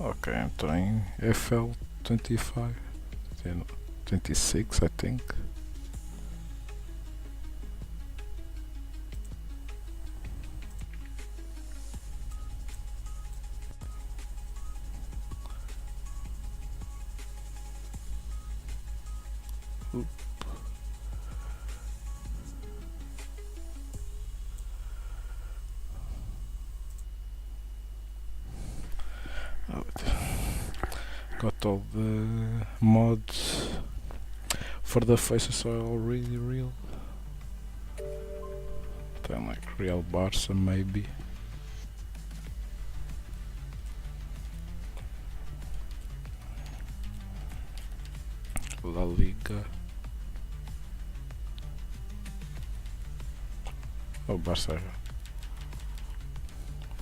Ok, então em FL25, 26 I think. Oop. Got all the mods for the faces are already real. Then like real Barca maybe. La Liga. Oh, Barca.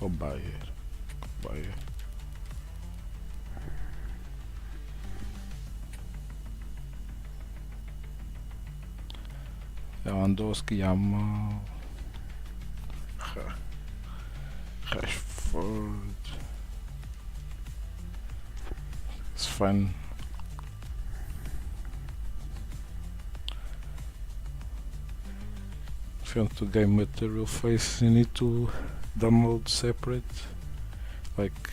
Oh, Bayern. Bayern. Lewandowski, Yamal, Rashford. It's fun. If you want to game with the real face, you need to download separate, like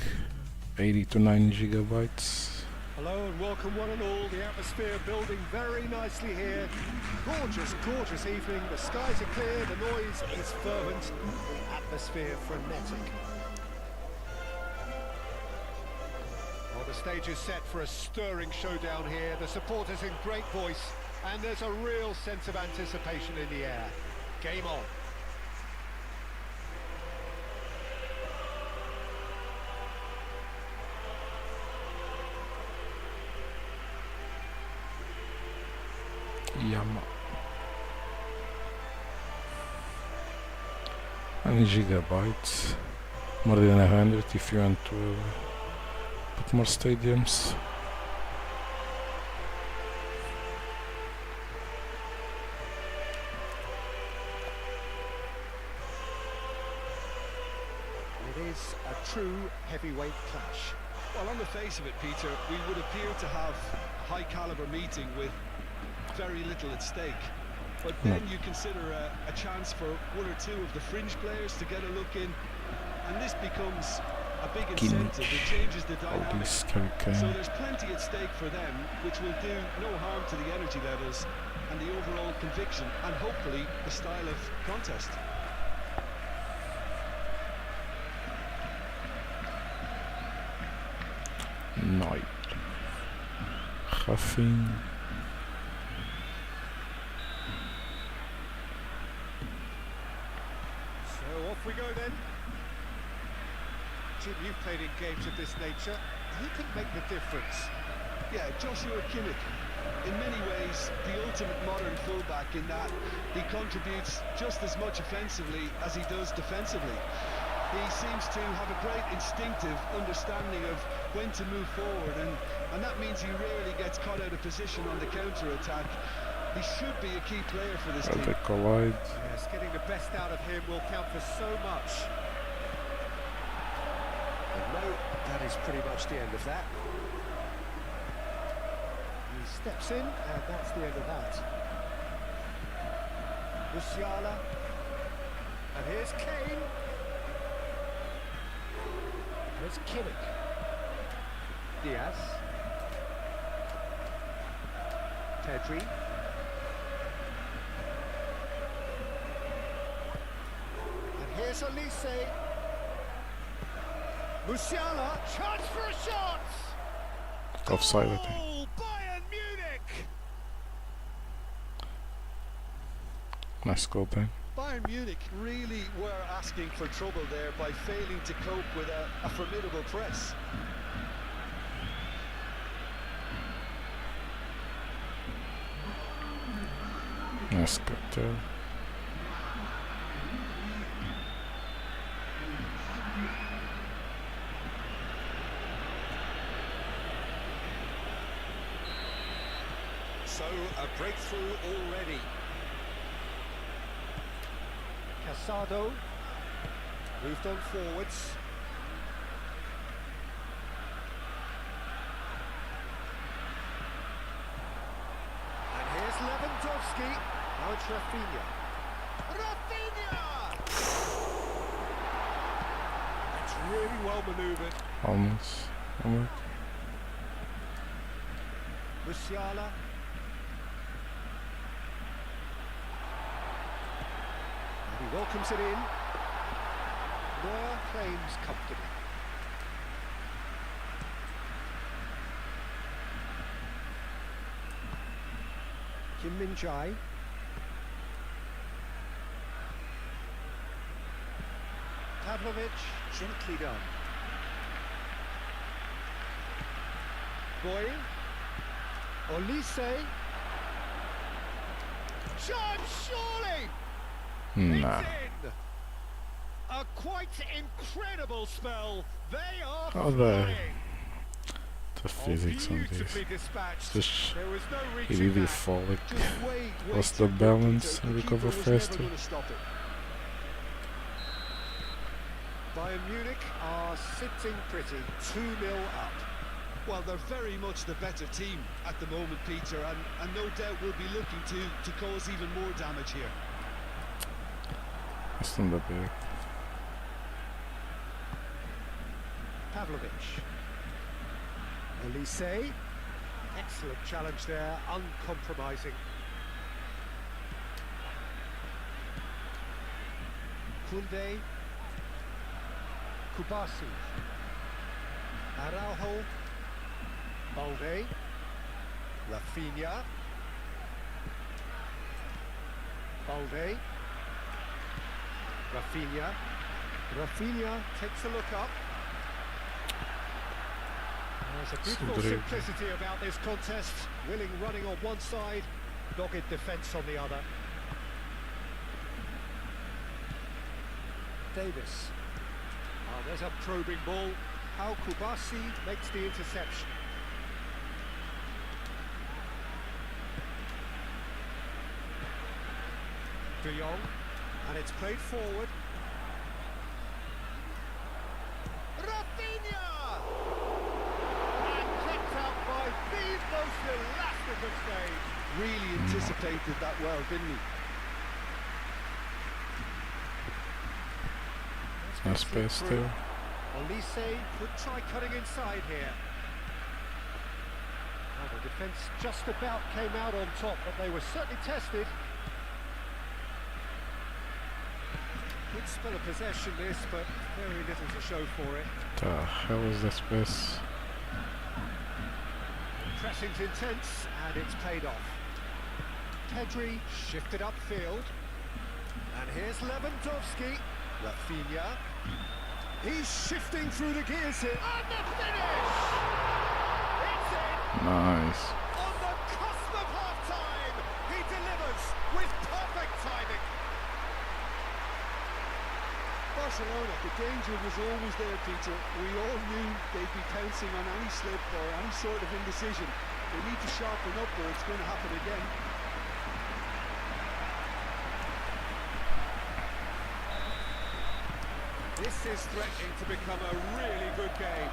80 to 90 gigabytes. Hello and welcome one and all. The atmosphere building very nicely here. Gorgeous, gorgeous evening. The skies are clear, the noise is fervent, the atmosphere frenetic. Well, the stage is set for a stirring showdown here. The supporters in great voice, and there's a real sense of anticipation in the air. Game on. Yamal. 1 gigabytes, more than 100 if you want to put more stadiums. It is a true heavyweight clash. Well, on the face of it, Peter, we would appear to have a high-caliber meeting with very little at stake. But then you consider a chance for one or two of the fringe players to get a look in, and this becomes a big incentive. It changes the dynamic. So there's plenty at stake for them, which will do no harm to the energy levels and the overall conviction, and hopefully the style of contest. Night. Huffing. So off we go then. Jim, you've played in games of this nature. Who can make the difference? Yeah, Joshua Kimmich. In many ways, the ultimate modern fullback in that he contributes just as much offensively as he does defensively. He seems to have a great instinctive understanding of when to move forward, and that means he rarely gets caught out of position on the counter-attack. He should be a key player for this team. They collide. Yes, getting the best out of him will count for so much. And no, that is pretty much the end of that. He steps in, and that's the end of that. Musiala. And here's Kane. There's Kimmich. Diaz. Pedri. And here's Olise. Musiala. Chance for a shot! Offside, I think. Goal, Bayern Munich! Nice goal, Ben. Bayern Munich really were asking for trouble there by failing to cope with a formidable press. Nice cut there. So, a breakthrough already. Casado moved on forwards. Lewandowski. Now it's Rafinha. Rafinha! It's really well manoeuvred. Almost. Almost. Musiala. And he welcomes it in. Neuer claims comfortably. Kim Min-jae. Pavlovic, gently done. Boy. Olise. Chance, surely! Nah. It's in! A quite incredible spell. They are Oh, flying. The physics on this. Beautifully dispatched. Just There was no he reaching really back. fall like Just way lost too the good, balance Peter. and The recover keeper was never faster. gonna stop it. Bayern Munich are sitting pretty, 2-0 up. Well, they're very much the better team at the moment, Peter, and no doubt will be looking to cause even more damage here. It's not that big. Pavlovic. Olise. Excellent challenge there, uncompromising. Koundé. Kubasi. Araujo. Balde. Rafinha. Balde. Rafinha. Rafinha takes a look up. There's a beautiful simplicity about this contest. Willing running on one side, dogged defence on the other. Davis. Oh, there's a probing ball. How Kubasi makes the interception. De Jong, and it's played forward. Rafinha! And kept out by the most elastic of stage. Really anticipated that well, didn't he? Nice pass too. Olise could try cutting inside here. Well, the defence just about came out on top, but they were certainly tested. Good spell of possession this, but very little to show for it. The hell is this pass? Pressing's intense, and it's paid off. Pedri shifted upfield. And here's Lewandowski. Rafinha. He's shifting through the gears here. And the finish! It's in! Nice. On the cusp of half-time, he delivers with perfect timing. Barcelona, the danger was always there, Peter. We all knew they'd be pouncing on any slip or any sort of indecision. They need to sharpen up or it's going to happen again. This is threatening to become a really good game.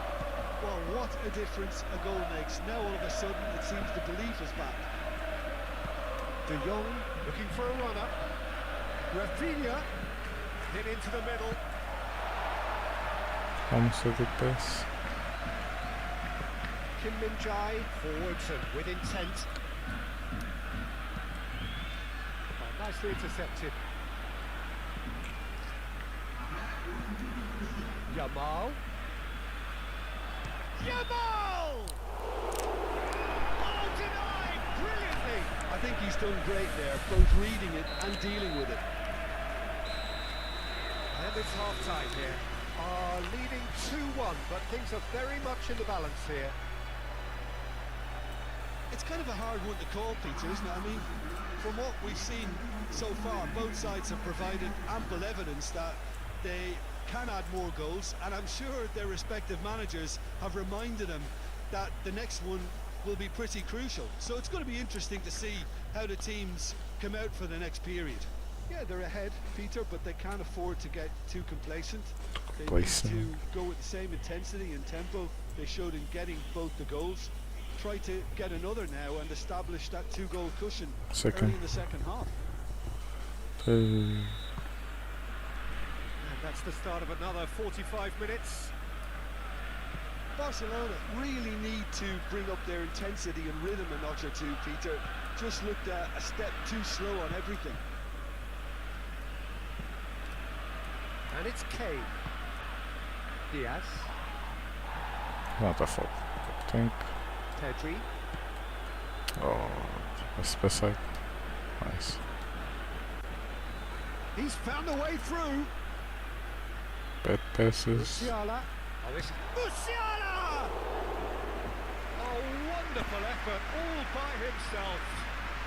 Well, what a difference a goal makes. Now all of a sudden it seems the belief is back. De Jong looking for a runner. Rafinha hit into the middle. Almost a good pass. Kim Min-jae forwards and with intent. Oh, nicely intercepted. Yamal. Yamal! Oh, denied brilliantly. I think he's done great there, both reading it and dealing with it. And it's half-time here. Leading 2-1, but things are very much in the balance here. It's kind of a hard one to call, Peter, isn't it? I mean, from what we've seen so far, both sides have provided ample evidence that they can add more goals, and I'm sure their respective managers have reminded them that the next one will be pretty crucial. So it's going to be interesting to see how the teams come out for the next period. Yeah, they're ahead, Peter, but they can't afford to get too complacent. They need to go with the same intensity and tempo they showed in getting both the goals. try to get another now and establish that 2-goal cushion early Second. in the second half. And that's the start of another 45 minutes. Barcelona really need to bring up their intensity and rhythm a notch or two, Peter. Just looked a step too slow on everything. And it's Kane. Diaz. Not a fault, I think. Pedri. Oh, a specific. Nice. He's found a way through. Bad passes. Musiala. Oh, this is Musiala! Oh, wonderful effort, all by himself.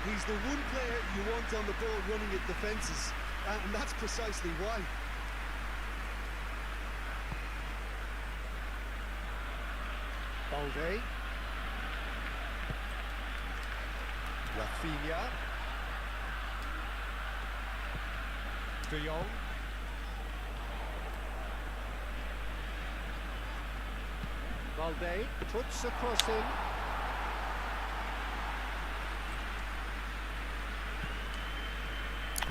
He's the one player you want on the ball running at defences, and that's precisely why. Balde. Rafinha. De Jong. Balde puts a cross in.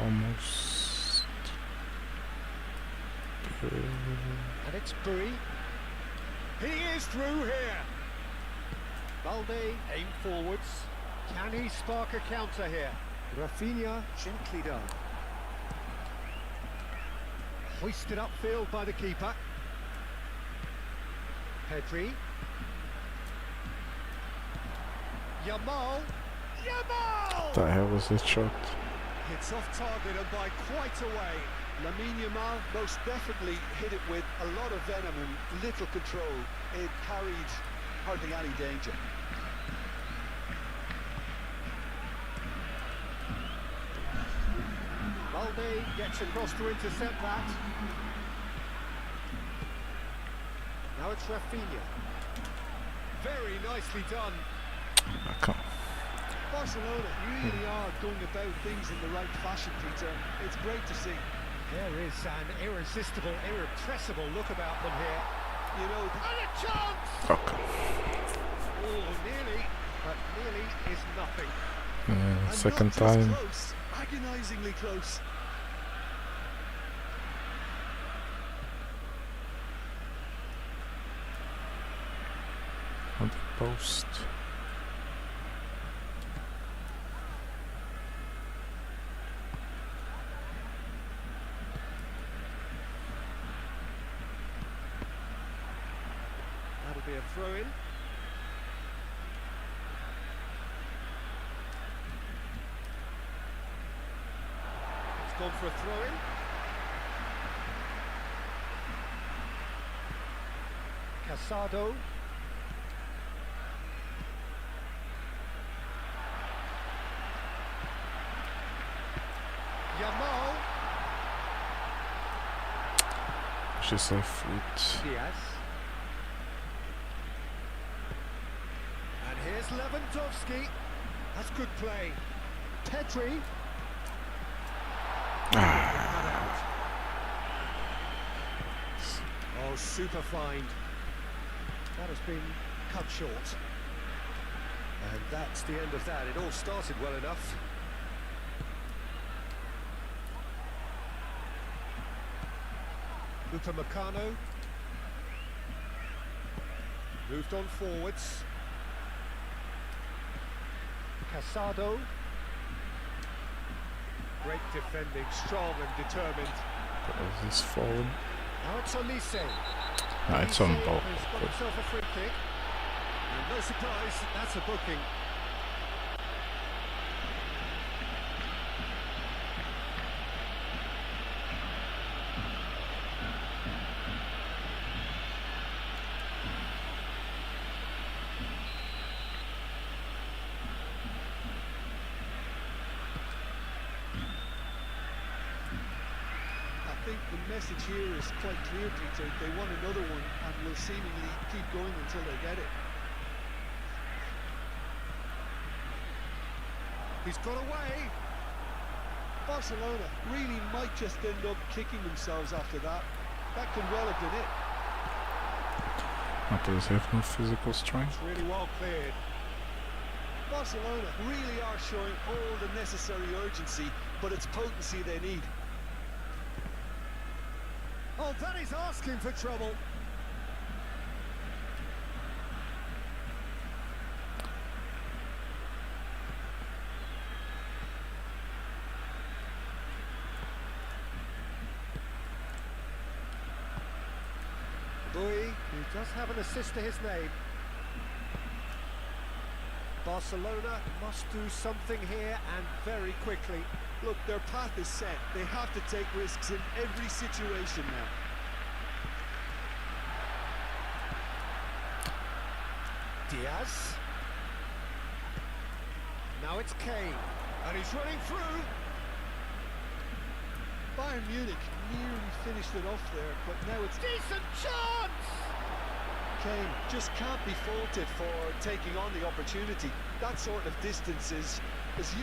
Almost. And it's Bui. He is through here. Balde aim forwards. Can he spark a counter here? Rafinha gently done. Hoisted upfield by the keeper. Pedri. Yamal. Yamal! The hell was this shot? It's off target and by quite a way. Lamine Yamal most definitely hit it with a lot of venom and little control. It carried hardly any danger. Balde gets across to intercept that. Now it's Rafinha. Very nicely done. Oh, come on. Barcelona really are going about things in the right fashion, Peter. It's great to see. There is an irresistible, irrepressible look about them here. You know, And a chance! Oh, come on. Oh, nearly, but nearly is nothing. and Second not just time. close, agonisingly close. On the post. That'll be a throw-in. It's gone for a throw-in. Casado. Yamal. Just a foot. Diaz. And here's Lewandowski. That's good play. Pedri. Oh, super find. That has been cut short. And that's the end of that. It all started well enough. Upamecano. Moved on forwards. Casado. Great defending, strong and determined. Is this falling? Now it's Olise. No, it's on ball. Has got himself a free kick. And no surprise, that's a booking. I think the message here is quite clear, Peter. They want another one and will seemingly keep going until they get it. He's got away. Barcelona really might just end up kicking themselves after that. That could well have been it. Not does have no physical strength. It's really well cleared. Barcelona really are showing all the necessary urgency, but it's potency they need. Oh, that is asking for trouble. Bowie, who does have an assist to his name. Barcelona must do something here and very quickly. Look, their path is set. They have to take risks in every situation now. Diaz. Now it's Kane, and he's running through. Bayern Munich nearly finished it off there, but now it's... Decent chance! Kane just can't be faulted for taking on the opportunity. That sort of distance is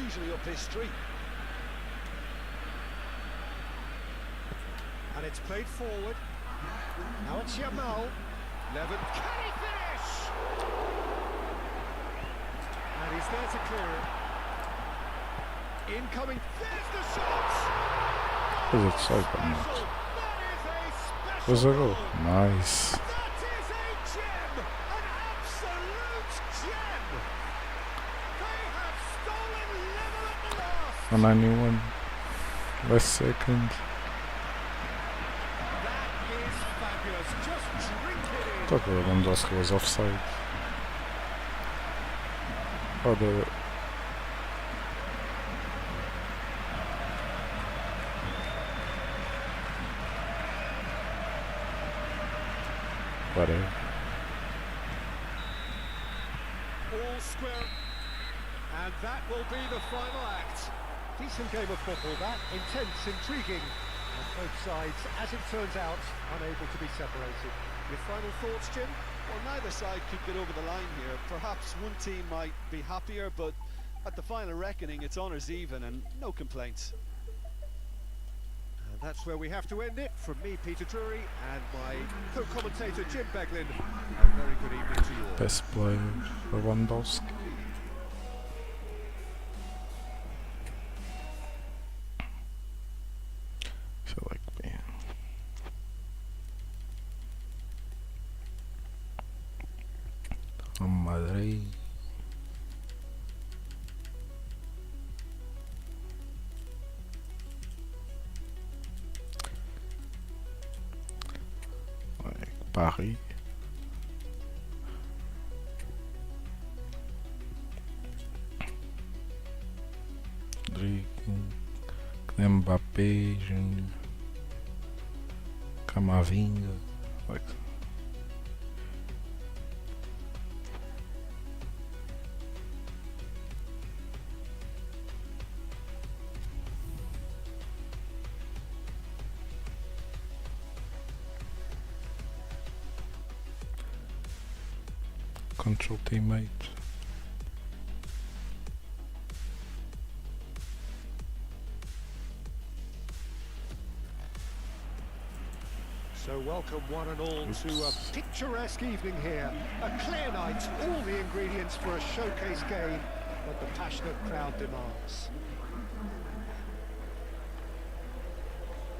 usually up his street. And it's played forward. Now it's Yamal. Levin, can he finish? And he's there to clear it. Incoming, there's the shot! Is it Cybenetics? Was it go? Nice. That is a gem! An absolute gem! They have stolen level at the last! 191 last second. That is fabulous. Just drink it in. Thought Lewandowski was offside. Oh, the whatever. All square. And that will be the final act. Decent game of football, that. Intense, intriguing. And both sides, as it turns out, unable to be separated. Your final thoughts, Jim? Well, neither side could get over the line here. Perhaps one team might be happier, but at the final reckoning, it's honours even and no complaints. And that's where we have to end it. From me, Peter Drury, and my co-commentator, Jim Beglin. A very good evening to you all. Best player, Lewandowski. So like, man. Oh, Madrid. Like Paris. Mbappé, Júnior, Camavinga, like control teammate. So welcome one and all to a picturesque evening here. A clear night, all the ingredients for a showcase game that the passionate crowd demands.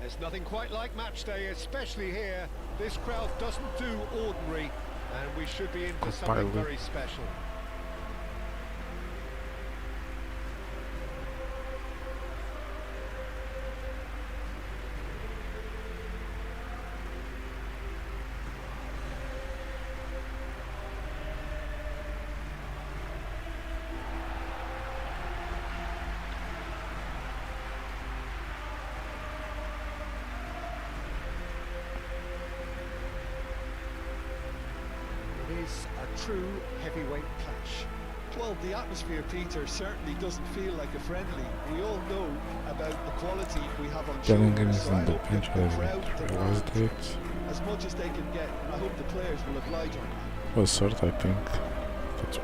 There's nothing quite like match day, especially here. This crowd doesn't do ordinary, and we should be in for something very special. Is a true heavyweight clash. Well, the atmosphere, Peter, certainly doesn't feel like a friendly. We all know about the quality we have on show. Is in the bench as much as they can get. I hope the players will oblige on that. Well, sort, I think. That's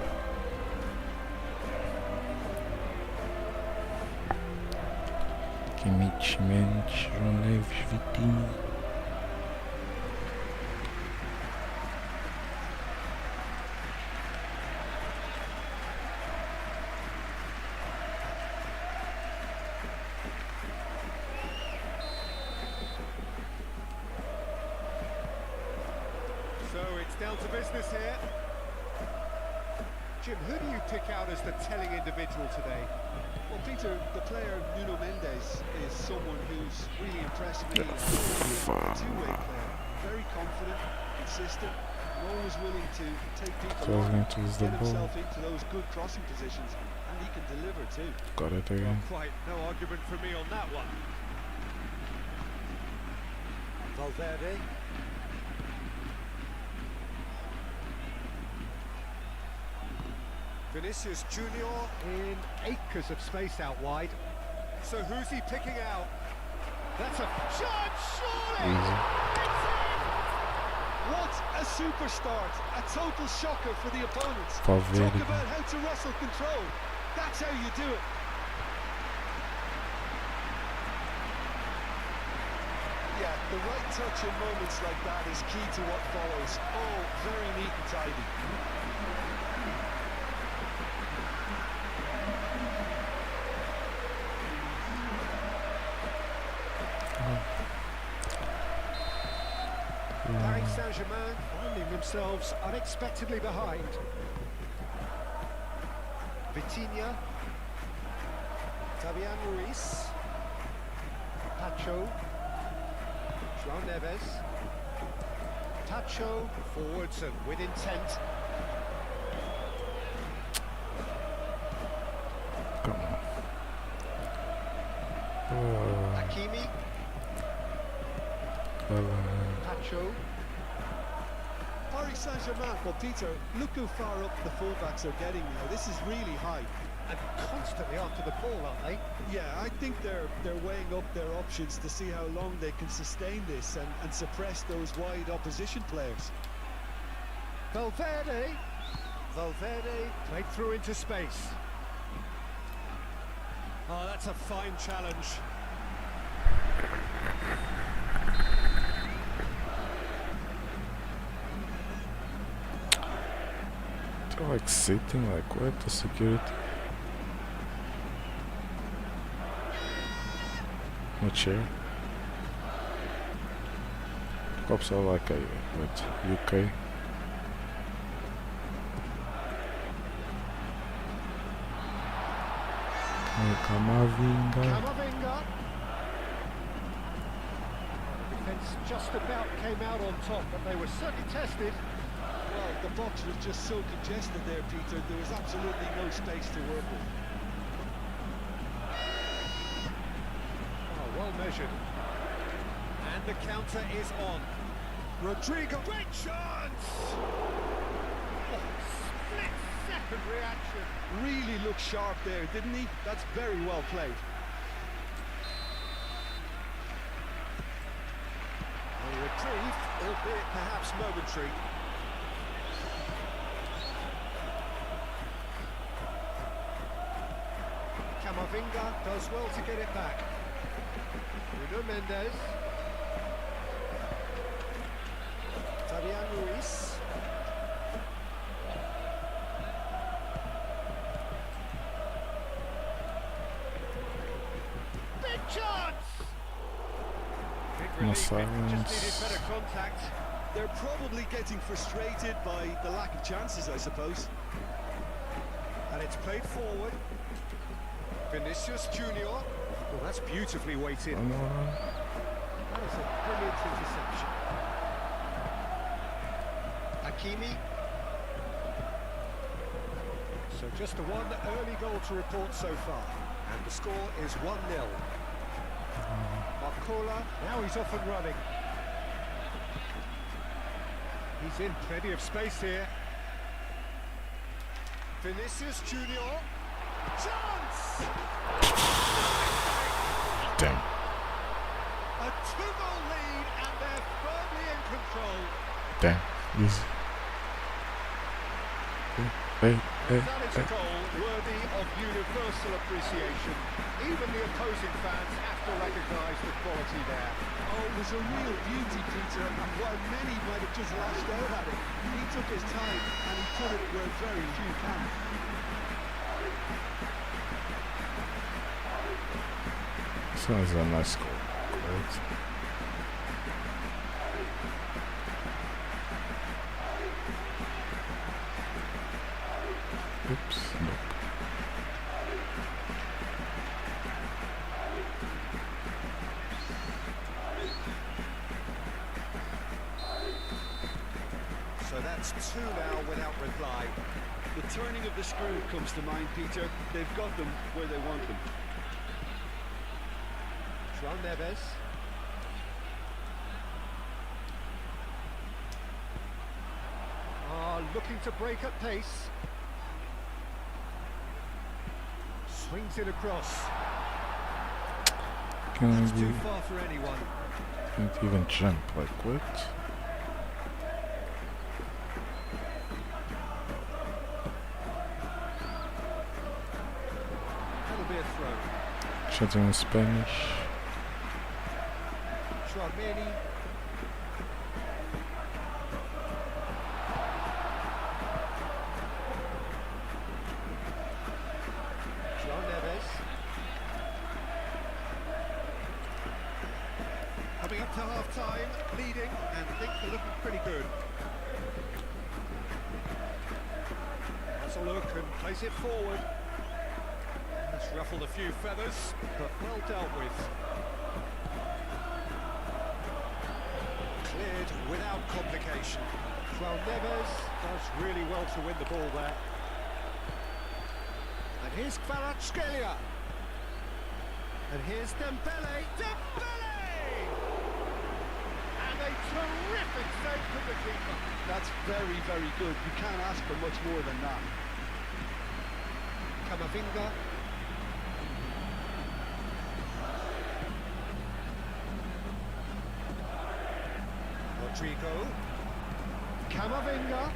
Kimmich, Mensch, João Neves, Vitinho. So it's down to business here. Jim, who do you pick out as the telling individual today? Well, Peter, the player Nuno Mendes is someone who's really impressed me. A two-way player, very confident, consistent, and always willing to take people on, going to use the get ball. himself into those good crossing positions, and he can deliver too. Got it again. Quite no argument for me on that one. Valverde. Vinicius Junior in acres of space out wide. So who's he picking out? That's a shot, surely! Easy. It's in! What a super start! A total shocker for the opponents. Valverde. Talk about how to wrestle control. That's how you do it. Yeah, the right touch in moments like that is key to what follows. Oh, very neat and tidy. Paris Saint-Germain finding themselves unexpectedly behind. Vitinha, Fabian Ruiz, Pacho, João Neves, Tacho forwards and with intent. Come on. Hakimi, Pacho. Paris Saint-Germain, well, Peter, look how far up the fullbacks are getting now. This is really high. And constantly after the ball, aren't they? Yeah, I think they're weighing up their options to see how long they can sustain this and suppress those wide opposition players. Valverde played through into space. Oh, that's a fine challenge. They're like sitting, like what? The security? Not sure. Cops are like what? UK. Camavinga. Camavinga. The defence just about came out on top, but they were certainly tested. Well, the box was just so congested there, Peter. There was absolutely no space to work with. Oh, well measured. And the counter is on. Rodrigo, great chance! Oh, split-second reaction. Really looked sharp there, didn't he? That's very well played. Well retrieved, albeit perhaps momentary. Camavinga does well to get it back. Nuno Mendes. Fabian Ruiz. Big chance! Big relief, just needed better contact. They're probably getting frustrated by the lack of chances, I suppose. And it's played forward. Vinicius Junior. Well, that's beautifully weighted. Come on. That is a brilliant interception. Hakimi. So just the one early goal to report so far. And the score is 1-0. Marcola, now he's off and running. He's in plenty of space here. Vinicius Junior. Chance! Damn. A 2-goal lead and they're firmly in control. Damn. Easy. Hey. That is a goal worthy of universal appreciation. Even the opposing fans have to recognise the quality there. Oh, it was a real beauty, Peter, and while many might have just lashed out at it, he took his time and he put it where very few can. This one is a nice goal. Great. That's two now without reply. The turning of the screw comes to mind, Peter. They've got them where they want them. João Neves. Looking to break at pace. Swings it across. That's too far for anyone. Can't even jump, like what? That'll be a throw. Chatting in Spanish. Tchouameni. João Neves. Coming up to half-time, leading, and things are looking pretty good. Has a look and plays it forward. That's ruffled a few feathers, but well dealt with. Cleared without complication. João Neves does really well to win the ball there. And here's Kvaratskhelia. And here's Dembele. Dembele! And a terrific save from the keeper. That's very, very good. You can't ask for much more than that. Camavinga. Rodrigo. Camavinga.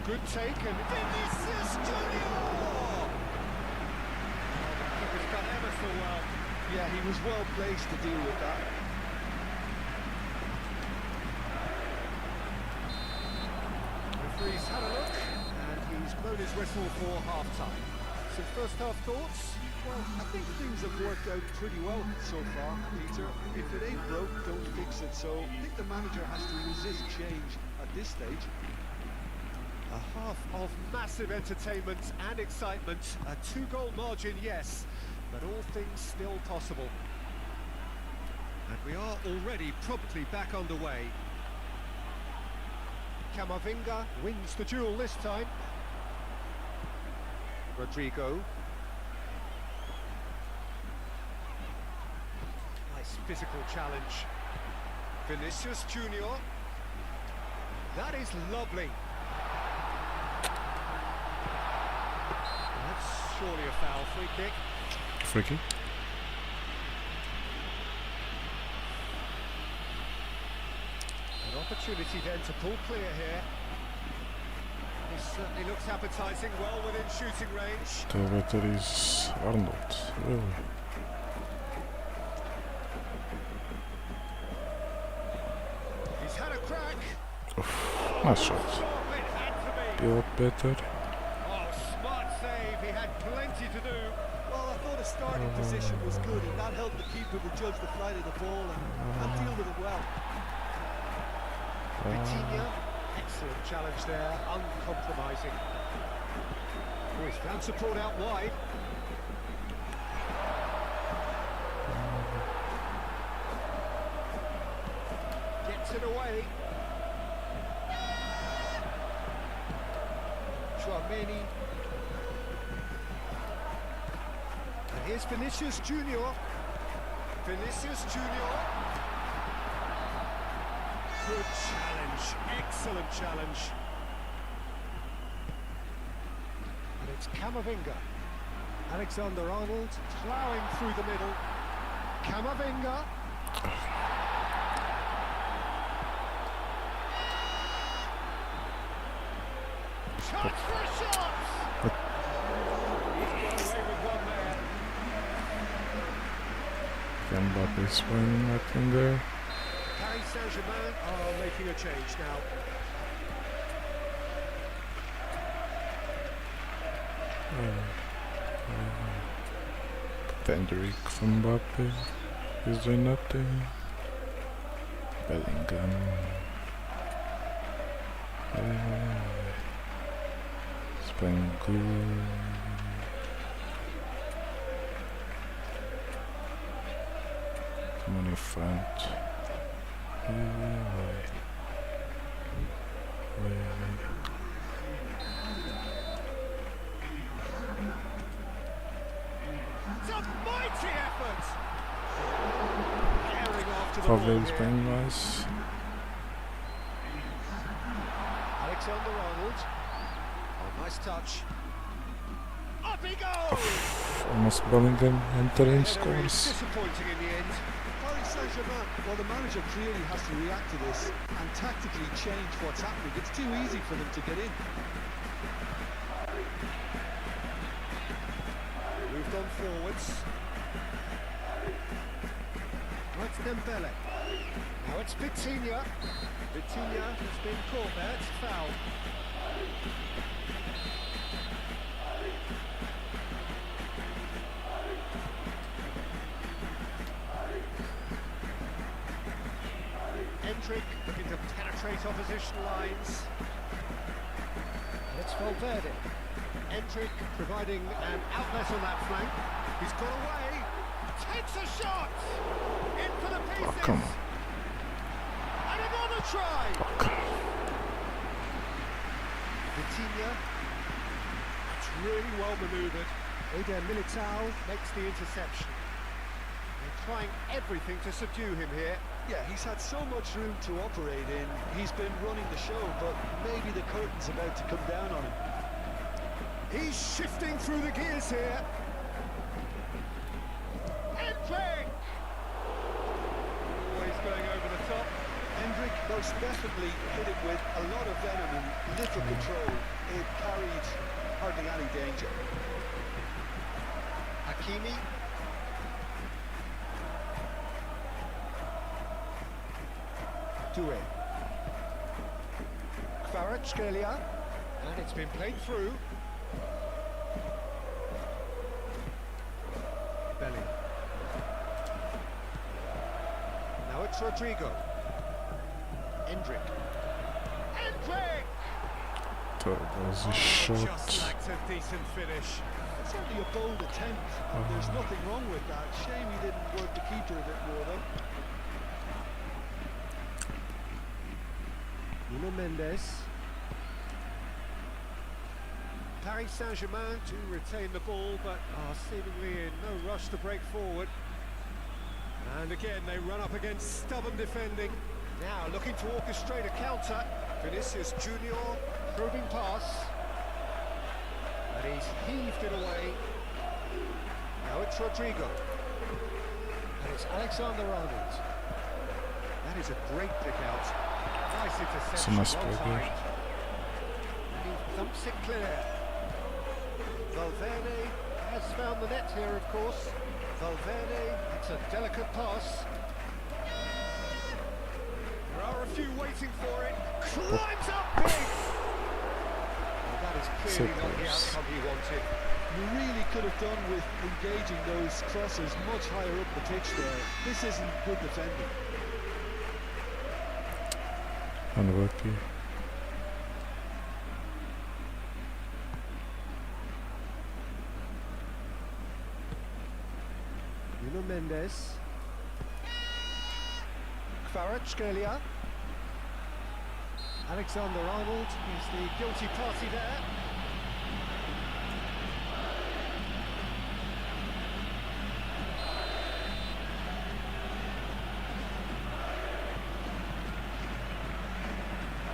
Good take and Vinicius Junior! Keeper's done ever so well. Yeah, he was well placed to deal with that. Referee's had a look and he's blown his whistle for half-time. Some first-half thoughts? Well, I think things have worked out pretty well so far, Peter. If it ain't broke, don't fix it. So I think the manager has to resist change at this stage. A half of massive entertainment and excitement. A two-goal margin, yes, but all things still possible. And we are already probably back underway. Camavinga wins the duel this time. Rodrigo. Nice physical challenge. Vinicius Junior. That is lovely. That's surely a foul. Free kick. Free kick? An opportunity then to pull clear here. This certainly looks appetising, well within shooting range. The better is Arnold. Really? He's had a crack. Oof, nice shot. Oh, it had to be. Be a lot better. Oh, smart save. He had plenty to do. Well, I thought his starting position was good, and that helped the keeper to judge the flight of the ball and deal with it well. Vitinha, excellent challenge there, uncompromising. Oh, he's found support out wide. Gets it away. Tchouameni. And here's Vinicius Junior. Vinicius Junior. Good challenge, excellent challenge. And it's Camavinga. Alexander-Arnold ploughing through the middle. Camavinga. Chance for a shot! He's got away with one there. Mbappe's winning right in there. Paris Saint-Germain are making a change now. Kendrick from Mbappe is doing nothing. Bellingham. It's playing good. Come on in front. It's a mighty effort! Tearing off to the Probably ball is here. playing nice. Alexander-Arnold. Oh, nice touch. Up he goes! Almost Bellingham entering Header is scores. disappointing in the end. Paris Saint-Germain, well, the manager clearly has to react to this and tactically change what's happening. It's too easy for them to get in. Moved on forwards. Now it's Dembele. Now it's Vitinha. Vitinha has been caught there. It's a foul. Endrick looking to penetrate opposition lines. And it's Valverde. Endrick providing an outlet on that flank. He's got away. Takes a shot. In for the pieces. Oh, come on. And another try. Oh, come on. Vitinha. It's really well manoeuvred. Eder Militao makes the interception. They're trying everything to subdue him here. Yeah, he's had so much room to operate in. He's been running the show, but maybe the curtain's about to come down on him. He's shifting through the gears here. Endrick! Always going over the top. Hendrick most definitely hit it with a lot of venom and little control. It carried hardly any danger. Hakimi. Doué. Kvaratskhelia. And it's been played through. Belly. Now it's Rodrigo. Endrick. Endrick! That was a Just shot. lacks a decent finish. It's certainly a bold attempt, and there's nothing wrong with that. Shame he didn't work the keeper a bit more, though. Nuno Mendes. Paris Saint-Germain to retain the ball, but are seemingly in no rush to break forward. And again, they run up against stubborn defending. Now looking to orchestrate a counter. Vinicius Junior, probing pass. And he's heaved it away. Now it's Rodrigo. And it's Alexander-Arnold. That is a great pick out. Nice interception. It's a nice well play timed. there. And he thumps it clear. Valverde has found the net here, of course. Valverde, it's a delicate pass. There are a few waiting for it. Climbs up big! Well, that is clearly not the close. outcome he wanted. You really could have done with engaging those crosses much higher up the pitch there. This isn't good defending. Unlucky. Nuno Mendes. Kvaratskhelia. Alexander-Arnold is the guilty party there.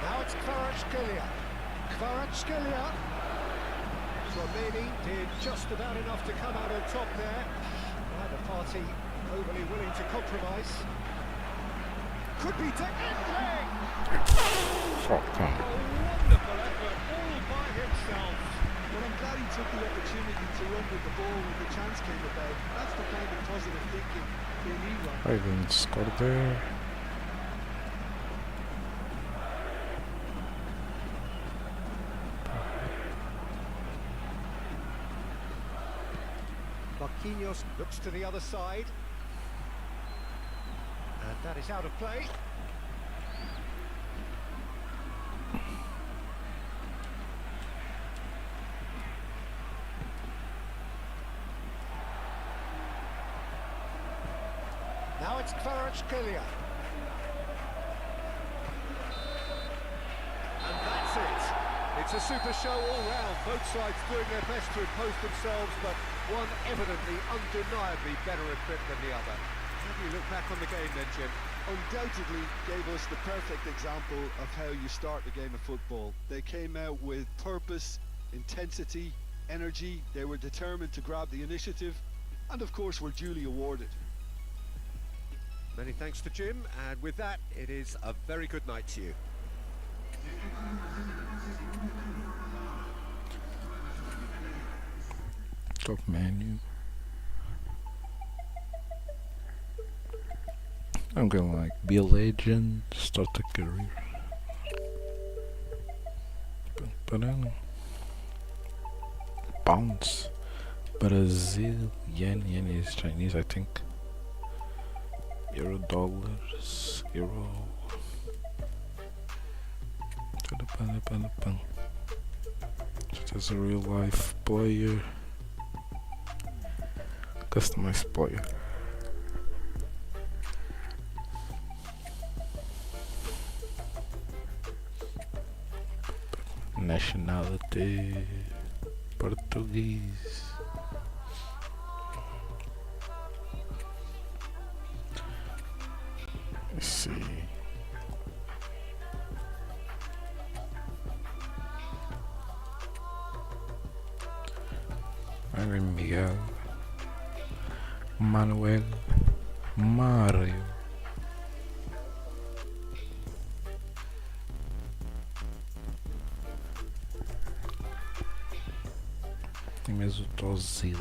Now it's Kvaratskhelia. Kvaratskhelia. Romani did just about enough to come out on top there. Neither party overly willing to compromise. Could be Endrick! Oh, come A on. wonderful effort, all by himself. But I'm glad he took the opportunity to run with the ball when the chance came about. That's the kind of positive thinking they need right now. I didn't score there. Marquinhos looks to the other side. And that is out of play. Now it's Kvaratskhelia. And that It's a super show all round. Both sides doing their best to impose themselves, but one evidently, undeniably better equipped than the other. How do you look back on the game then, Jim? Undoubtedly gave us the perfect example of how you start a game of football. They came out with purpose, intensity, energy. They were determined to grab the initiative, and of course were duly awarded. Many thanks to Jim, and with that, it is a very good night to you. Top menu. I'm gonna like be a legend, start a career. Pounds, Brazil, yen is Chinese, I think. Euro, dollars, euro. Just as a real life player, customized player. Nationality Portuguese. Let's see. I'm Miguel, Manuel, Mario. Tem mesmo o Tozil.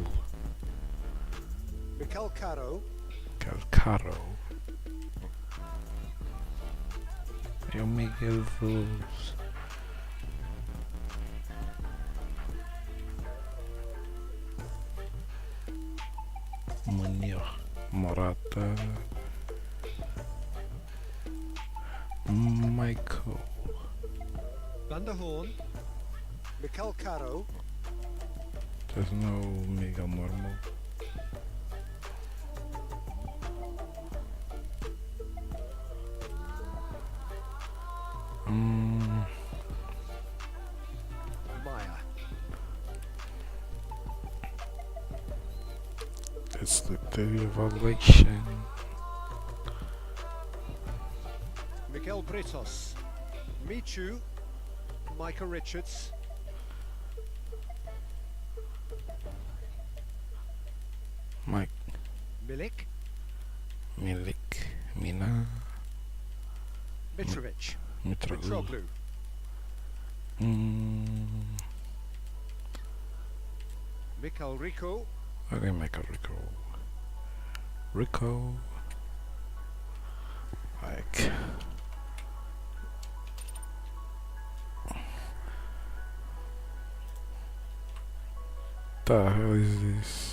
Mikel Caro. Caro. É o Miguel Vos. Munir. Morata. Michael. Van der Horn. Mikel Caro. There's no Miguel normal. Maya. Let's look the evaluation. Miguel Britos. Michu. Micah Richards. Mike. Milik. Mina. Mitrovic. Mitroglou. Mitroglou. Mikel Rico. Okay, Michael Rico. Like. The hell is this?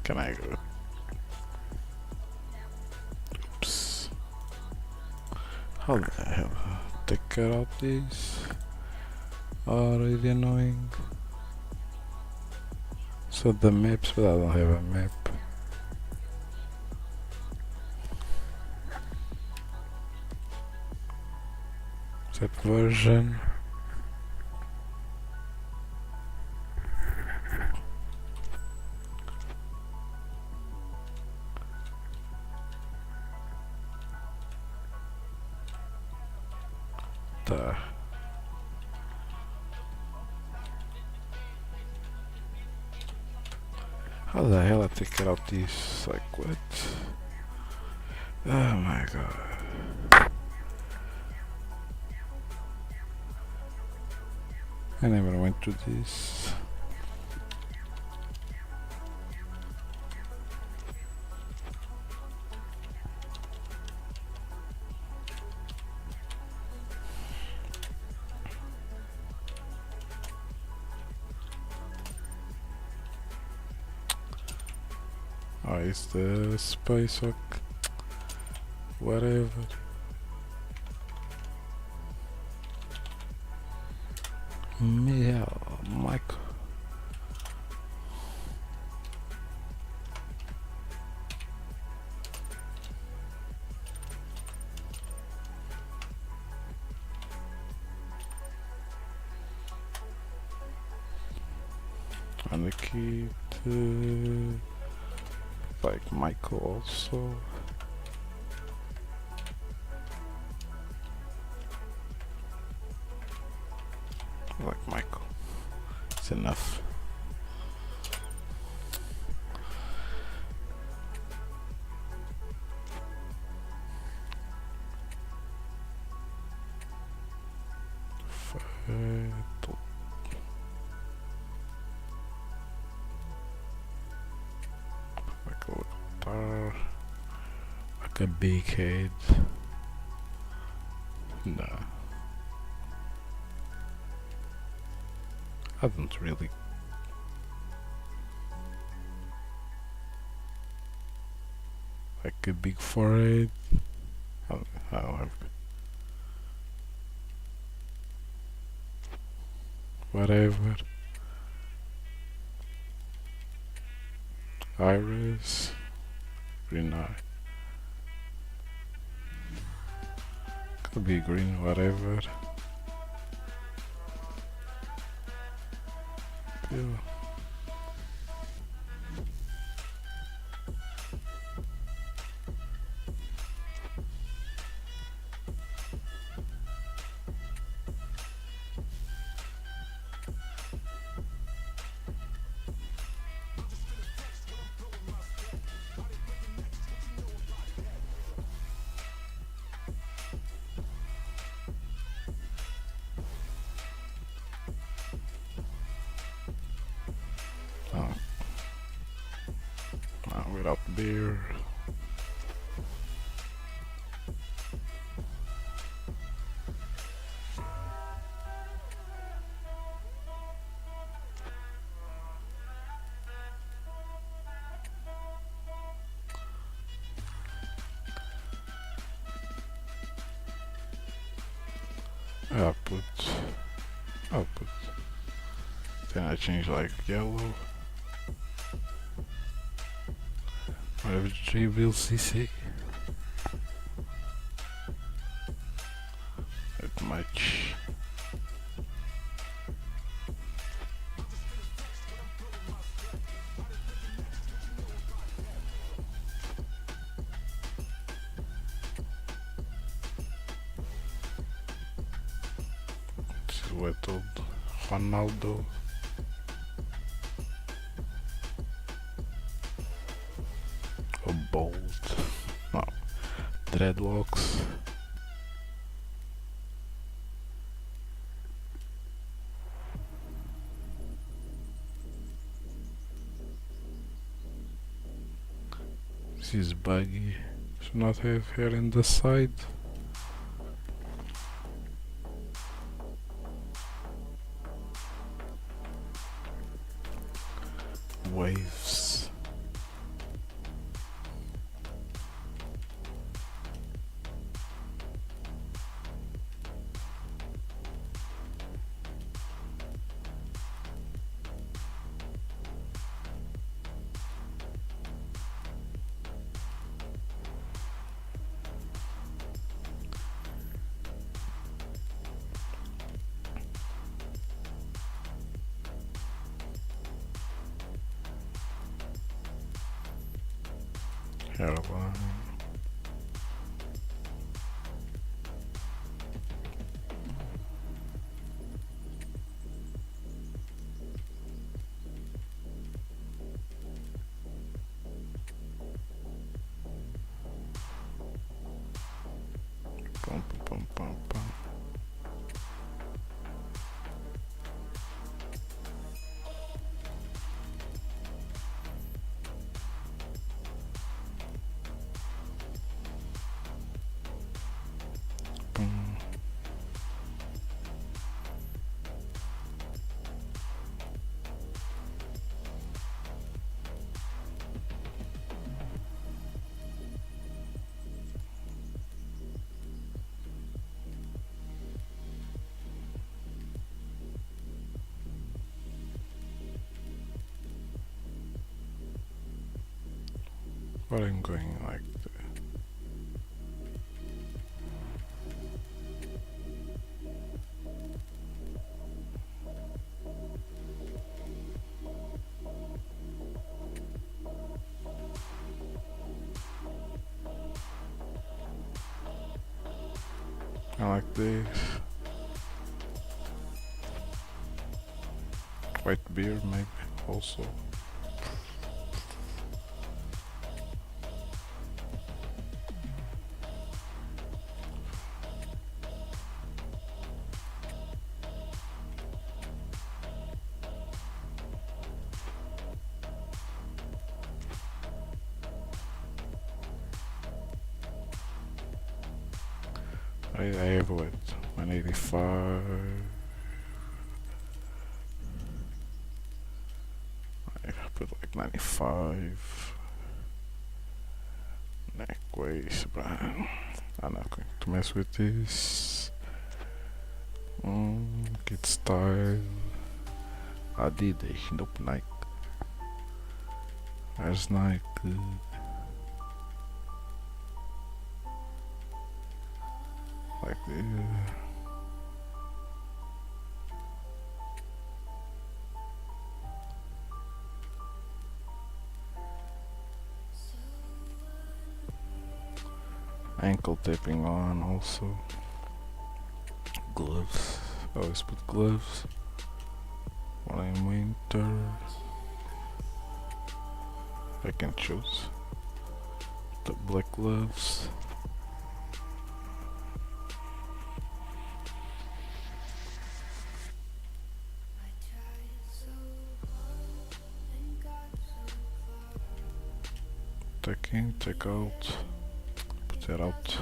Can I go? Oops. How the hell? Take care of this. Oh, really annoying. So the maps, but I don't have a map. Set version. How the hell I take care of this? Like what? Oh my god. I never went to this. Why is the space ok? Whatever. Yeah, Michael. And the key to like Michael also. Like Michael. It's enough. Like a big head. Nah. I don't really. Like a big forehead. I don't have. Whatever. Iris. Green eye. Could be green, whatever. Yeah. Without beer. Output. Then I change like yellow. Whatever reveal CC. Not much. Silhouette Ronaldo. Bold. No. Dreadlocks. This is buggy. Should not have hair in the side. Waves. Hairline. Pum, pum, pum, pum. But I'm going like I like this. White beer maybe also. I have what, 185. I put like 95. Neck waist, but I'm not going to mess with this. Get style. Adidas, nope, Nike. There's Nike. Like this. Ankle taping on also. Gloves. Always put gloves when I'm winter. I can choose the black gloves. Take in, take out, put it out.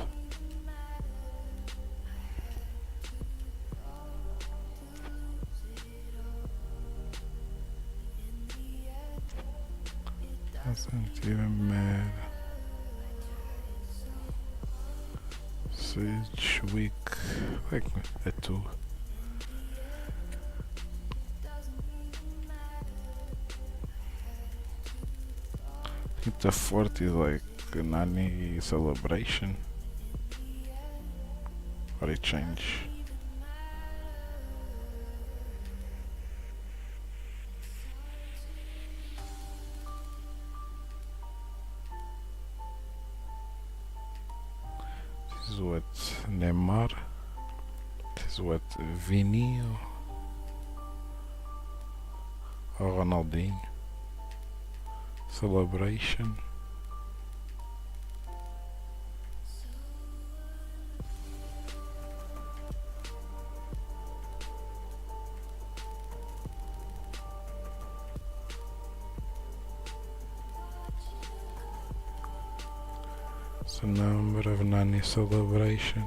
Doesn't even matter. Siege week, like that too. I think the 40 is like a Nani celebration. Or it change. This is what Neymar. This is what Vini or Ronaldinho. Celebration. It's a number of Nani celebration.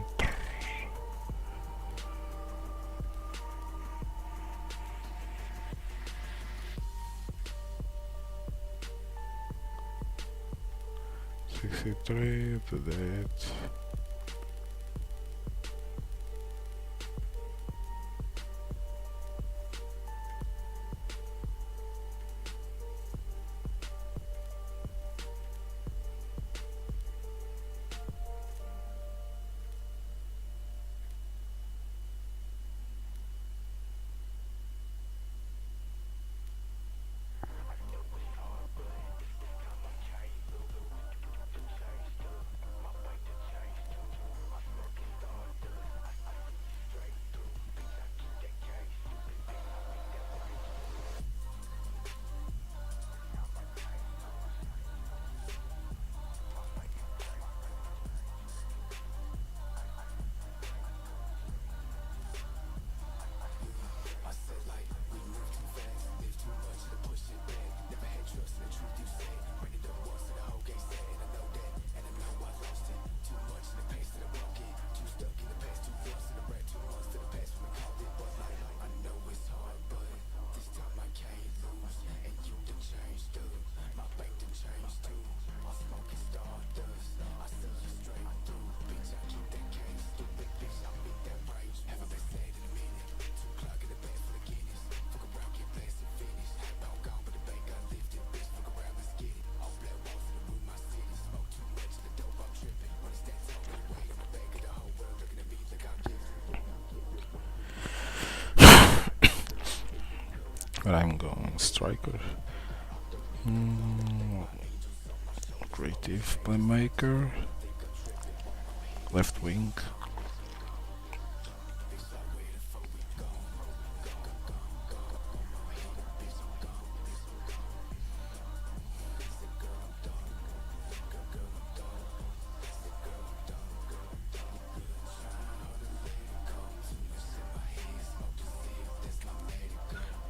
Three to that. But I'm going striker. Creative playmaker. Left wing.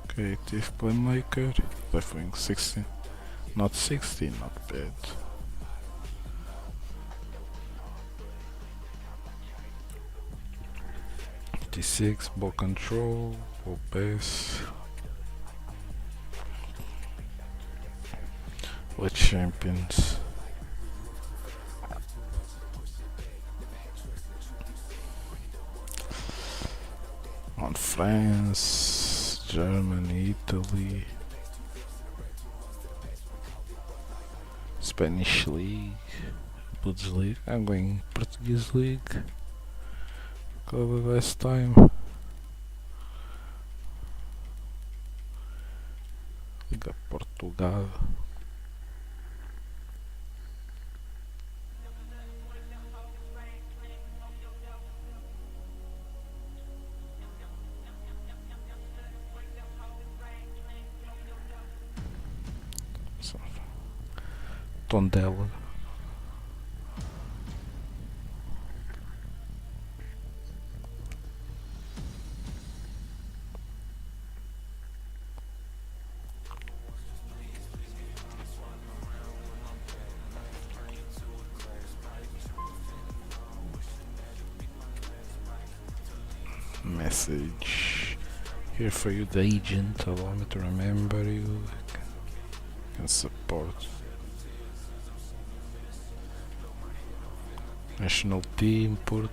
Creative playmaker. Left wing 16. Not 60, not bad. T6, ball control, ball pass. What champions? On France, Germany, Italy. Spanish League, Bundesliga. I'm going Portuguese League. Go the last time. Liga Portugal. Tondela. Message here for you, the agent. Allow me to remember you. Can support. National team, port.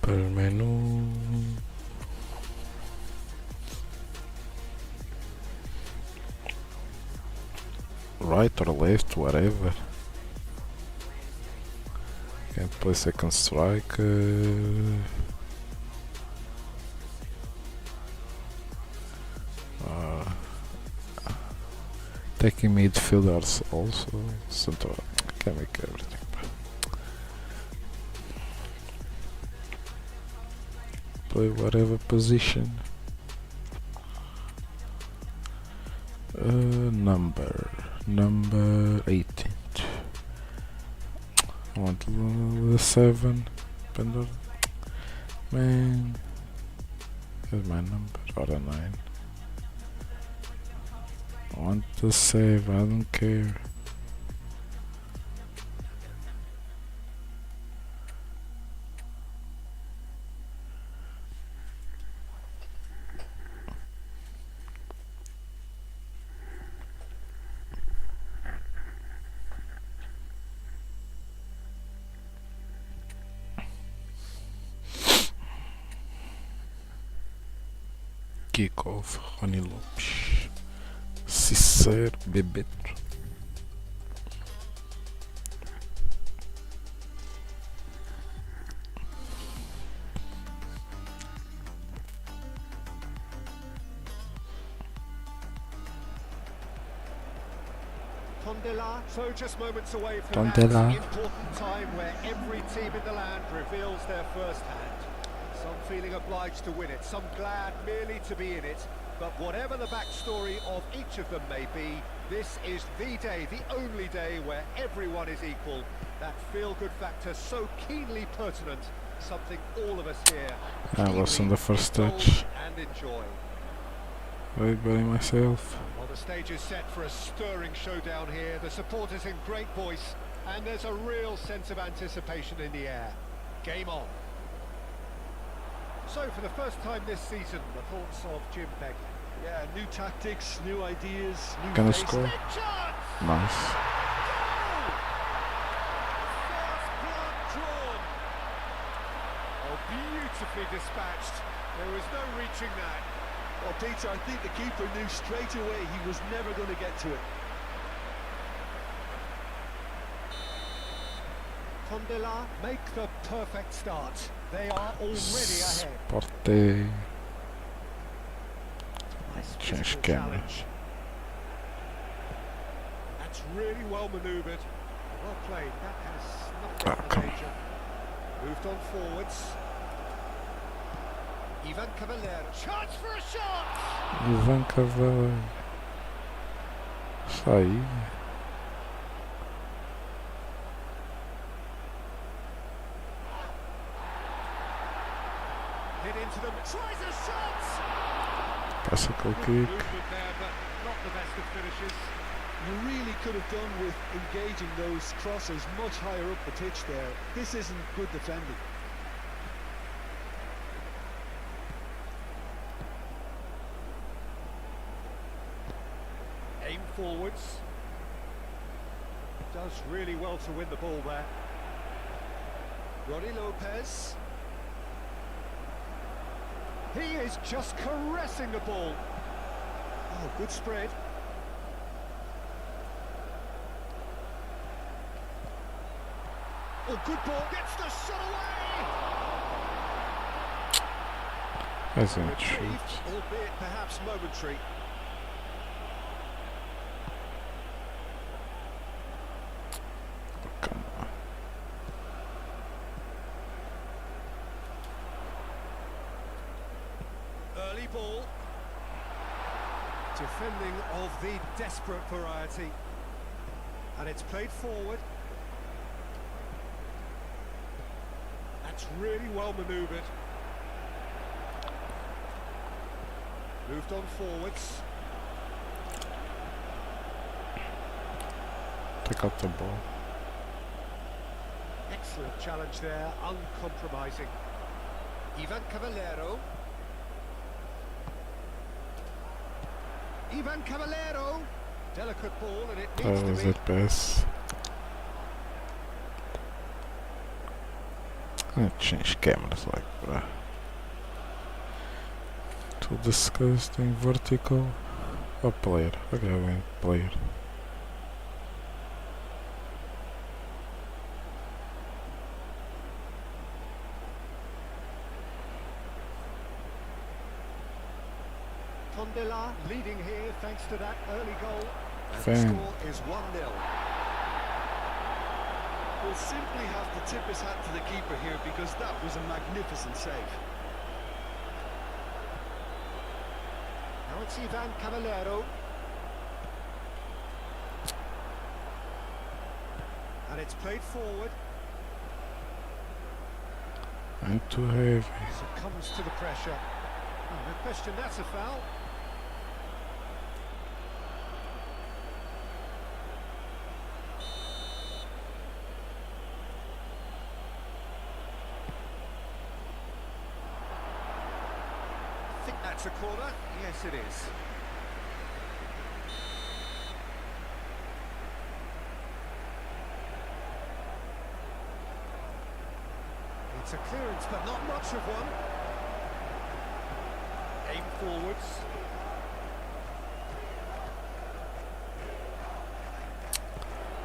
Per menu. Right or left, whatever. Can play second striker. Taking midfielders also. Central. Can make everything. Play whatever position. Number 18. I want the 7. Pendor. Man. Here's my number. Or a 9. I want to save, I don't care. Kickoff, Rony Lopes. Sincero, Bebeto. Tondela, so just moments away from Tondela. that important time where every team in the land reveals their first hand. Some feeling obliged to win it, some glad merely to be in it. But whatever the backstory of each of them may be, this is the day, the only day where everyone is equal. That feel-good factor so keenly pertinent, something all of us here I was on the first touch. and enjoy. Right by myself. Well, the stage is set for a stirring showdown here. The supporters in great voice, and there's a real sense of anticipation in the air. Game on. So, for the first time this season, the thoughts of Jim Begley. Yeah, new tactics, new ideas, new Gonna faces. score. Big chance! Nice. Goal! First blood drawn. Oh, beautifully dispatched. There was no reaching that. Well, Peter, I think the keeper knew straight away he was never going to get to it. Tondela make the perfect start. They are already ahead. Sportei. Nice Change physical camera. challenge. That's really well manoeuvred. Well played. That has snuffed out the come on. danger. Moved on forwards. Ivan Cavallero. Chance for a shot! Ivan Cavallero. Sai. Hit into them. Tries a shot! Passa com o Good kick. movement there, but not the best of finishes. You really could have done with engaging those crosses much higher up the pitch there. This isn't good defending. Aim forwards. Does really well to win the ball there. Ronnie Lopez. He is just caressing the ball. Oh, good spread. Oh, good ball. Gets the shot away. That's a Retrieved, shoot. albeit perhaps momentary. Come on. Early ball. Defending of the desperate variety. And it's played forward. That's really well manoeuvred. Moved on forwards. Take out the ball. Excellent challenge there, uncompromising. Ivan Cavallero. Ivan Cavallero. Delicate ball, and it needs That was to a be. pass. I change cameras like bruh. Too disgusting. Vertical. Oh, player. Okay, I went player. Tondela leading here thanks to that early goal. And the Fan. score is 1-0. We'll simply have to tip his hat to the keeper here because that was a magnificent save. Now it's Ivan Cavallero. And it's played forward. I'm too heavy. Succumbs to the pressure. Oh, no question, that's a foul. I think that's a corner. Yes, it is. It's a clearance, but not much of one. Aim forwards.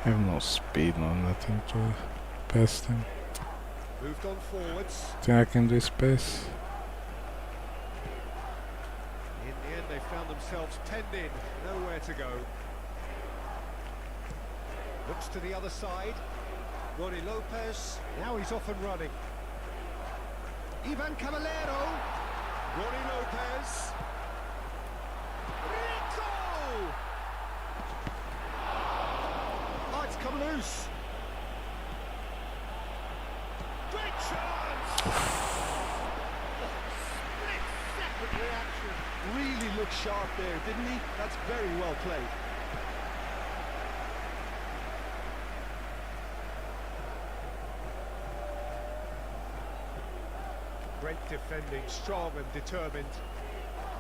I have no speed, no nothing to pass them. Moved on forwards. Think I can do this pass? In the end, they found themselves penned in. Nowhere to go. Looks to the other side. Ronnie Lopez. Now he's off and running. Ivan Cavallero. Ronnie Lopez. Rico! Oh, it's come loose. Great chance! Split-second reaction. Really looked sharp there, didn't he? That's very well played. Great defending, strong and determined.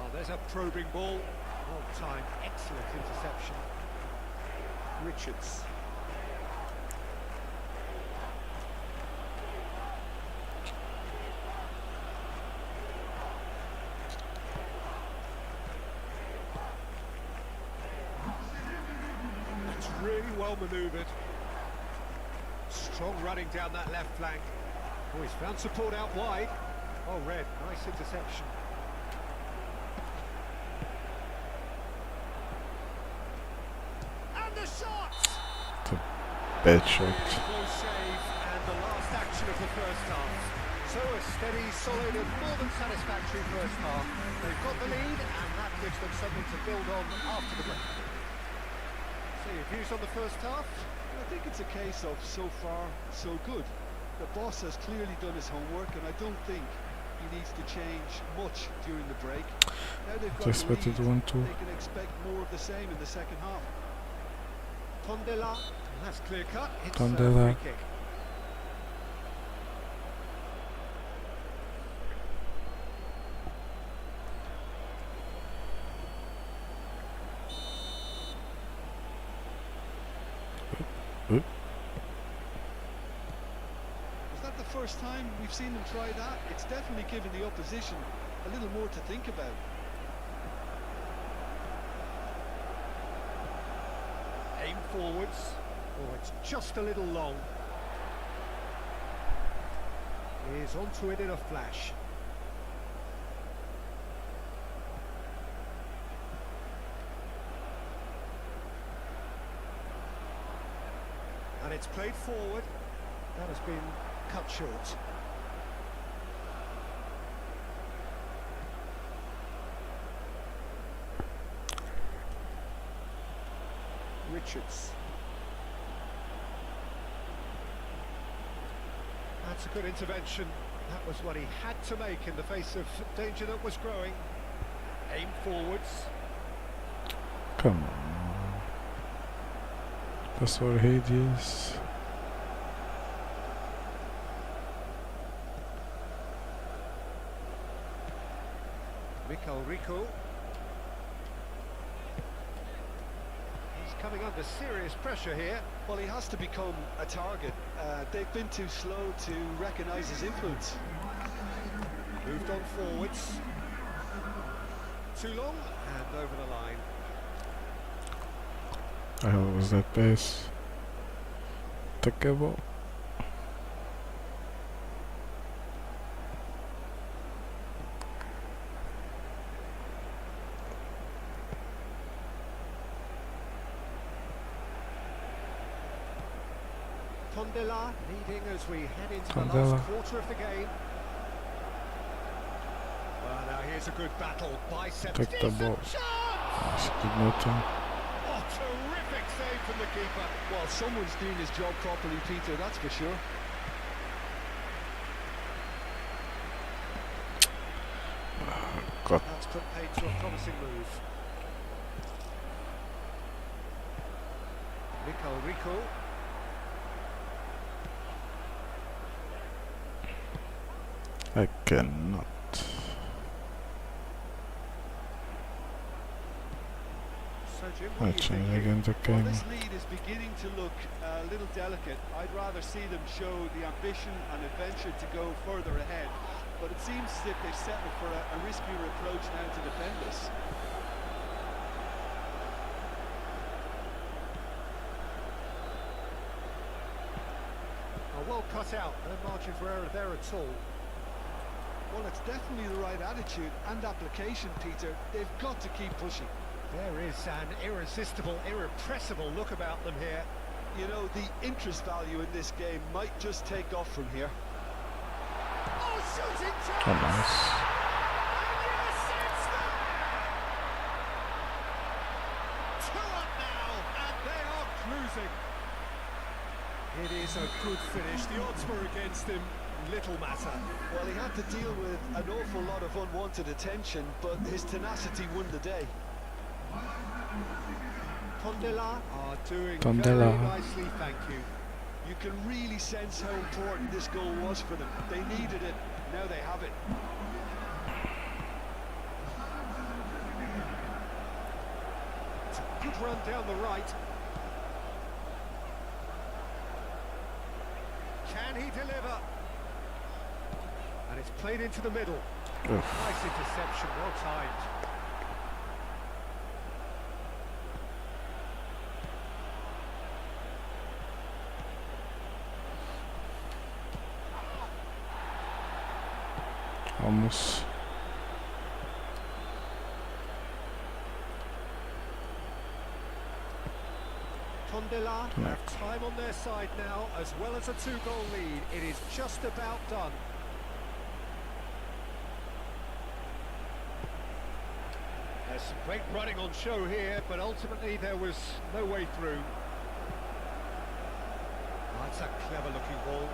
Oh, there's a probing ball. Well timed, excellent interception. Richards. That's really well manoeuvred. Strong running down that left flank. Oh, he's found support out wide. Oh, Red, nice interception. And the shot! Bad shot. Close save, and the last action of the first half. So a steady, solid, and more than satisfactory first half. They've got the lead, and that gives them something to build on after the break. So your views on the first half? I think it's a case of so far, so good. The boss has clearly done his homework, and I don't think he needs to change much during the break. Now they've got the lead, they can expect more of the same in the second half. Tondela, that's clear cut. It's Tondela. a free kick. Is that the first time we've seen them try that? It's definitely given the opposition a little more to think about. Aim forwards. Oh, it's just a little long. He's onto it in a flash. And it's played forward. That has been cut short. Richards. That's a good intervention. That was what he had to make in the face of danger that was growing. Aim forwards. Come on. Passou Radius. Mikhail Rico. He's coming under serious pressure here. Well, he has to become a target. They've been too slow to recognise his influence. Moved on forwards. Too long and over the line. How was that pass? Took a ball. Tondela leading as we head into the Tondela. last quarter of the game. Well, now here's a good battle. Biceps. Take the ball. Shot! She did nothing. Oh, terrific save from the keeper. Well, someone's doing his job properly, Peter, that's for sure. God. That's put paid to a promising move. Mikhail Rico. I cannot. So Jim, I what do you change think? again the Well, game. this lead is beginning to look a little delicate. I'd rather see them show the ambition and adventure to go further ahead. But it seems as if they've settled for a riskier approach now to defend this. Oh, well cut out. No margin for error there at all. Well, it's definitely the right attitude and application, Peter. They've got to keep pushing. There is an irresistible, irrepressible look about them here. You know, the interest value in this game might just take off from here. Oh, shooting chance! Oh, nice. And yes, it's there! 2 up now, and they are cruising. It is a good finish. The odds were against him. Little matter. Well, he had to deal with an awful lot of unwanted attention, but his tenacity won the day. Tondela are doing Tondela. very nicely, thank you. You can really sense how important this goal was for them. They needed it, now they have it. It's a good run down the right. Can he deliver? And it's played into the middle. Oof. Nice interception, well timed. almost. Tondela have time on their side now, as well as a 2-goal lead. It is just about done. There's some great running on show here, but ultimately there was no way through. Oh, that's a clever-looking ball.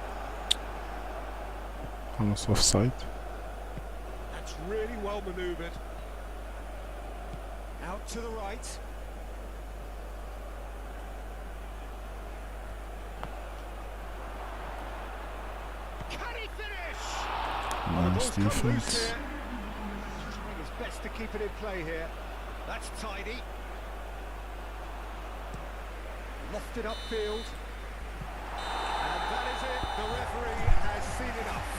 Almost offside. That's really well manoeuvred. Out to the right. Can he finish? Nice defense. Trying his best to keep it in play here. That's tidy. Lofted upfield. And that is it. The referee has seen enough.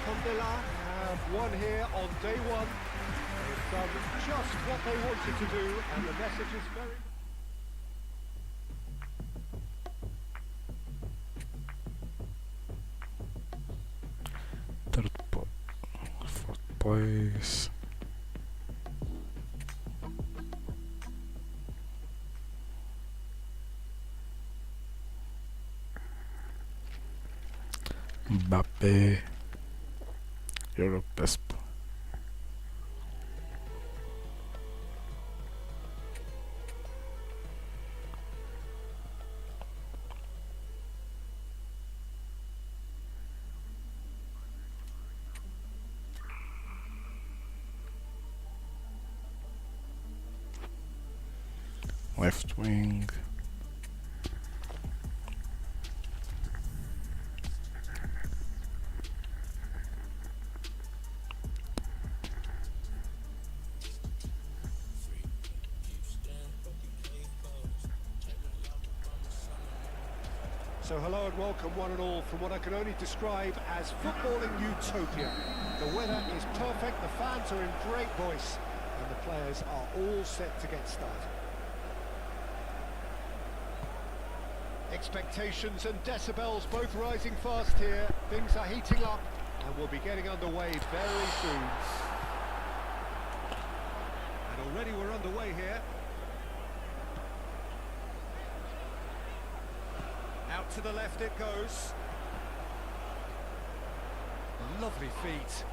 Tondela have won here on day one. They've done just what they wanted to do, and the message is very... Fourth place. Mbappe, Europe best. Left wing. So hello and welcome one and all from what I can only describe as footballing utopia. The weather is perfect, the fans are in great voice, and the players are all set to get started. Expectations and decibels both rising fast here. Things are heating up and we'll be getting underway very soon. And already we're underway here. Out to the left it goes. Lovely feet.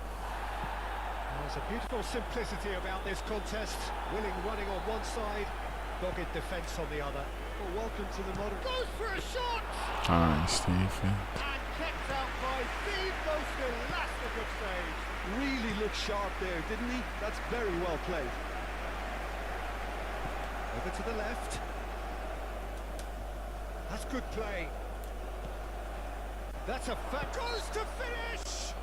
There's a beautiful simplicity about this contest. Willing running on one side, dogged defence on the other. Well, welcome to the modern... Goes for a shot! Nice defense. And kept out by the most elastic of saves. Really looked sharp there, didn't he? That's very well played. Over to the left. That's good play. That's a fact. Goes to finish!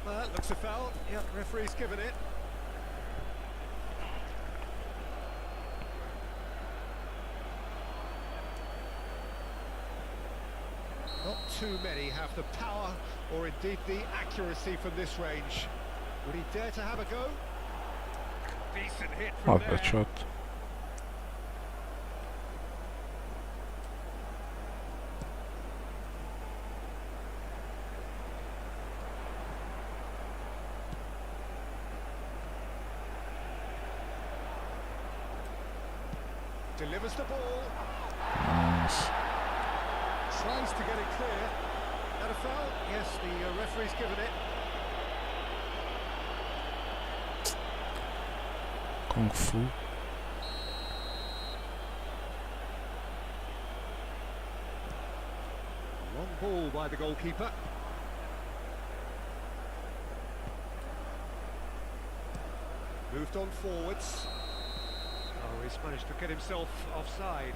Well, that looks a foul. Yep, referee's given it. Not too many have the power or indeed the accuracy from this range. Would he dare to have a go? Decent hit from Not there. bad shot. Delivers the ball. Nice. Tries to get it clear. That a foul? Yes, the referee's given it. Kung Fu. Long ball by the goalkeeper. Moved on forwards. Oh, he's managed to get himself offside.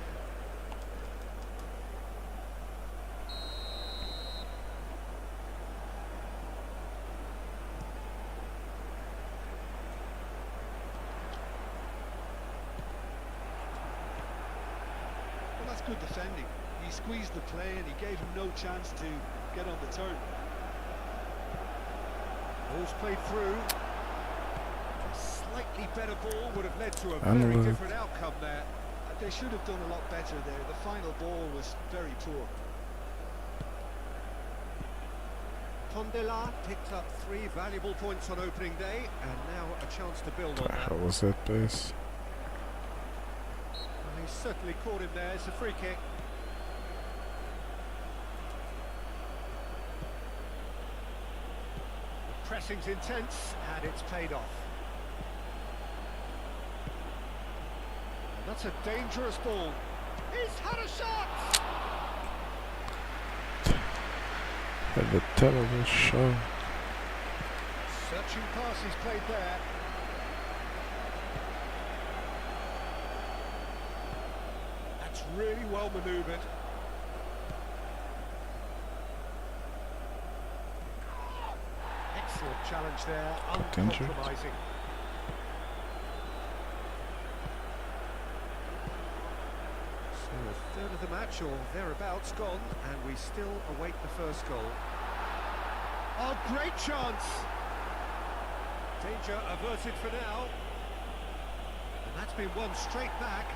Well, that's good defending. He squeezed the play and he gave him no chance to get on the turn. Ball's played through. A slightly better ball would have led to a And very look. different outcome there. They should have done a lot better there. The final ball was very poor. Tondela picked up 3 valuable points on opening day, and now a chance to build on that. How was that pass? Well, he certainly caught him there. It's a free kick. The pressing's intense, and it's paid off. And that's a dangerous ball. He's had a shot! Had a terrible shot. Searching pass he's played there. That's really well manoeuvred. Excellent challenge there, uncompromising. So a third of the match or thereabouts gone, and we still await the first goal. Oh, great chance! Danger averted for now. And that's been won straight back.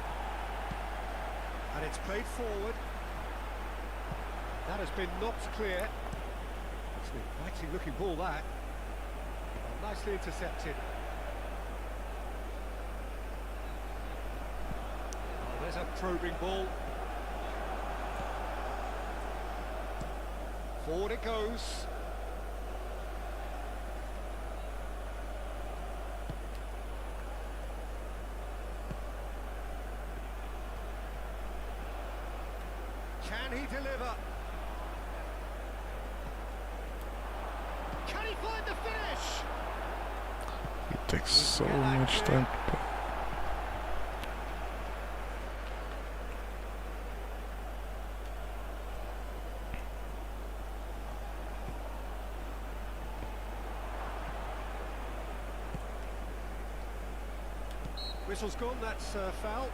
And it's played forward. That has been knocked clear. It's an inviting looking ball, that. Well, nicely intercepted. Oh, there's a probing ball. Forward it goes. Can he deliver? Can he find the finish? It takes so much time to play. Whistle's gone, that's foul.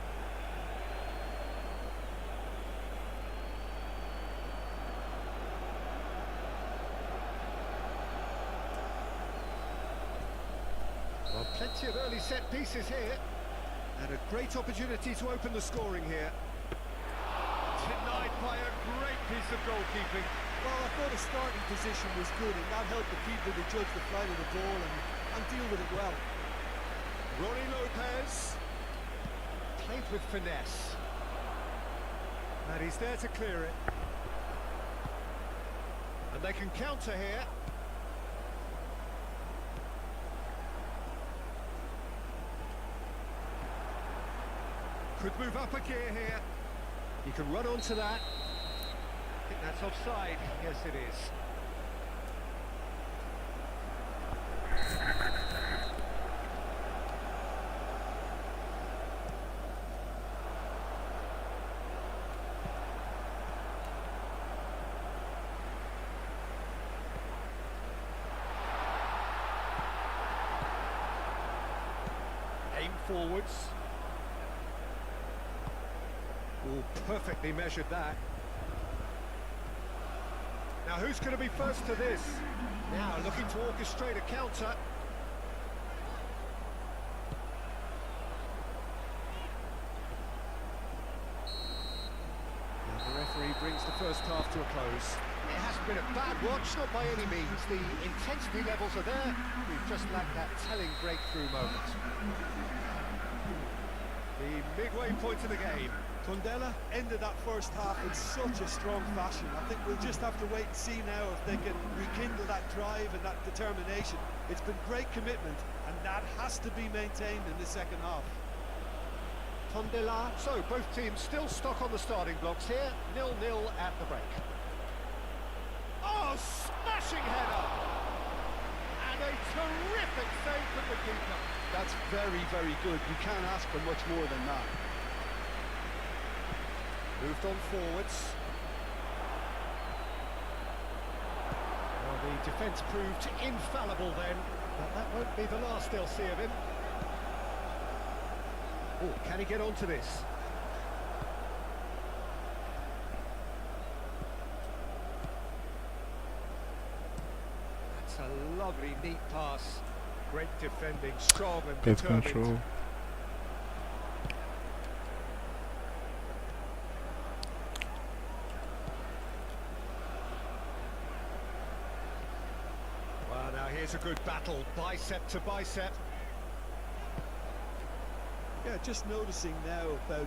Well, plenty of early set pieces here, and a great opportunity to open the scoring here. Denied by a great piece of goalkeeping. Well, I thought the starting position was good, and that helped the keeper to judge the flight of the ball and deal with it well. Ronnie Lopez played with finesse, and he's there to clear it. And they can counter here. Could move up a gear here. He can run onto that. I think that's offside. Yes, it is. Aim forwards. Oh, perfectly measured that. Now who's going to be first to this? Now looking to orchestrate a counter. And the referee brings the first half to a close. It hasn't been a bad watch, not by any means. The intensity levels are there. We've just lacked that telling breakthrough moment. The midway point of the game. Tondela ended that first half in such a strong fashion. I think we'll just have to wait and see now if they can rekindle that drive and that determination. It's been great commitment, and that has to be maintained in the second half. Tondela. So both teams still stuck on the starting blocks here. 0-0 at the break. Oh, smashing header! And a terrific save from the keeper. That's very, very good. You can't ask for much more than that. Moved on forwards. Well, the defence proved infallible then, but that won't be the last they'll see of him. Oh, can he get onto this? That's a lovely, neat pass. Great defending, strong and Good determined. control. Here's a good battle, bicep to bicep. Yeah, just noticing now about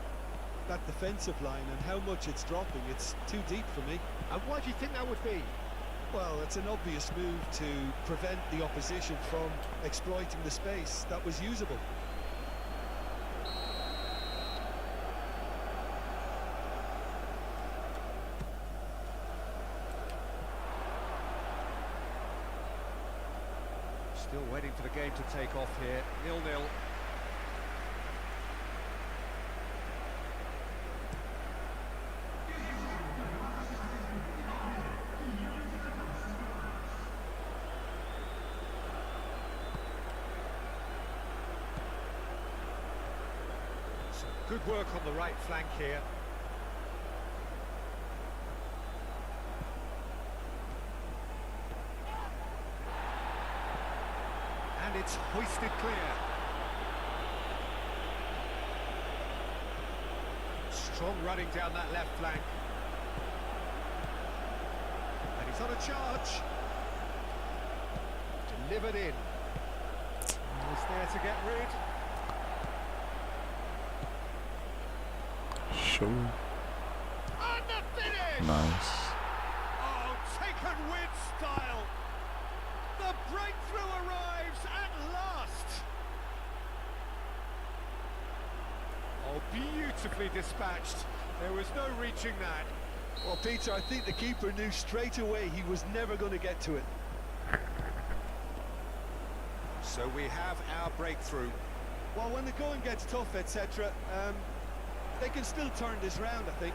that defensive line and how much it's dropping. It's too deep for me. And why do you think that would be? Well, it's an obvious move to prevent the opposition from exploiting the space that was usable. Still waiting for the game to take off here, 0-0. Good work on the right flank here. And it's hoisted clear. Strong running down that left flank. And he's on a charge. Delivered in. He's there to get rid. Sure. And the finish! Nice. Oh, taken with style. The breakthrough arrives at last. Oh, beautifully dispatched. There was no reaching that. Well, Peter, I think the keeper knew straight away he was never going to get to it. So we have our breakthrough. Well, when the going gets tough, etc., they can still turn this round, I think.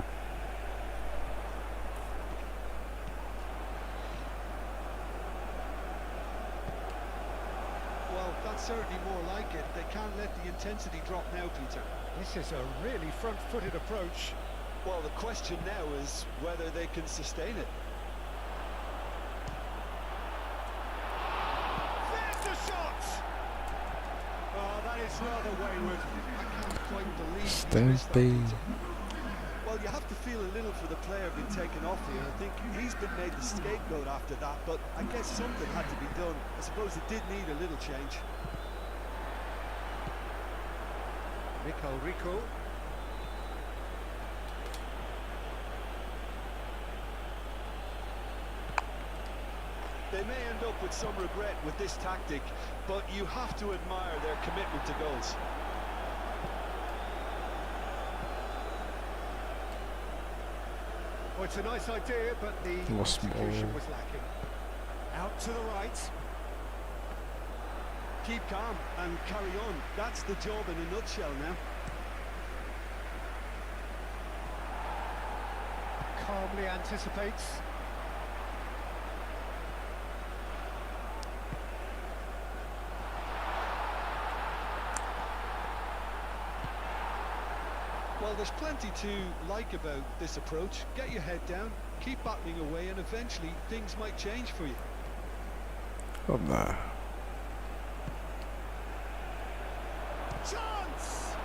Well, that's certainly more like it. They can't let the intensity drop now, Peter. This is a really front-footed approach. Well, the question now is whether they can sustain it. There's the shot! Oh, that is rather wayward. I can't quite believe he's Stay missed that, big. Peter. Well, you have to feel a little for the player being taken off here. I think he's been made the scapegoat after that, but I guess something had to be done. I suppose it did need a little change. Rico. They may end up with some regret with this tactic, but you have to admire their commitment to goals. Well, it's a nice idea, but the Lost execution ball. was lacking. Out to the right. Keep calm and carry on. That's the job in a nutshell now. Calmly anticipates. Well, there's plenty to like about this approach. Get your head down, keep battling away, and eventually things might change for you. Oh, nah. Chance!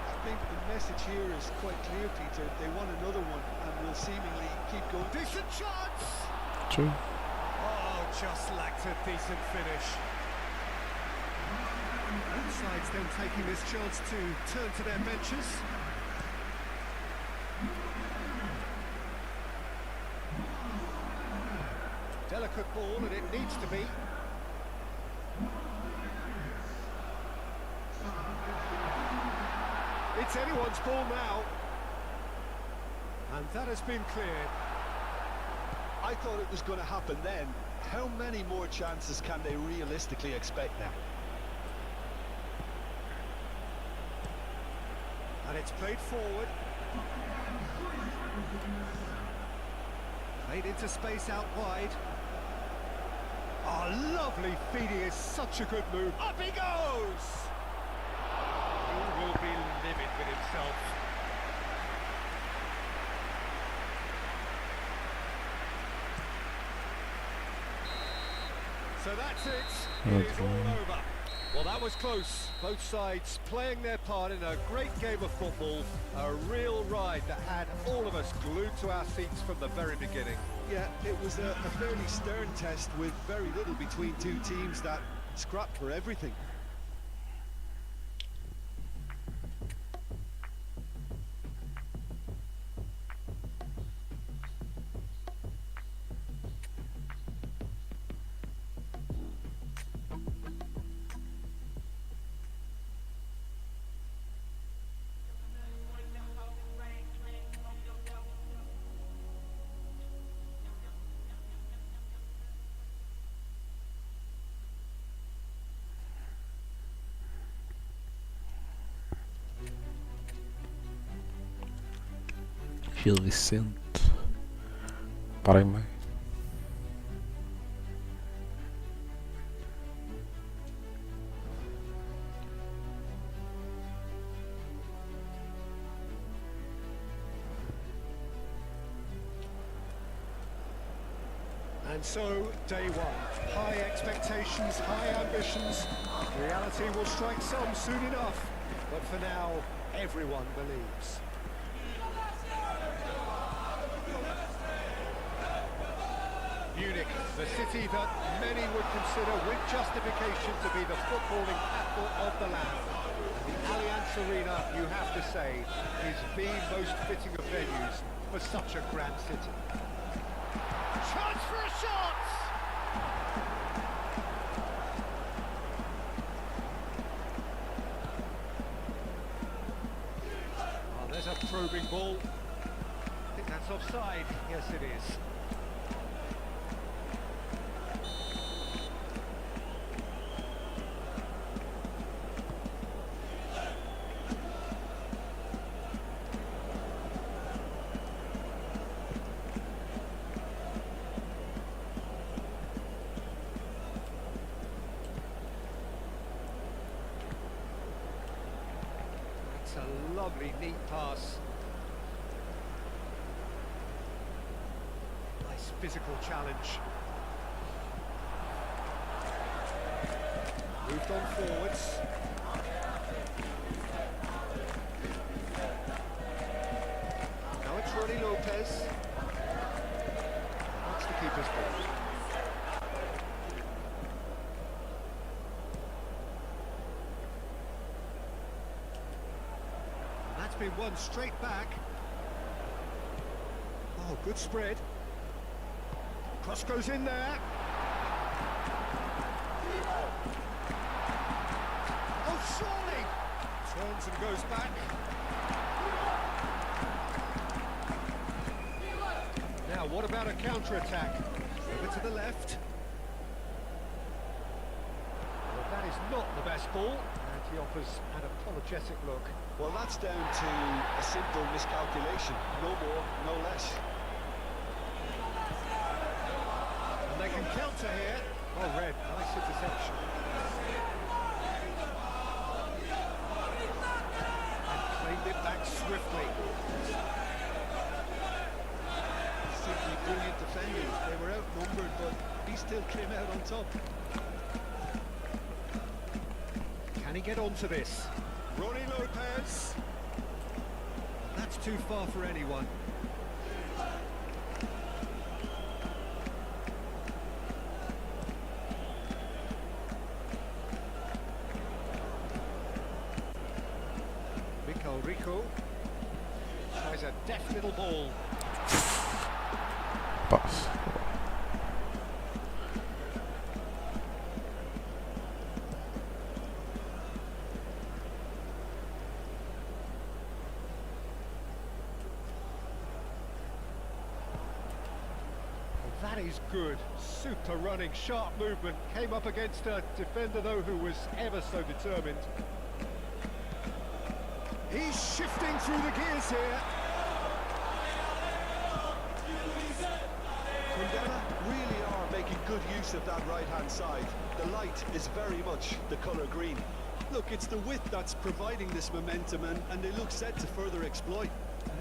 I think the message here is quite clear, Peter. They want another one and will seemingly keep going. Decent chance! True. Oh, just lacked a decent finish. Both sides then taking this chance to turn to their benches. Delicate ball, and it needs to be. It's anyone's ball now. And that has been cleared. I thought it was going to happen then. How many more chances can they realistically expect now? And it's played forward. Played into space out wide. Oh, lovely feeding is such a good move. Up he goes! He will be livid with himself. So that's it. It is all over. Well, that was close. Both sides playing their part in a great game of football. A real ride that had all of us glued to our seats from the very beginning. Yeah, it was a fairly stern test with very little between two teams that scrapped for everything. Gil Vicente. Para em meio. And so, day one. High expectations, high ambitions. Reality will strike some soon enough. But for now, everyone believes. Munich, the city that many would consider with justification to be the footballing capital of the land. The Allianz Arena, you have to say, is the most fitting of venues for such a grand city. Chance for a shot! Oh, there's a probing ball. I think that's offside. Yes, it is. A lovely, neat pass. Nice physical challenge. Moved on forwards. Now it's Ronnie Lopez. That's the keeper's ball. That's been won straight back. Oh, good spread. Cross goes in there. Oh, surely! Turns and goes back. Now, what about a counter-attack? Over to the left. Well, that is not the best ball. And he offers an apologetic look. Well, that's down to a simple miscalculation. No more, no less. And they can counter here. Oh, red. Nice interception. And claimed it back swiftly. Simply brilliant defending. They were outnumbered, but he still came out on top. Can he get onto this? Ronnie Lopez. That's too far for anyone. Rico tries a deft little ball. Pass. That is good. Super running, sharp movement. Came up against a defender, though, who was ever so determined. He's shifting through the gears here. Kundera really are making good use of that right-hand side. The light is very much the colour green. Look, it's the width that's providing this momentum, and they look set to further exploit.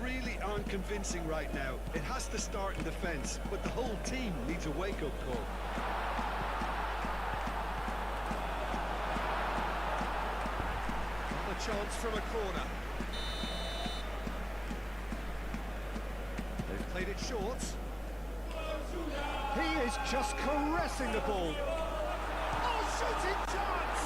Really aren't convincing right now. It has to start in defence, but the whole team needs a wake-up call. chance from a corner. They've played it short. He is just caressing the ball. Oh, shooting chance!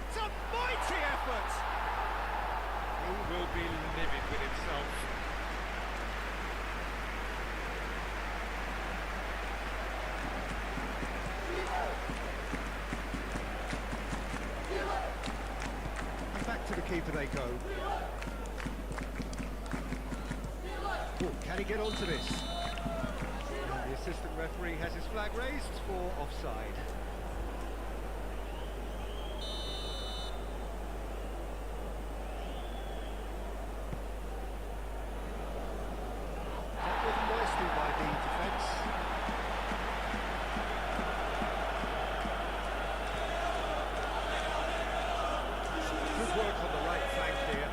It's a mighty effort! He will be livid with himself. And back to the keeper they go. Oh, can he get onto this? And the assistant referee has his flag raised for offside. Dealt with nicely by the defence. Good work on the right flank here.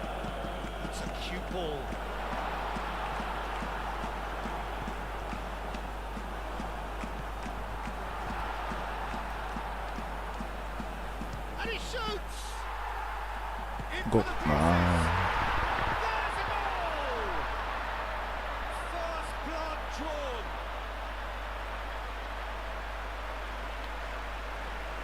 It's a cute ball. And he shoots! In Go. for the Ah. There's a goal! First blood drawn.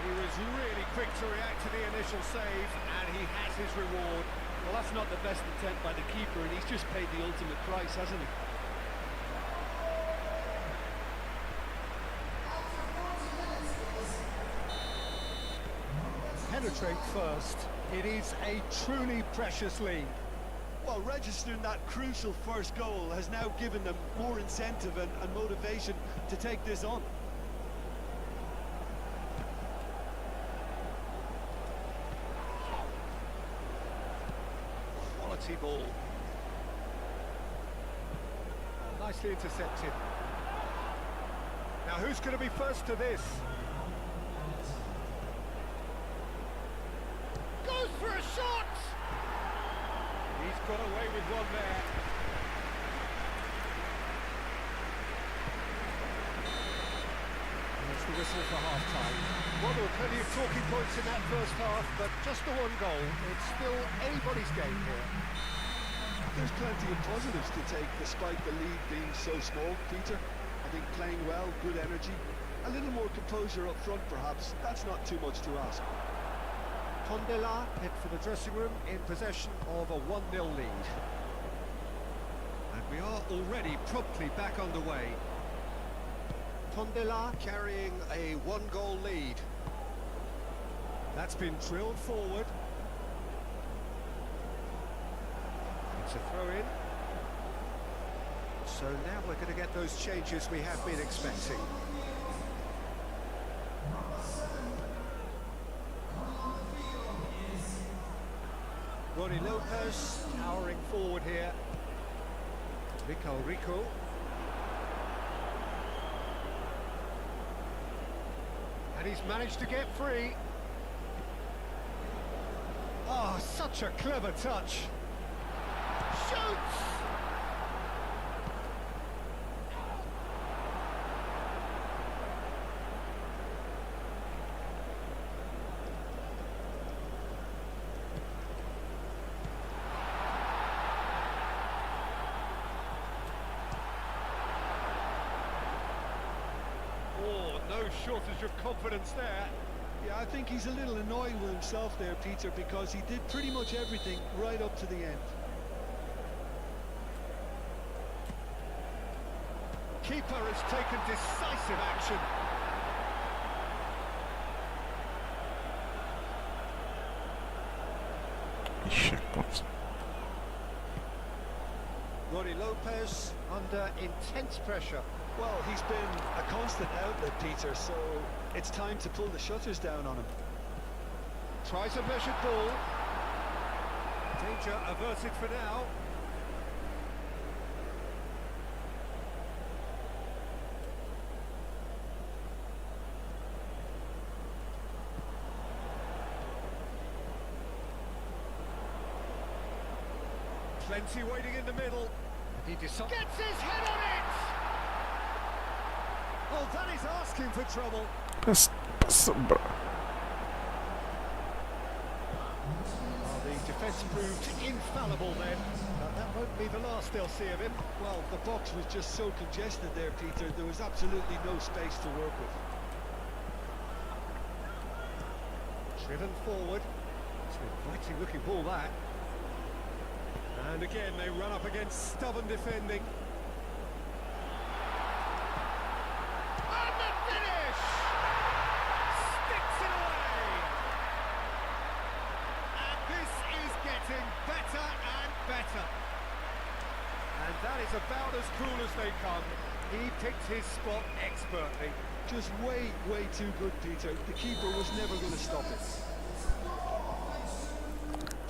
He was really quick to react to the initial save, and he has his reward. Well, that's not the best attempt by the keeper, and he's just paid the ultimate price, hasn't he? Penetrate first. It is a truly precious lead. Well, registering that crucial first goal has now given them more incentive and motivation to take this on. Quality ball. Oh, nicely intercepted. Now who's going to be first to this? Goes for a shot! He's got away with one there. And that's the whistle for half-time. Well, there were plenty of talking points in that first half, but just the one goal. It's still anybody's game here. There's plenty of positives to take despite the lead being so small, Peter. I think playing well, good energy, a little more composure up front perhaps. That's not too much to ask. Tondela head for the dressing room in possession of a 1-0 lead. And we are already promptly back underway. Tondela carrying a 1-goal lead. That's been drilled forward. It's a throw-in. So now we're going to get those changes we have been expecting. Ronnie Lopez towering forward here. Vical Rico. And he's managed to get free. Oh, such a clever touch. Shoots! No shortage of confidence there. Yeah, I think he's a little annoyed with himself there, Peter, because he did pretty much everything right up to the end. Keeper has taken decisive action. Shit. Ronnie Lopez under intense pressure. Well, he's been a constant outlet, Peter, so it's time to pull the shutters down on him. Tries a measured ball. Danger averted for now. Plenty waiting in the middle. He gets his head on it! Oh, that is asking for trouble. Passa, bro. Well, the defence proved infallible then, but that won't be the last they'll see of him. Well, the box was just so congested there, Peter. There was absolutely no space to work with. Driven forward. It's an inviting looking ball, that. And again, they run up against stubborn defending. And the finish! Sticks it away! And this is getting better and better. And that is about as cool as they come. He picked his spot expertly. Just way, way too good, Peter. The keeper was never going to stop it.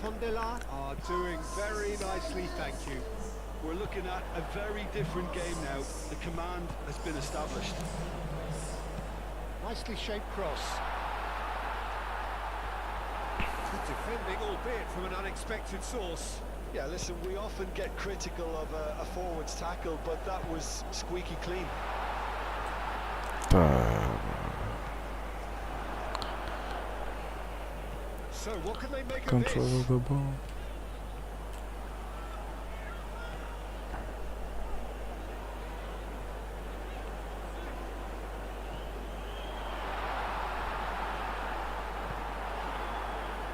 Tondela are doing very nicely, thank you. We're looking at a very different game now. The command has been established. Nicely shaped cross. Good defending, albeit from an unexpected source. Yeah, listen, we often get critical of a forward's tackle, but that was squeaky clean. So what can they make Control of of the ball.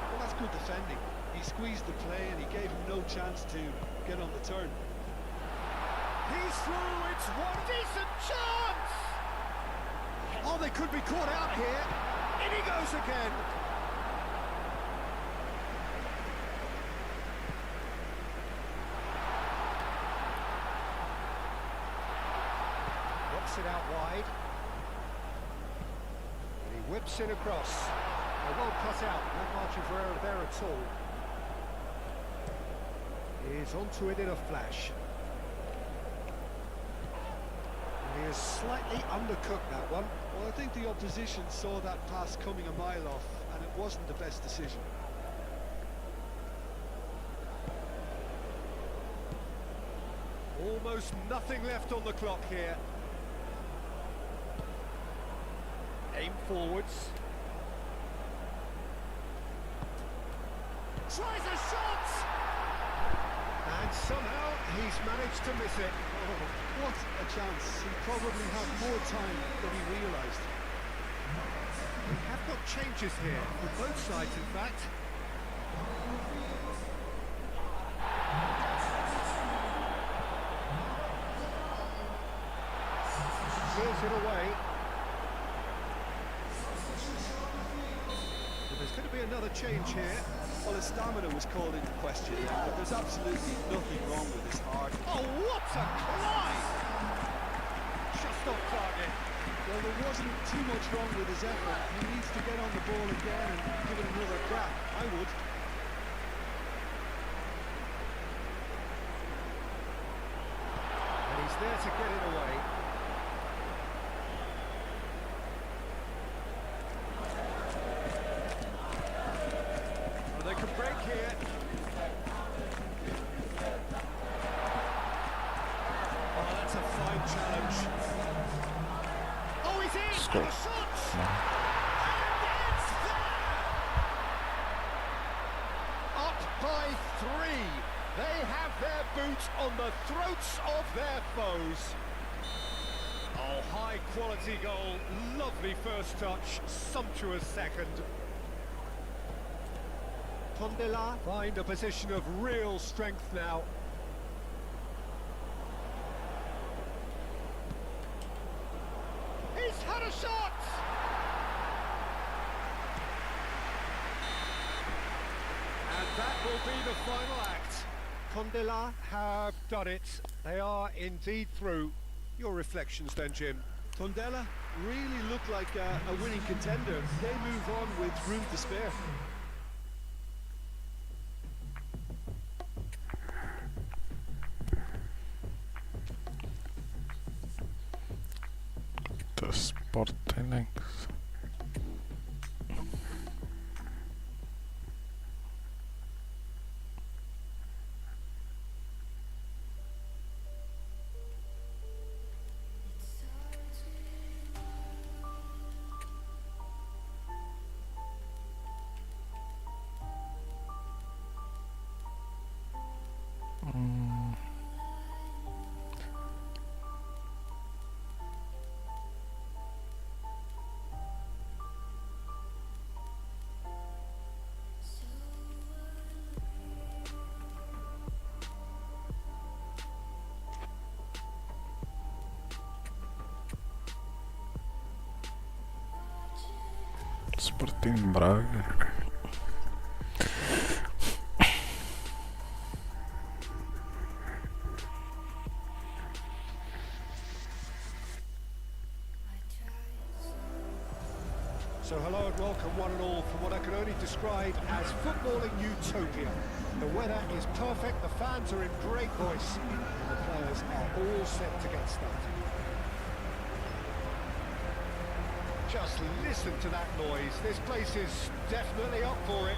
Well, that's good defending. He squeezed the play and he gave him no chance to get on the turn. He's through, it's one decent chance! Oh, they could be caught out here. In he goes again. Knocks it out wide. And he whips in across. Well cut out, no margin for error there at all. He's onto it in a flash. He is slightly undercooked, that one. Well, I think the opposition saw that pass coming a mile off, and it wasn't the best decision. Almost nothing left on the clock here. Aim forwards. Tries a shot! And somehow he's managed to miss it. Oh, what a chance. He probably had more time than he realised. We have got changes here, for both sides in fact. Clears it away. Well, there's going to be another change here. Well, his stamina was called into question, yeah, but there's absolutely nothing wrong with his heart. Oh, what a climb! Just off target. Well, there wasn't too much wrong with his effort. He needs to get on the ball again and give it another crack. I would. And he's there to get it away. Well, they can break here. Oh, that's a fine challenge. Oh, he's in! Score. And a shot! No. And it's there! Up by 3. They have their boot on the throats of their foes. Oh, high quality goal. Lovely first touch. Sumptuous second. Tondela find a position of real strength now. He's had a shot! And that will be the final act. Tondela have done it. They are indeed through. Your reflections then, Jim. Tondela really looked like a winning contender. They move on with room to spare. The Sportlinks. Sporting Braga. So hello and welcome one and all from what I can only describe as footballing utopia. The weather is perfect, the fans are in great voice, and the players are all set to get started. Just listen to that noise. This place is definitely up for it.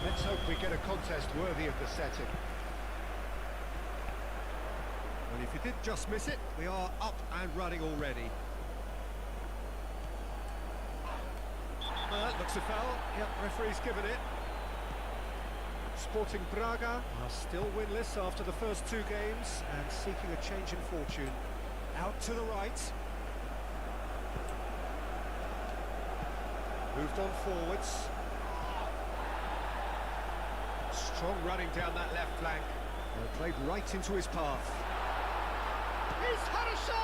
Let's hope we get a contest worthy of the setting. And if you did just miss it, we are up and running already. Looks a foul. Yep, referee's given it. Sporting Braga are still winless after the first two games and seeking a change in fortune. Out to the right. Moved on forwards. Strong running down that left flank. Played right into his path. He's had a shot!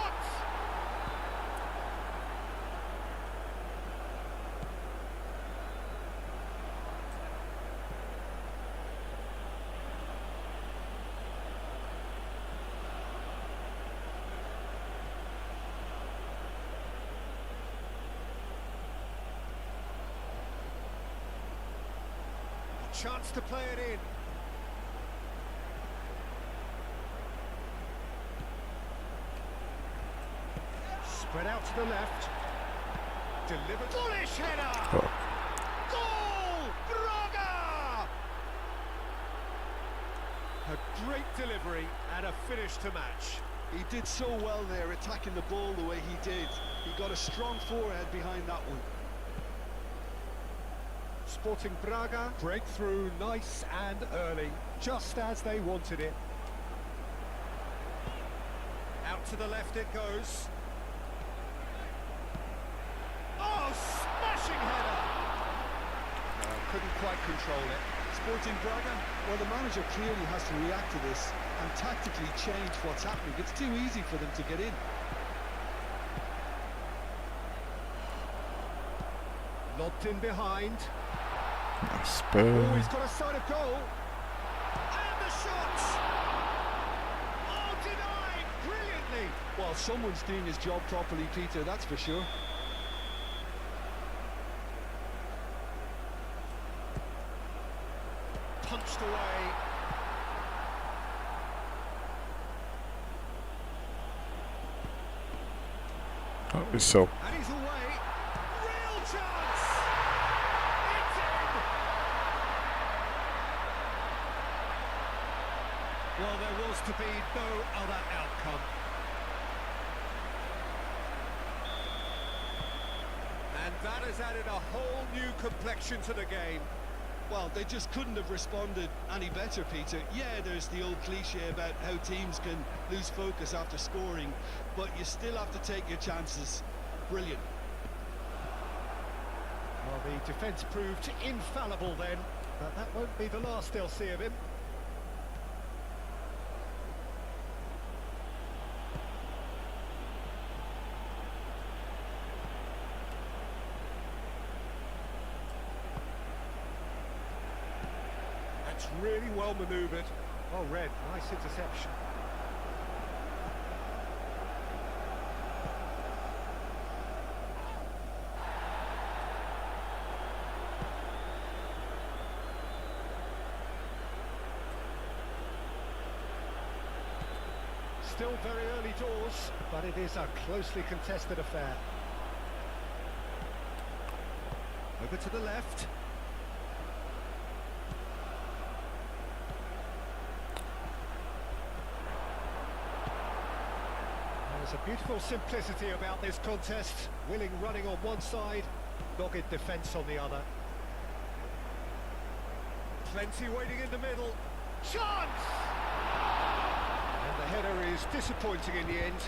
Chance to play it in. Spread out to the left. Delivered. Bullish header! Oh. Goal! Braga! A great delivery and a finish to match. He did so well there, attacking the ball the way he did. He got a strong forehead behind that one. Sporting Braga, breakthrough nice and early, just as they wanted it. Out to the left it goes. Oh, smashing header! Couldn't quite control it. Sporting Braga, well, the manager clearly has to react to this and tactically change what's happening. It's too easy for them to get in. Lobbed in behind. Spur. Oh, he's got a sight of goal. And the shot! Oh, denied brilliantly. Well, someone's doing his job properly, Peter, that's for sure. Punched away. Oh, it's so. And he's away. Real chance! It's in! Well, there was to be no other outcome. And that has added a whole new complexion to the game. Well, they just couldn't have responded any better, Peter. Yeah, there's the old cliche about how teams can lose focus after scoring, but you still have to take your chances. Brilliant. Well, the defence proved infallible then, but that won't be the last they'll see of him. That's really well manoeuvred. Well read, nice interception. Still very early doors, but it is a closely contested affair. Over to the left. There's a beautiful simplicity about this contest. Willing running on one side, dogged defence on the other. Plenty waiting in the middle. Chance! And the header is disappointing in the end.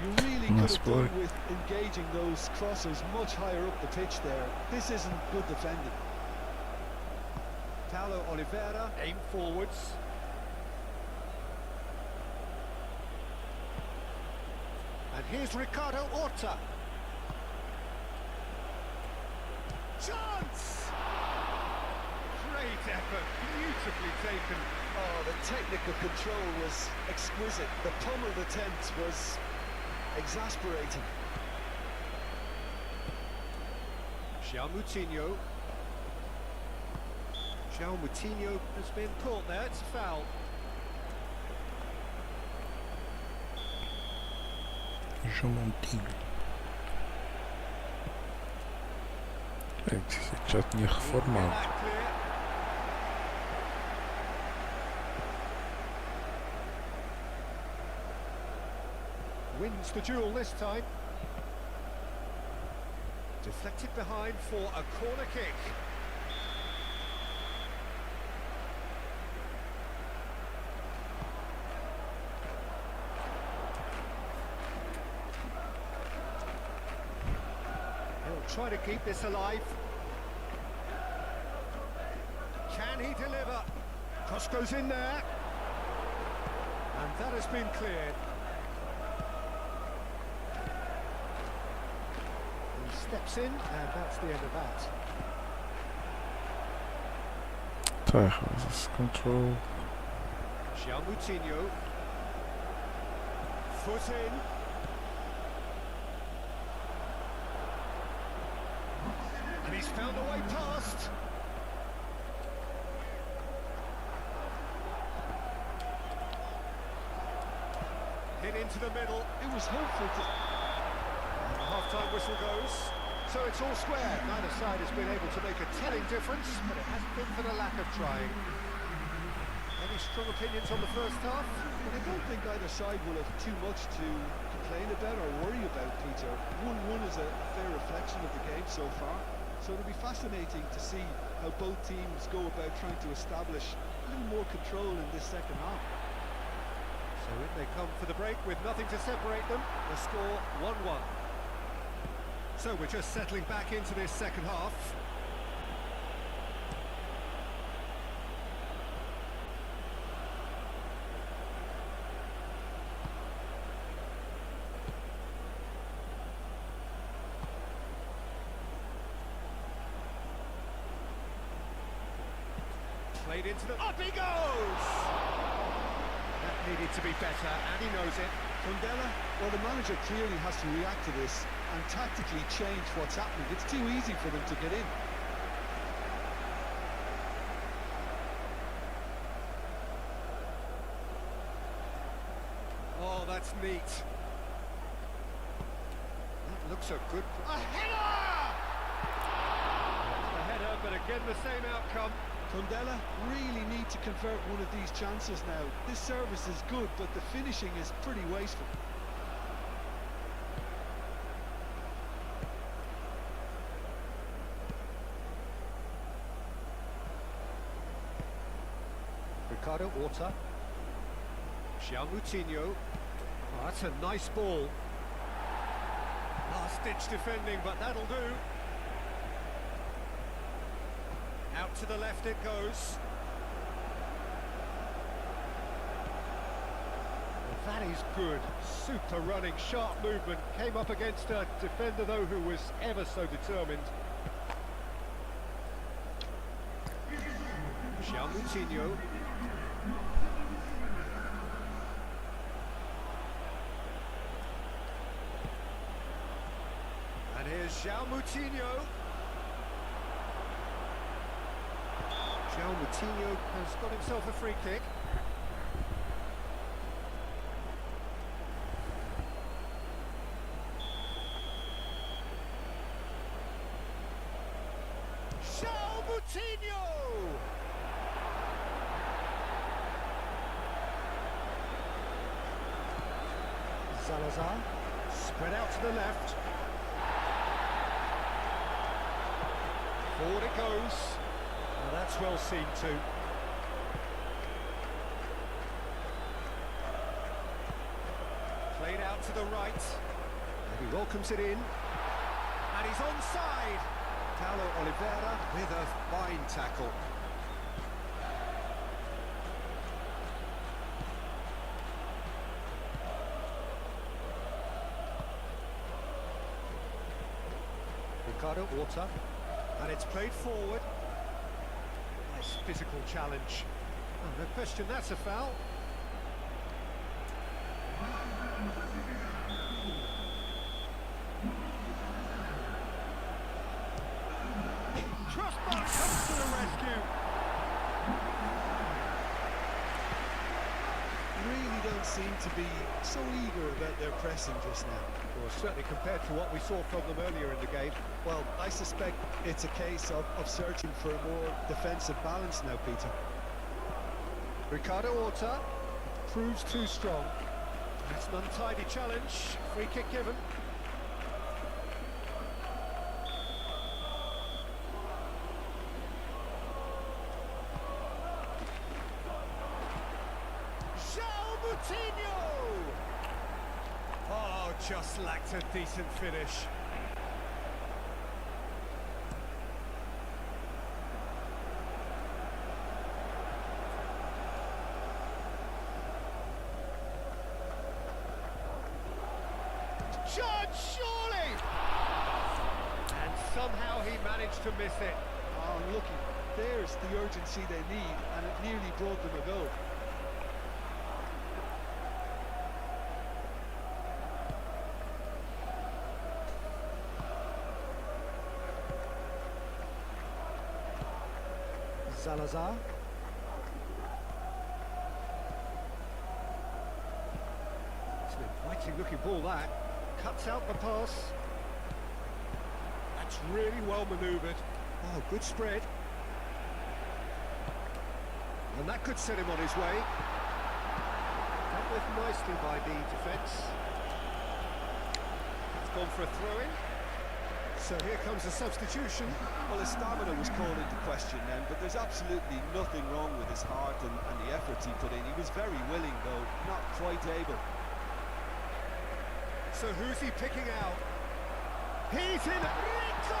You really Nice could have done play. with engaging those crossers much higher up the pitch there. This isn't good defending. Paulo Oliveira, aim forwards. And here's Ricardo Horta. chance! Great effort, beautifully taken. Oh, the technical control was exquisite. The pummeled attempt was exasperating. João Moutinho. João Moutinho has been caught there, it's a foul. João Antigo. É, disse que já tinha reformado. That clear. Wins the duel this time. Deflected behind for a corner kick. He'll try to keep this alive. Can he deliver? Cross goes in there. And that has been cleared. He steps in, and that's the end of that. Tá, control. João Moutinho. Foot in. And he's found a way past. Hit into the middle. It was hopeful to... And the half-time whistle goes. So it's all square. Neither side has been able to make a telling difference, but it hasn't been for the lack of trying. Any strong opinions on the first half? I don't think either side will have too much to complain about or worry about, Peter. 1-1 is a fair reflection of the game so far. So it'll be fascinating to see how both teams go about trying to establish a little more control in this second half. So in they come for the break with nothing to separate them. The score 1-1. So we're just settling back into this second half. Played into the... Up he goes! That needed to be better, and he knows it. Condella, well, the manager clearly has to react to this and tactically change what's happening. It's too easy for them to get in. Oh, that's neat. That looks a good... A header! A header, but again the same outcome. Condella really need to convert one of these chances now. This service is good, but the finishing is pretty wasteful. Ricardo Horta. João Moutinho. Oh, that's a nice ball. Last-ditch defending, but that'll do. Out to the left it goes. Well, that is good. Super running, sharp movement. Came up against a defender, though, who was ever so determined. João Moutinho. And here's João Moutinho. João Moutinho has got himself a free kick. João Moutinho! Salazar, spread out to the left. Forward it goes. Well, that's well seen too. Played out to the right. And he welcomes it in. And he's onside. Paulo Oliveira with a fine tackle. Ricardo Horta. And it's played forward. Nice physical challenge. Oh, no question, that's a foul. Crossbar comes to the rescue. Really don't seem to be so eager about their pressing just now. Well, certainly compared to what we saw from them earlier in the game. Well, I suspect it's a case of searching for a more defensive balance now, Peter. Ricardo Horta proves too strong. It's an untidy challenge. Free kick given. Oh, just lacked a decent finish. Judge, surely! And somehow he managed to miss it. Oh, looky, there's the urgency they need, and it nearly brought them a goal. Salazar. It's an inviting looking ball, that. Cuts out the pass. That's really well manoeuvred. Oh, good spread. And that could set him on his way. Dealt with nicely by the defence. It's gone for a throw-in. So here comes the substitution. Well, his stamina was called into question then, but there's absolutely nothing wrong with his heart and the efforts he put in. He was very willing, though, not quite able. So who's he picking out? He's in Rico!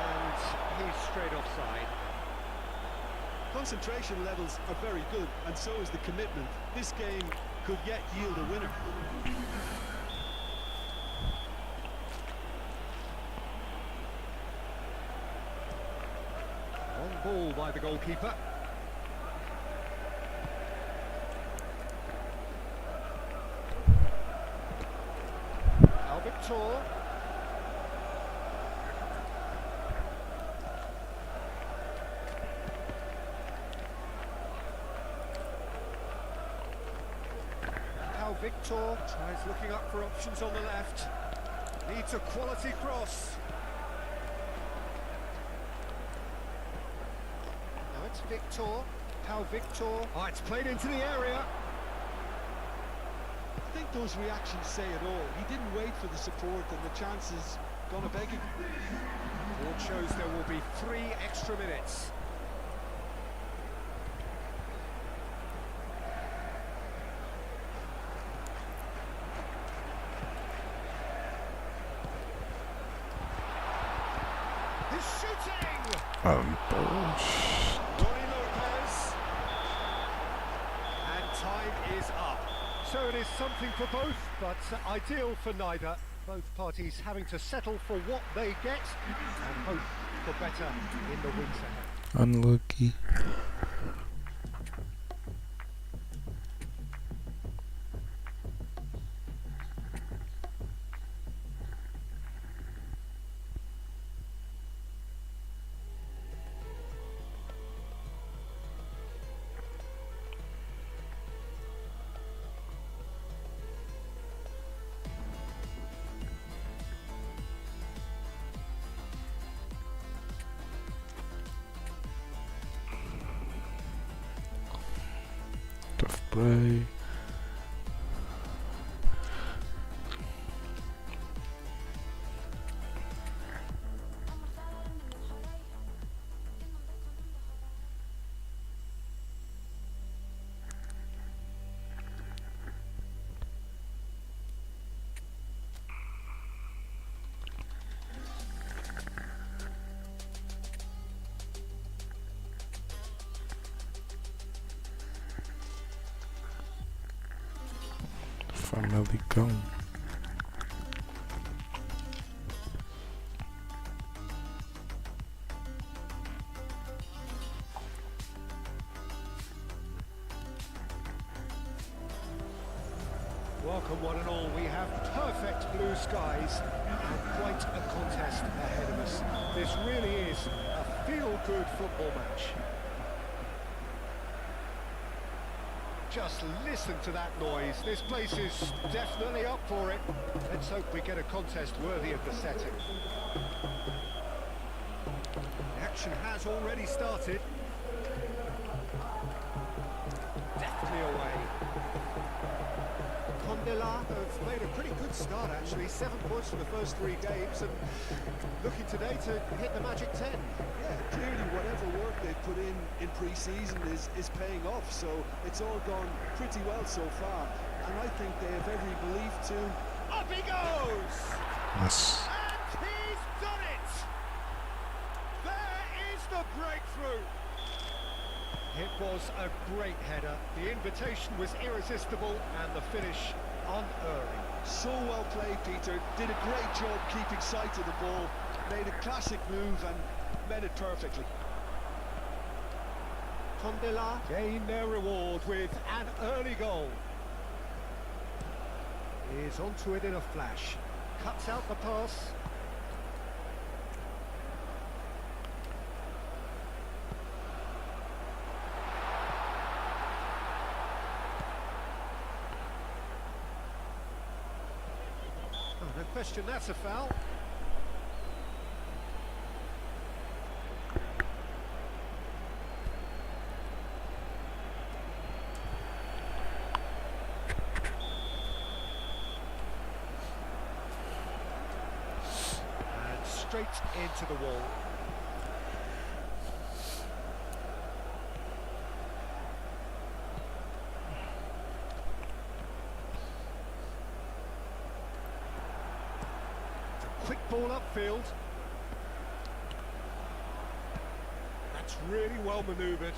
And he's straight offside. Concentration levels are very good, and so is the commitment. This game could yet yield a winner. On ball by the goalkeeper. Victor. Now Victor tries looking up for options on the left. Needs a quality cross. Now it's Victor. How Victor. Oh, it's played into the area. I think those reactions say it all. He didn't wait for the support, and the chance is gonna beg him. Board shows there will be 3 extra minutes. He's shooting! Ronnie Lopez. And time is up. So it is something for both, but ideal for neither. Both parties having to settle for what they get and hope for better in the weeks ahead. Unlucky. Tough play. Finally gone. Welcome one and all. We have perfect blue skies and quite a contest ahead of us. This really is a feel-good football match. Just listen to that noise. This place is definitely up for it. Let's hope we get a contest worthy of the setting. The action has already started. Definitely away. Condela have made a pretty good start actually. 7 points from the first 3 games and looking today to hit the magic 10. Yeah, clearly whatever work they've put in pre-season is paying off, so it's all gone pretty well so far, and I think they have every belief to... Up he goes! Yes. And he's done it! There is the breakthrough! It was a great header. The invitation was irresistible and the finish unerring. So well played, Peter. Did a great job keeping sight of the ball. Made a classic move and met it perfectly. Condela gain their reward with an early goal. Is onto it in a flash. Cuts out the pass. Oh, no question, that's a foul. Straight into the wall. It's a quick ball upfield. That's really well manoeuvred.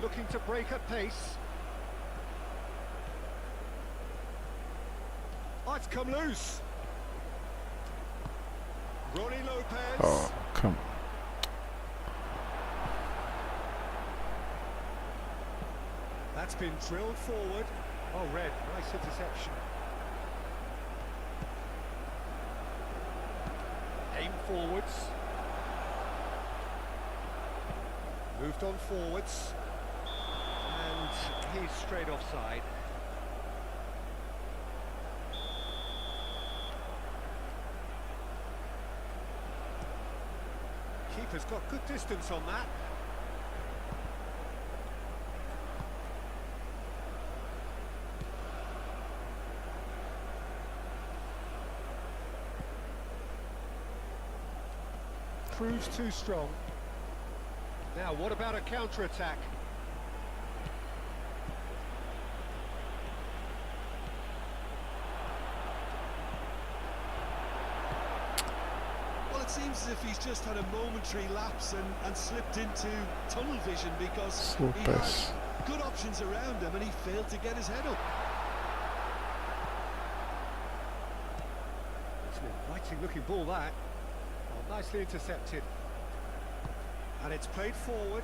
Looking to break at pace. Oh, it's come loose. Ronnie Lopez. Oh, come. That's been drilled forward. Oh, red. Nice interception. Aim forwards. Moved on forwards. And he's straight offside. Keeper's got good distance on that. Proves too strong. Now, what about a counter-attack? It seems as if he's just had a momentary lapse and slipped into tunnel vision because he had good options around him and he failed to get his head up. It's an inviting looking ball that. Oh, nicely intercepted. And it's played forward.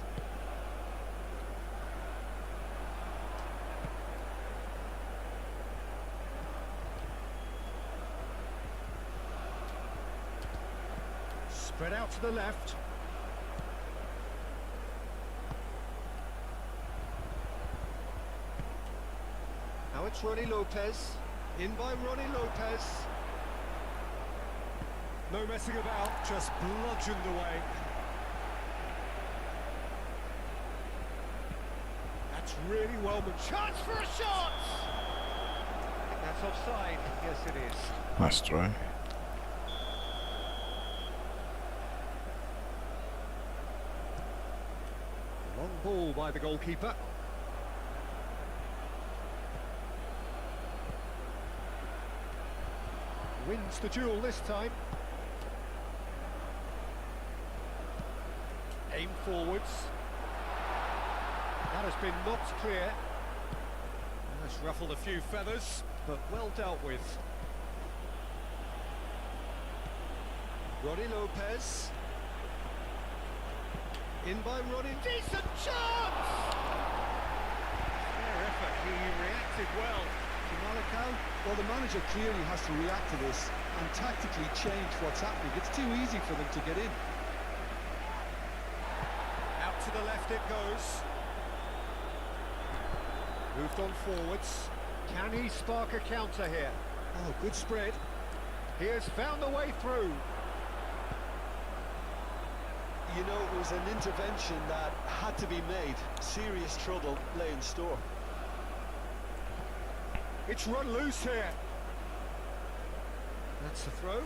Spread out to the left. Now it's Ronnie Lopez. In by Ronnie Lopez. No messing about, just bludgeoned away. That's really well made. Chance for a shot! That's offside. Yes, it is. Nice try. Long ball by the goalkeeper. Wins the duel this time. Aim forwards. That has been knocked clear. That's ruffled a few feathers, but well dealt with. Ronnie Lopez. In by Ronnie. Decent chance! effort. He reacted well. To Malakal, well, the manager clearly has to react to this and tactically change what's happening. It's too easy for them to get in. Out to the left it goes. Moved on forwards. Can he spark a counter here? Oh, good spread. He has found a way through. You know, it was an intervention that had to be made. Serious trouble lay in store. It's run loose here. That's the throw.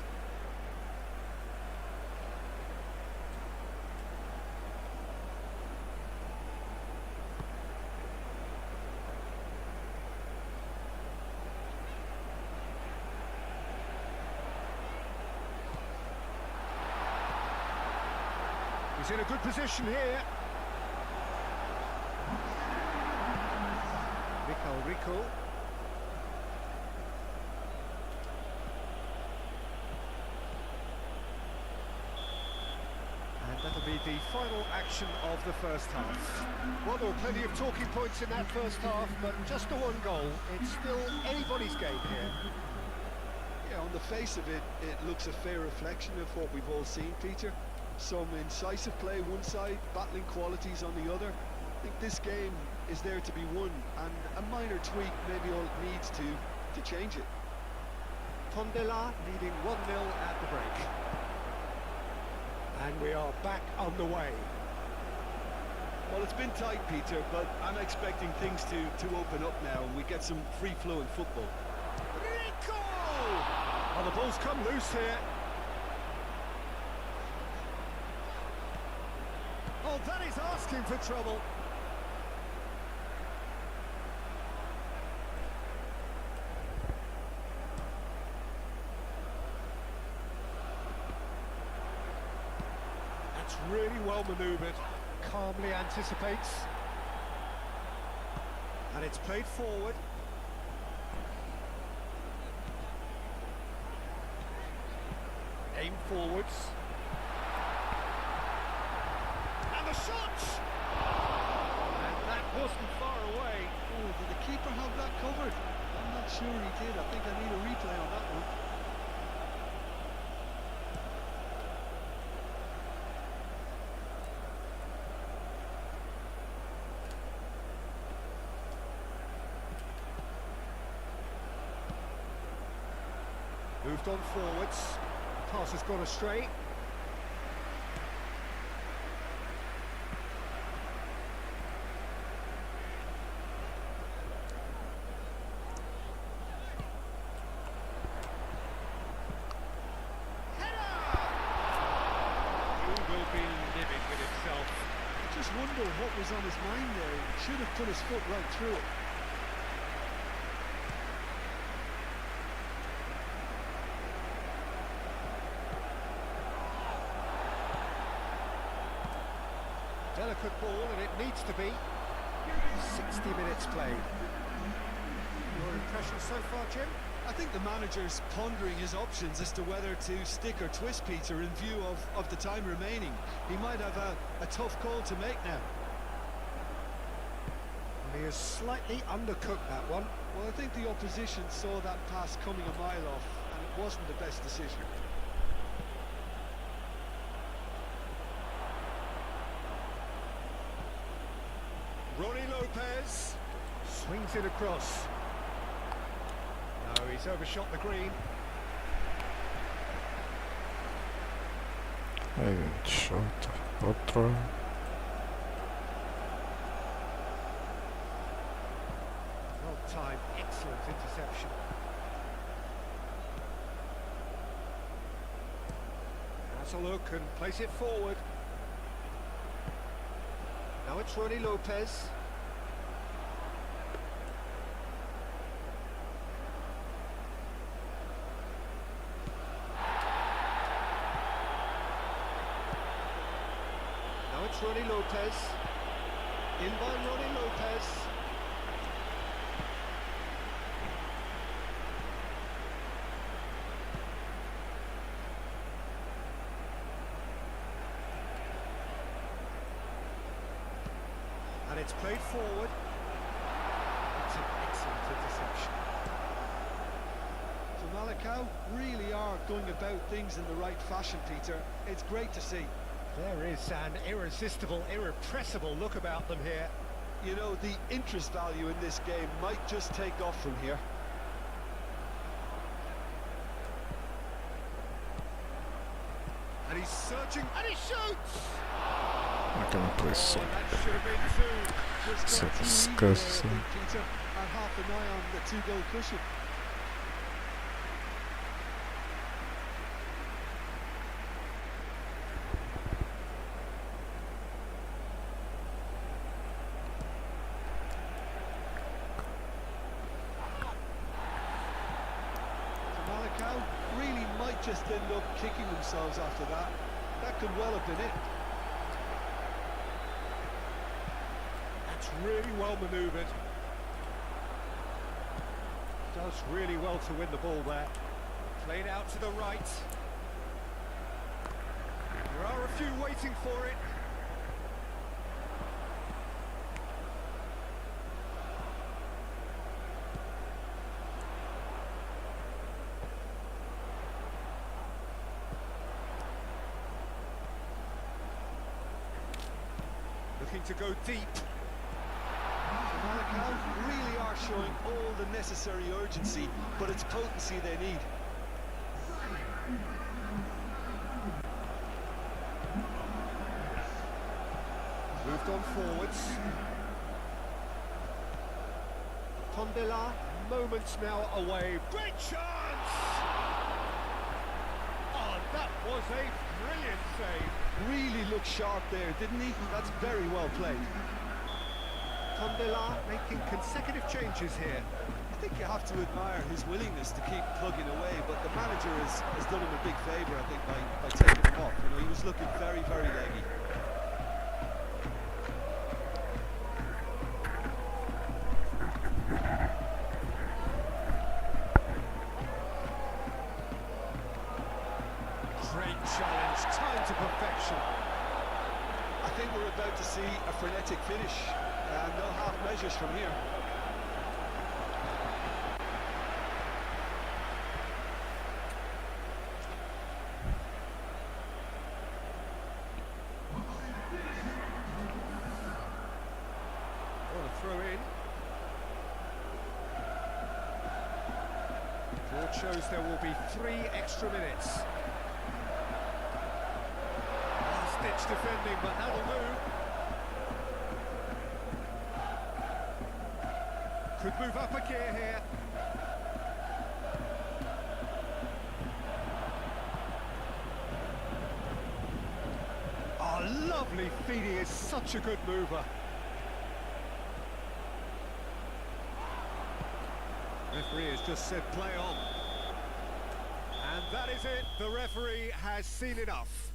He's in a good position here. Rico. And that'll be the final action of the first half. Well, there were plenty of talking points in that first half, but just the one goal. It's still anybody's game here. Yeah, on the face of it, it looks a fair reflection of what we've all seen, Peter. Some incisive play one side, battling qualities on the other. I think this game is there to be won, and a minor tweak maybe all it needs to change it. Tondela leading 1-0 at the break. And we are back underway. Well, it's been tight, Peter, but I'm expecting things to open up now and we get some free-flowing football. Rico! Oh, the ball's come loose here. Oh, that is asking for trouble. That's really well manoeuvred. Calmly anticipates. And it's played forward. Aim forwards. And the shot! And that wasn't far away. Oh, did the keeper have that covered? I'm not sure he did. I think I need a replay on that one. Moved on forwards. The pass has gone astray. I just wonder what was on his mind there. He should have put his foot right through it. Delicate ball, and it needs to be. 60 minutes played. Your impression so far, Jim? I think the manager's pondering his options as to whether to stick or twist Peter in view of the time remaining. He might have a tough call to make now. And he has slightly undercooked that one. Well, I think the opposition saw that pass coming a mile off, and it wasn't the best decision. Ronnie Lopez swings it across. No, he's overshot the green. Shot. Outro. Well timed, excellent interception. Has a look and place it forward. Now it's Ronnie Lopez. Now it's Ronnie Lopez. In by Ronnie Lopez. And it's played forward. interception. So Malakau really are going about things in the right fashion, Peter. It's great to see. There is an irresistible, irrepressible look about them here. You know, the interest value in this game might just take off from here. And he's searching, and he shoots! I'm gonna play so. That should have been two. Just So got too easy there, I disgusting. think, Peter, and half an eye on the 2-goal cushion. Malakau really might just end up kicking themselves after that. That could well have been it. That's really well manoeuvred. Does really well to win the ball there. Played out to the right. There are a few waiting for it. Looking to go deep. Malakau really are showing all the necessary urgency, but it's potency they need. Moved on forwards. Tondela, moments now away. Great chance! Oh, that was a brilliant save. Really looked sharp there, didn't he? That's very well played. Tondela making consecutive changes here. I think you have to admire his willingness to keep plugging away, but the manager has done him a big favour, I think, by taking him off. You know, he was looking very, very leggy. Great challenge, time to perfection. I think we're about to see a frenetic finish, and no half measures from here. What a throw in. Board shows there will be 3 extra minutes. Last-ditch defending, but that'll do. Could move up a gear here. Oh, lovely feed. He is such a good mover. Referee has just said play on. And that is it. The referee has seen enough.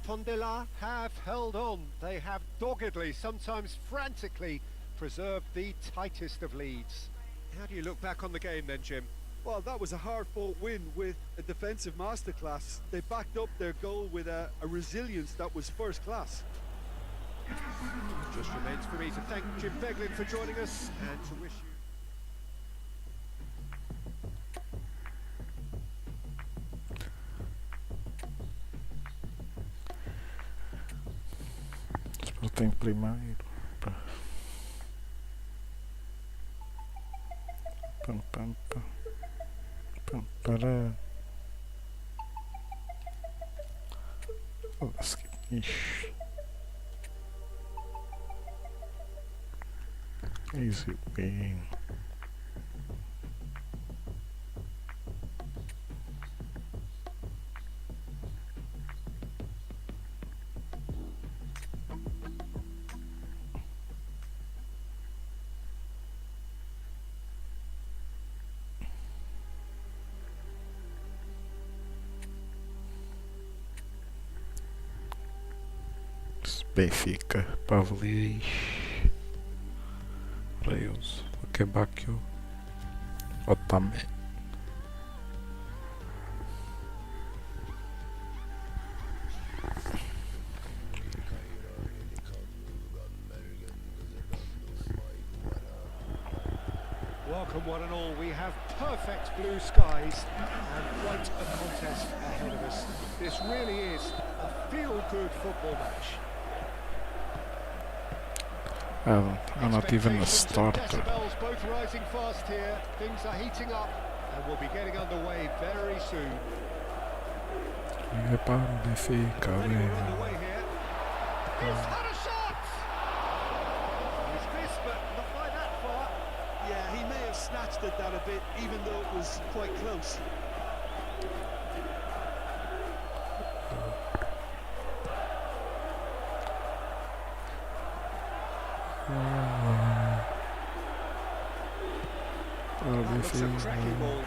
Tondela have held on. They have doggedly, sometimes frantically, preserved the tightest of leads. How do you look back on the game then, Jim? Well, that was a hard-fought win with a defensive masterclass. They backed up their goal with a resilience that was first class. Just remains for me to thank Jim Beglin for joining us and to wish you... Só tem primeiro. Pá. Pam, pam, pam. Pam, para. Foda-se que ixi. Easy win. Benfica, Pavlis, Reus, Lokebakio, Otame. Welcome one and all. blue skies and quite a contest ahead of us. This really is a feel-good football match. I'm not even a Expectations and starter. decibels both rising fast here. Things are heating up and we'll be getting underway very soon. Reparo de ficar Already we're bem. underway here. He's had a shot! He's missed, but not by that far. Yeah, he may have snatched at that a bit, even though it was quite close. That looks a cracking ball.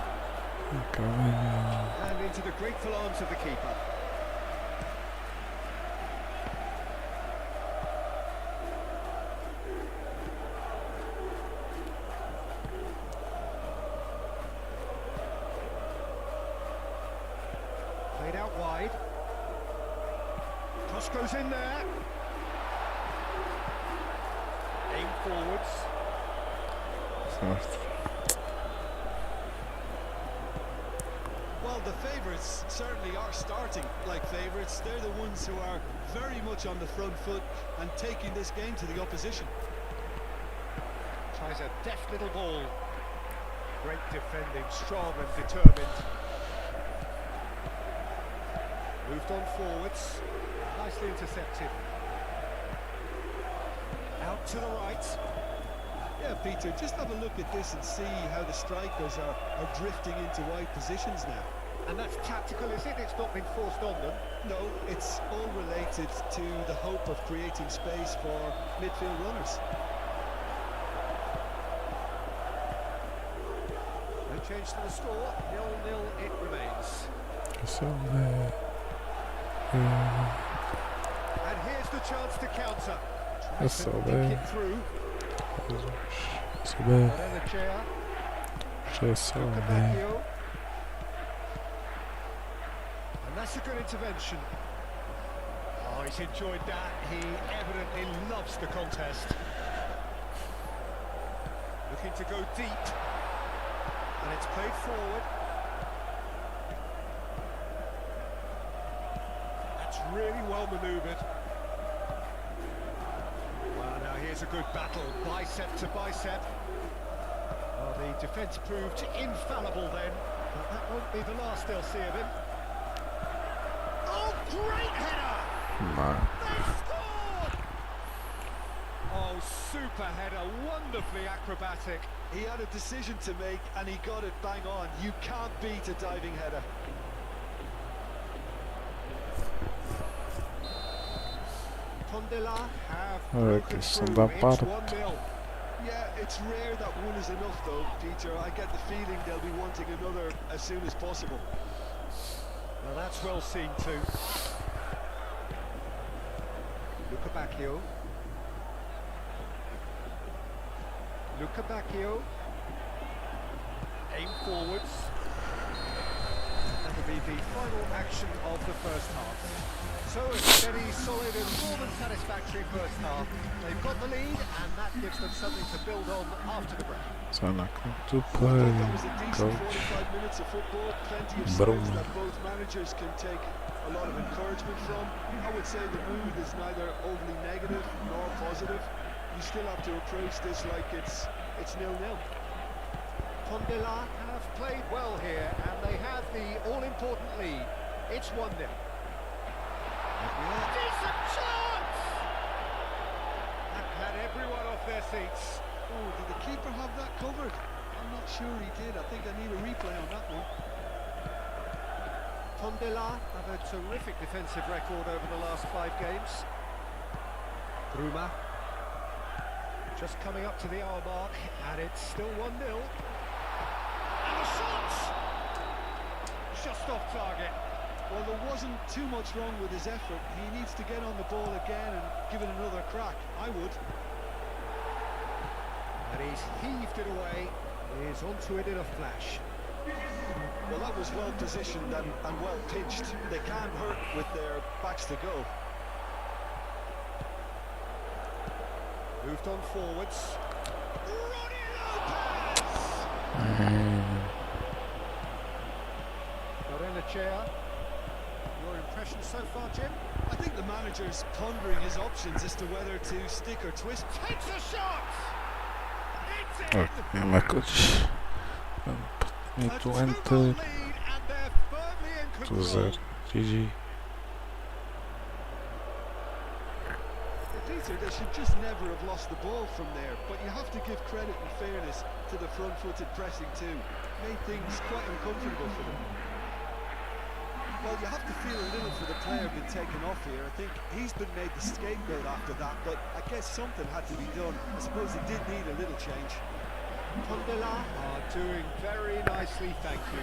Ficar bem. And into the grateful arms of the keeper. Played out wide. Cross goes in there. Aim forwards. Certo. Well, the favourites certainly are starting like favourites. They're the ones who are very much on the front foot and taking this game to the opposition. Tries a deft little ball. Great defending, strong and determined. Moved on forwards. Nicely intercepted. Out to the right. Yeah, Peter, just have a look at this and see how the strikers are drifting into wide positions now. And that's tactical, is it? It's not been forced on them. No, it's all related to the hope of creating space for midfield runners. No change to the score. 0-0 it remains. So, And here's the chance to counter. That's Tries so to bad. dink it through. so bem. Reactor. Já só bem. Bacchio. And that's a good intervention. Oh, he's enjoyed that. He evidently loves the contest. Looking to go deep. And it's played forward. That's really well manoeuvred. Well, now here's a good battle, bicep to bicep. Well, the defence proved infallible then, but that won't be the last they'll see of him. Oh, great header! Mas, They scored! Oh, super header, wonderfully acrobatic. He had a decision to make and he got it bang on. You can't beat a diving header. Tondela have Olha broken que som through. da It's parte. 1-0. Yeah, it's rare that one is enough though, Peter. I get the feeling they'll be wanting another as soon as possible. Well, that's well seen too. Luca Bacchio. Luca Bacchio. Aim forwards. That'll be the final action of the first half. So a steady, solid and more than satisfactory first half. They've got the lead and that gives them something to build on after the break. só não to I play, thought that was a decent coach. 45 minutes of football. Plenty of Bruno. signs that both managers can take a lot of encouragement from. I would say the mood is neither overly negative nor positive. You still have to approach this like it's 0-0. Tondela have played well here and they have the all-important lead. It's 1-0. Decent chance! That had everyone off their seats. Oh, did the keeper have that covered? I'm not sure he did. I think I need a replay on that one. Tondela have a terrific defensive record over the last 5 games. Bruma just coming up to the hour mark and it's still 1-0. And a shot! Just off target. Well, there wasn't too much wrong with his effort. He needs to get on the ball again and give it another crack. I would. And he's heaved it away. He's onto it in a flash. Well, that was well positioned and well pitched. They can't hurt with their backs to go. Moved on forwards. Ronnie Lopez! chair. Your impression so far, Jim? I think the manager's pondering his options as to whether to stick or twist. Takes a shot! It's Oh, in! yeah, my coach. Me A to 2-goal enter lead, and they're firmly in control. 2-0. GG. Peter, they should just never have lost the ball from there, but you have to give credit and fairness to the front-footed pressing too. Made things quite uncomfortable for them. Well, you have to feel a little for the player being taken off here. I think he's been made the scapegoat after that, but I guess something had to be done. I suppose it did need a little change. Tondela are doing very nicely, thank you.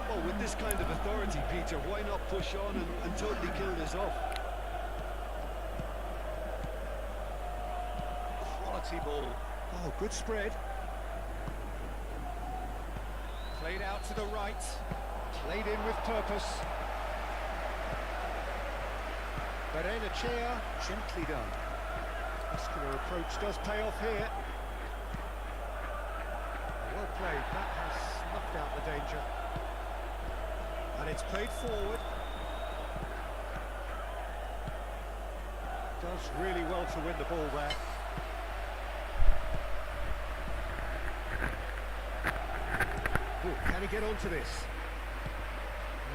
Well, with this kind of authority, Peter, why not push on and totally kill this off? Quality ball. Oh, good spread. Played out to the right. Played in with purpose. Berenachea, gently done. Muscular approach does pay off here. Well played, that has snuffed out the danger. And it's played forward. Does really well to win the ball there. Ooh, can he get onto this?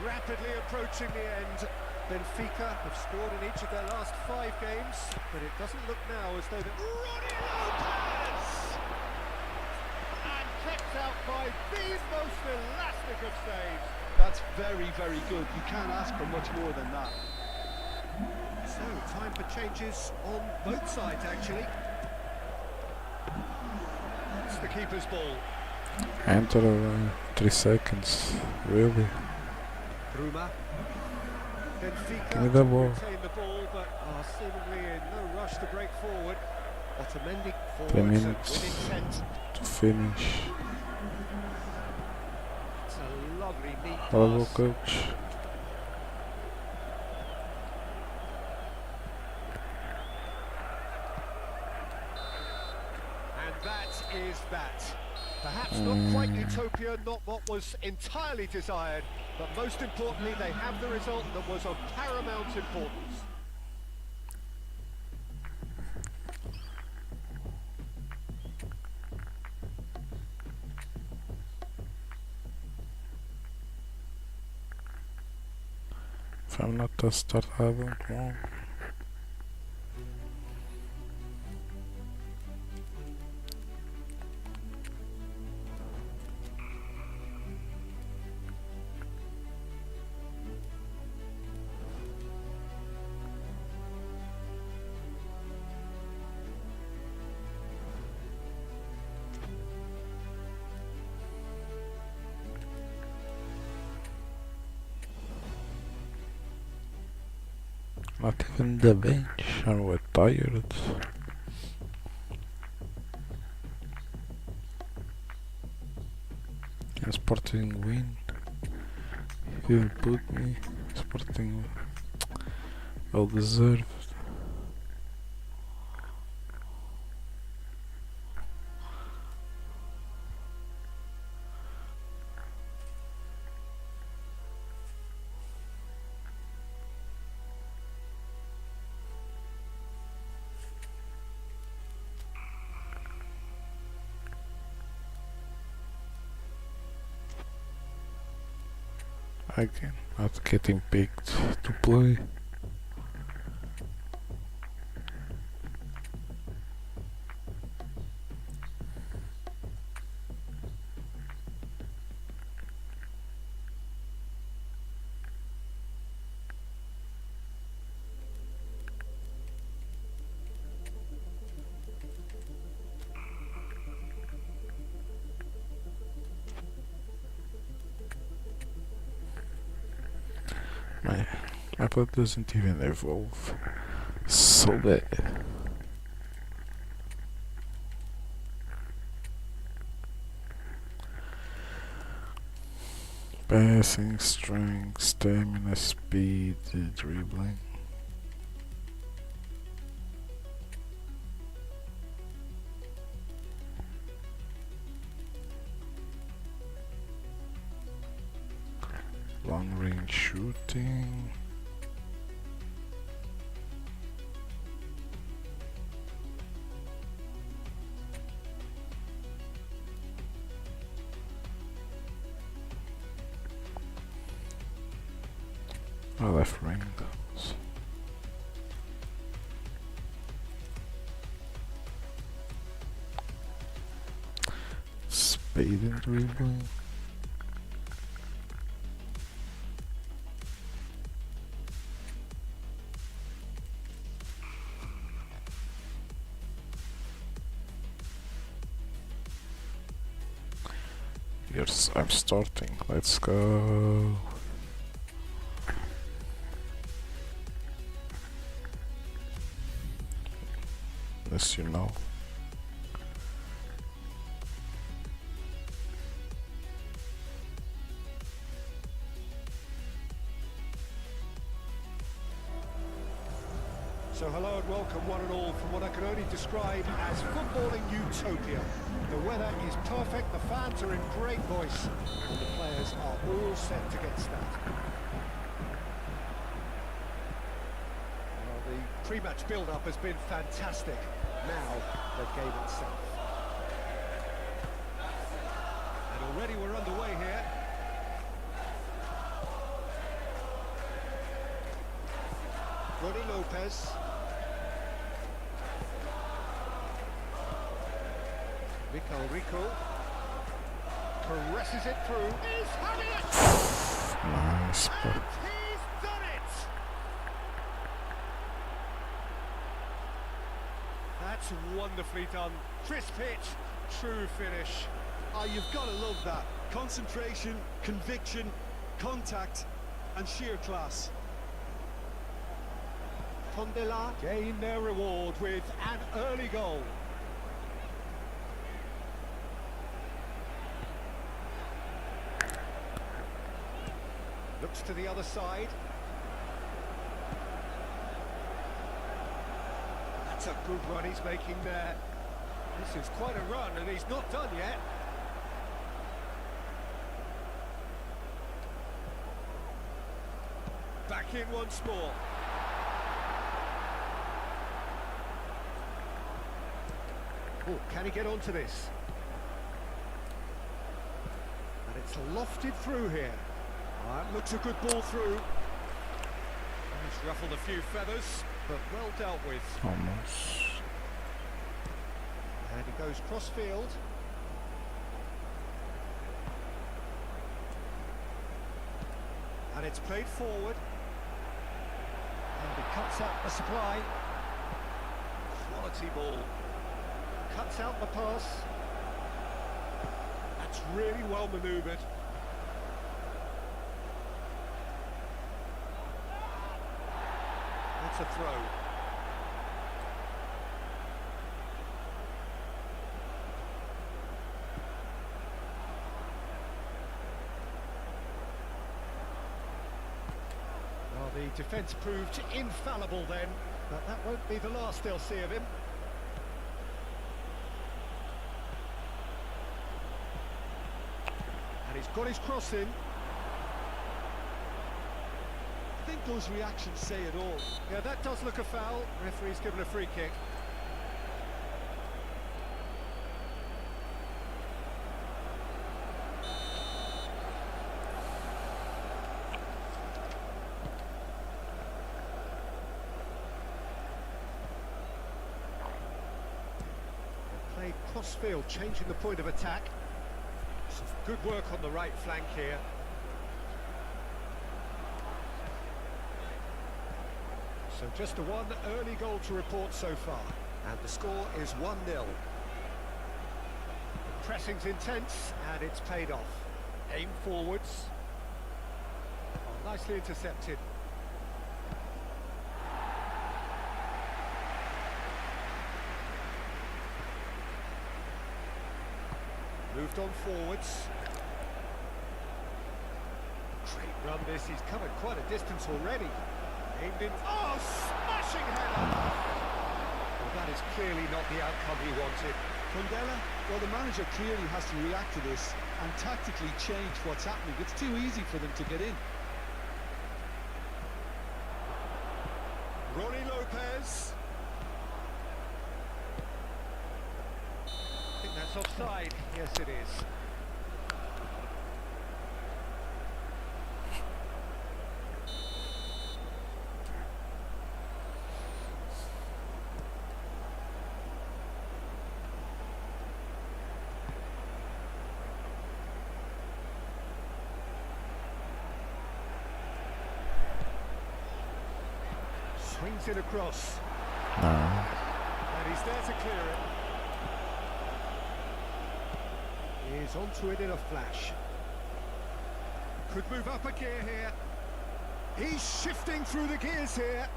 Rapidly approaching the end. Benfica have scored in each of their last 5 games, but it doesn't look now as though the... Ronnie Lopez! And kept out by the most elastic of saves. That's very, very good. You can't ask for much more than that. So, time for changes on both sides, actually. It's the keeper's ball. Enter 3 seconds. Really? Bruma. Benfica Give me the ball. retain the ball, but are seemingly in no rush to break forward. Otamendi 3 forwards minutes with intent. to finish. It's a lovely neat Bravo, pass. coach. And that is that. Perhaps not quite utopia, not what was entirely desired, but most importantly, they have the result that was of paramount importance. If I'm not a start, I don't want. Not even the bench, and we're tired. And Sporting win. He didn't put me. Sporting well deserved. Again, not getting picked to play. My plot doesn't even evolve. So bad. Passing, strength, stamina, speed, dribbling. Long range shooting. Left ring. Spade and dribbling. Yes, I'm starting. Let's go. As you know. So hello and welcome one and all from what I can only describe as footballing utopia. The weather is perfect, the fans are in great voice, and the players are all set to get started. Well, the pre-match build-up has been fantastic. Now, the game itself. And already we're underway here. Ronnie Lopez. Rico caresses it through. He's having it! Nice. And he's done it! That's wonderfully done. Crisp hit, true finish. Oh, you've got to love that. Concentration, conviction, contact, and sheer class. Tondela gain their reward with an early goal. Looks to the other side. That's a good run he's making there. This is quite a run and he's not done yet. Back in once more. Oh, can he get onto this? And it's lofted through here. That looks a good ball through. He's ruffled a few feathers, but well dealt with. Almost. And he goes cross-field. And it's played forward. And he cuts out the supply. Quality ball. Cuts out the pass. That's really well manoeuvred. That's a throw. Well, the defence proved infallible then, but that won't be the last they'll see of him. And he's got his cross in. I think those reactions say it all. Yeah, that does look a foul. Referee's given a free kick. They played cross-field, changing the point of attack. Some good work on the right flank here. So just a one early goal to report so far. And the score is 1-0. The pressing's intense and it's paid off. Aim forwards. Oh, nicely intercepted. Moved on forwards. Great run this, he's covered quite a distance already. Aimed in. Oh, smashing header! Well, that is clearly not the outcome he wanted. Tondela, well, the manager clearly has to react to this and tactically change what's happening. It's too easy for them to get in. Ronnie Lopez. I think that's offside. Yes, it is. Swings it across. No. And he's there to clear it. He's onto it in a flash. Could move up a gear here. He's shifting through the gears here.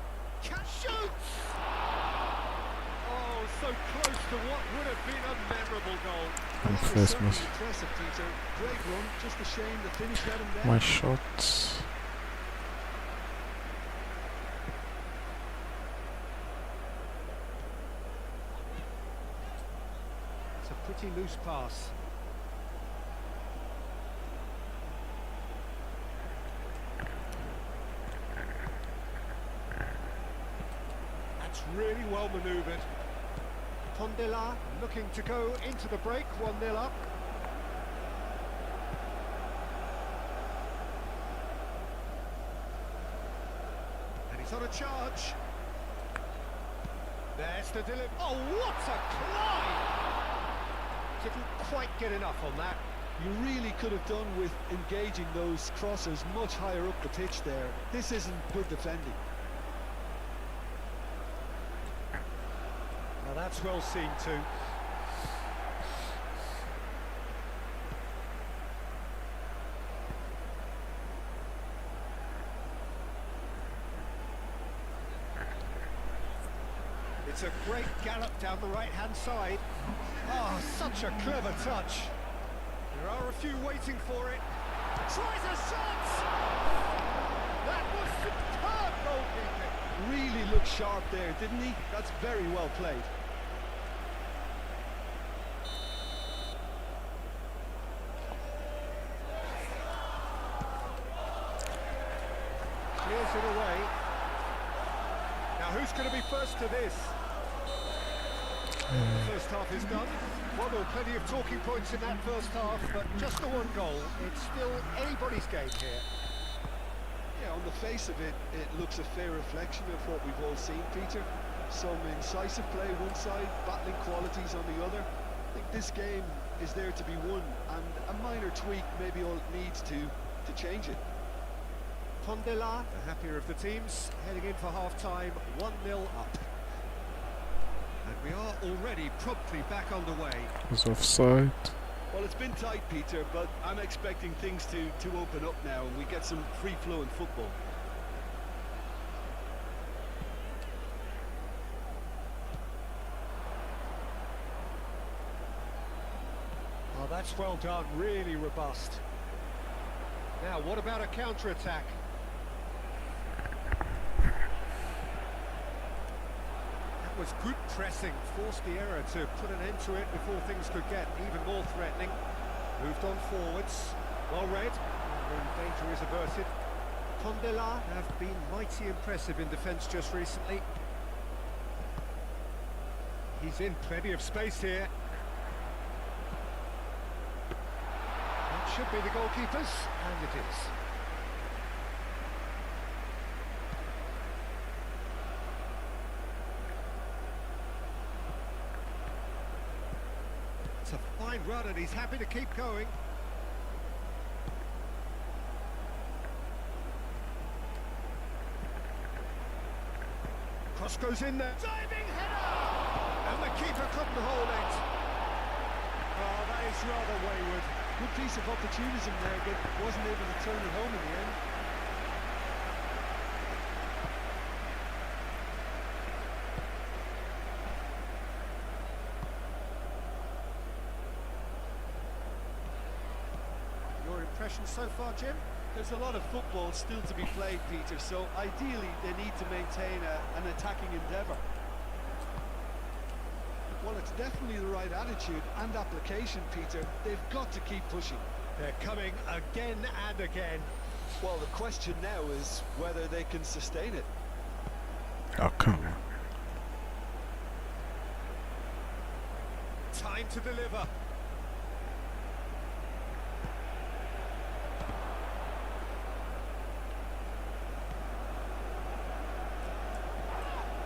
Shoots! Oh, so close to what would have been a memorable goal. I'm That was first certainly miss. impressive, Peter. Great run, just a shame the finish let him down. My shots. It's a pretty loose pass. That's really well manoeuvred. Pondela looking to go into the break, 1-0 up. And he's on a charge. There's the delivery. Oh, what a climb! Didn't quite get enough on that. You really could have done with engaging those crossers much higher up the pitch there. This isn't good defending. Now that's well seen too. It's a great gallop down the right-hand side. Oh, such a clever touch. There are a few waiting for it. Tries a shot! That was superb goalkeeping. Really looked sharp there, didn't he? That's very well played. Clears it away. Now who's going to be first to this? The first half is done. Well, there were plenty of talking points in that first half, but just the one goal. It's still anybody's game here. Yeah, on the face of it, it looks a fair reflection of what we've all seen, Peter. Some incisive play one side, battling qualities on the other. I think this game is there to be won, and a minor tweak maybe all it needs to change it. Pondela, the happier of the teams, heading in for half-time, 1-0 up. And we are already promptly back underway. Was offside. Well, it's been tight, Peter, but I'm expecting things to open up now and we get some free-flowing football. Oh, that's well done, really robust. Now, what about a counter-attack? That was good pressing, forced the error to put an end to it before things could get even more threatening. Moved on forwards, well read, and danger is averted. Pondela have been mighty impressive in defence just recently. He's in plenty of space here. That should be the goalkeepers, and it is. It's a fine run and he's happy to keep going. Cross goes in there. Diving header! And the keeper couldn't hold it. Oh, that is rather wayward. Good piece of opportunism there, but wasn't able to turn it home in the end. Your impressions so far, Jim? There's a lot of football still to be played, Peter, so ideally they need to maintain an attacking endeavour. Well, it's definitely the right attitude and application, Peter. They've got to keep pushing. They're coming again and again. Well, the question now is whether they can sustain it. Oh, come on. Time to deliver.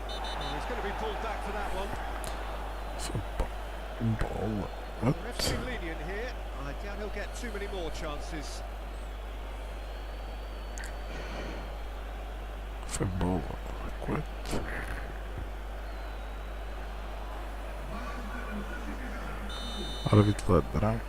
Oh, he's going to be pulled back for that one. Ball. The ref's What? been lenient here. I doubt he'll get too many more chances. Football. What? عربي طلعت درع.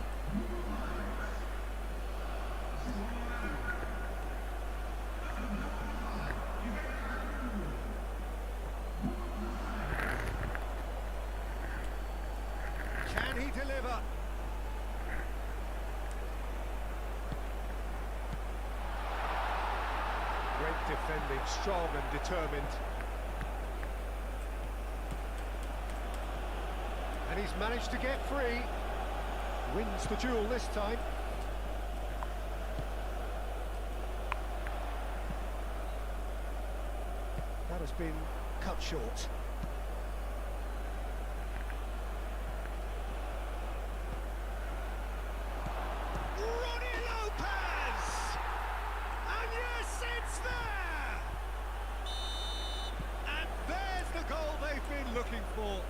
Can he deliver? Great defending, strong and determined. And he's managed to get free. Wins the duel this time. That has been cut short. Ronnie Lopez! And yes, it's there! And there's the goal they've been looking for.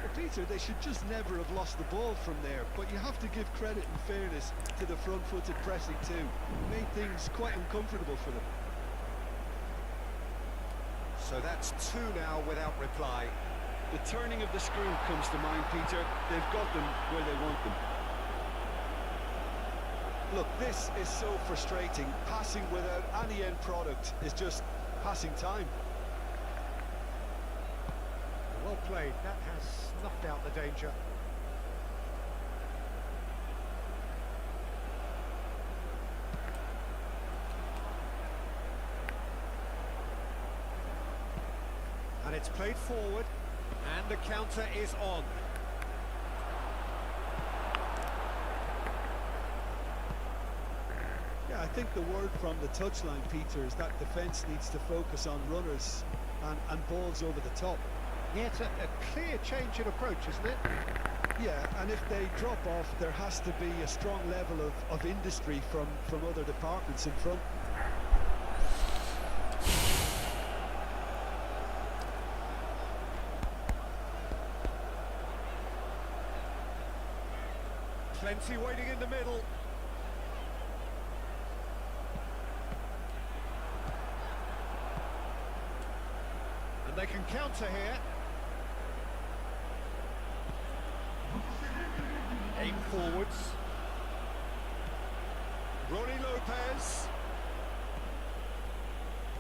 Well, Peter, they should just never have lost the ball from there, but you have to give credit and fairness to the front-footed pressing too. Made things quite uncomfortable for them. So that's two now without reply. The turning of the screw comes to mind, Peter. They've got them where they want them. Look, this is so frustrating. Passing without any end product is just passing time. Well played, that has snuffed out the danger. And it's played forward, and the counter is on. Yeah, I think the word from the touchline, Peter, is that defence needs to focus on runners and balls over the top. Yeah, it's a clear change in approach, isn't it? Yeah, and if they drop off, there has to be a strong level of industry from other departments in front. Plenty waiting in the middle. And they can counter here. Aim forwards. Ronnie Lopez.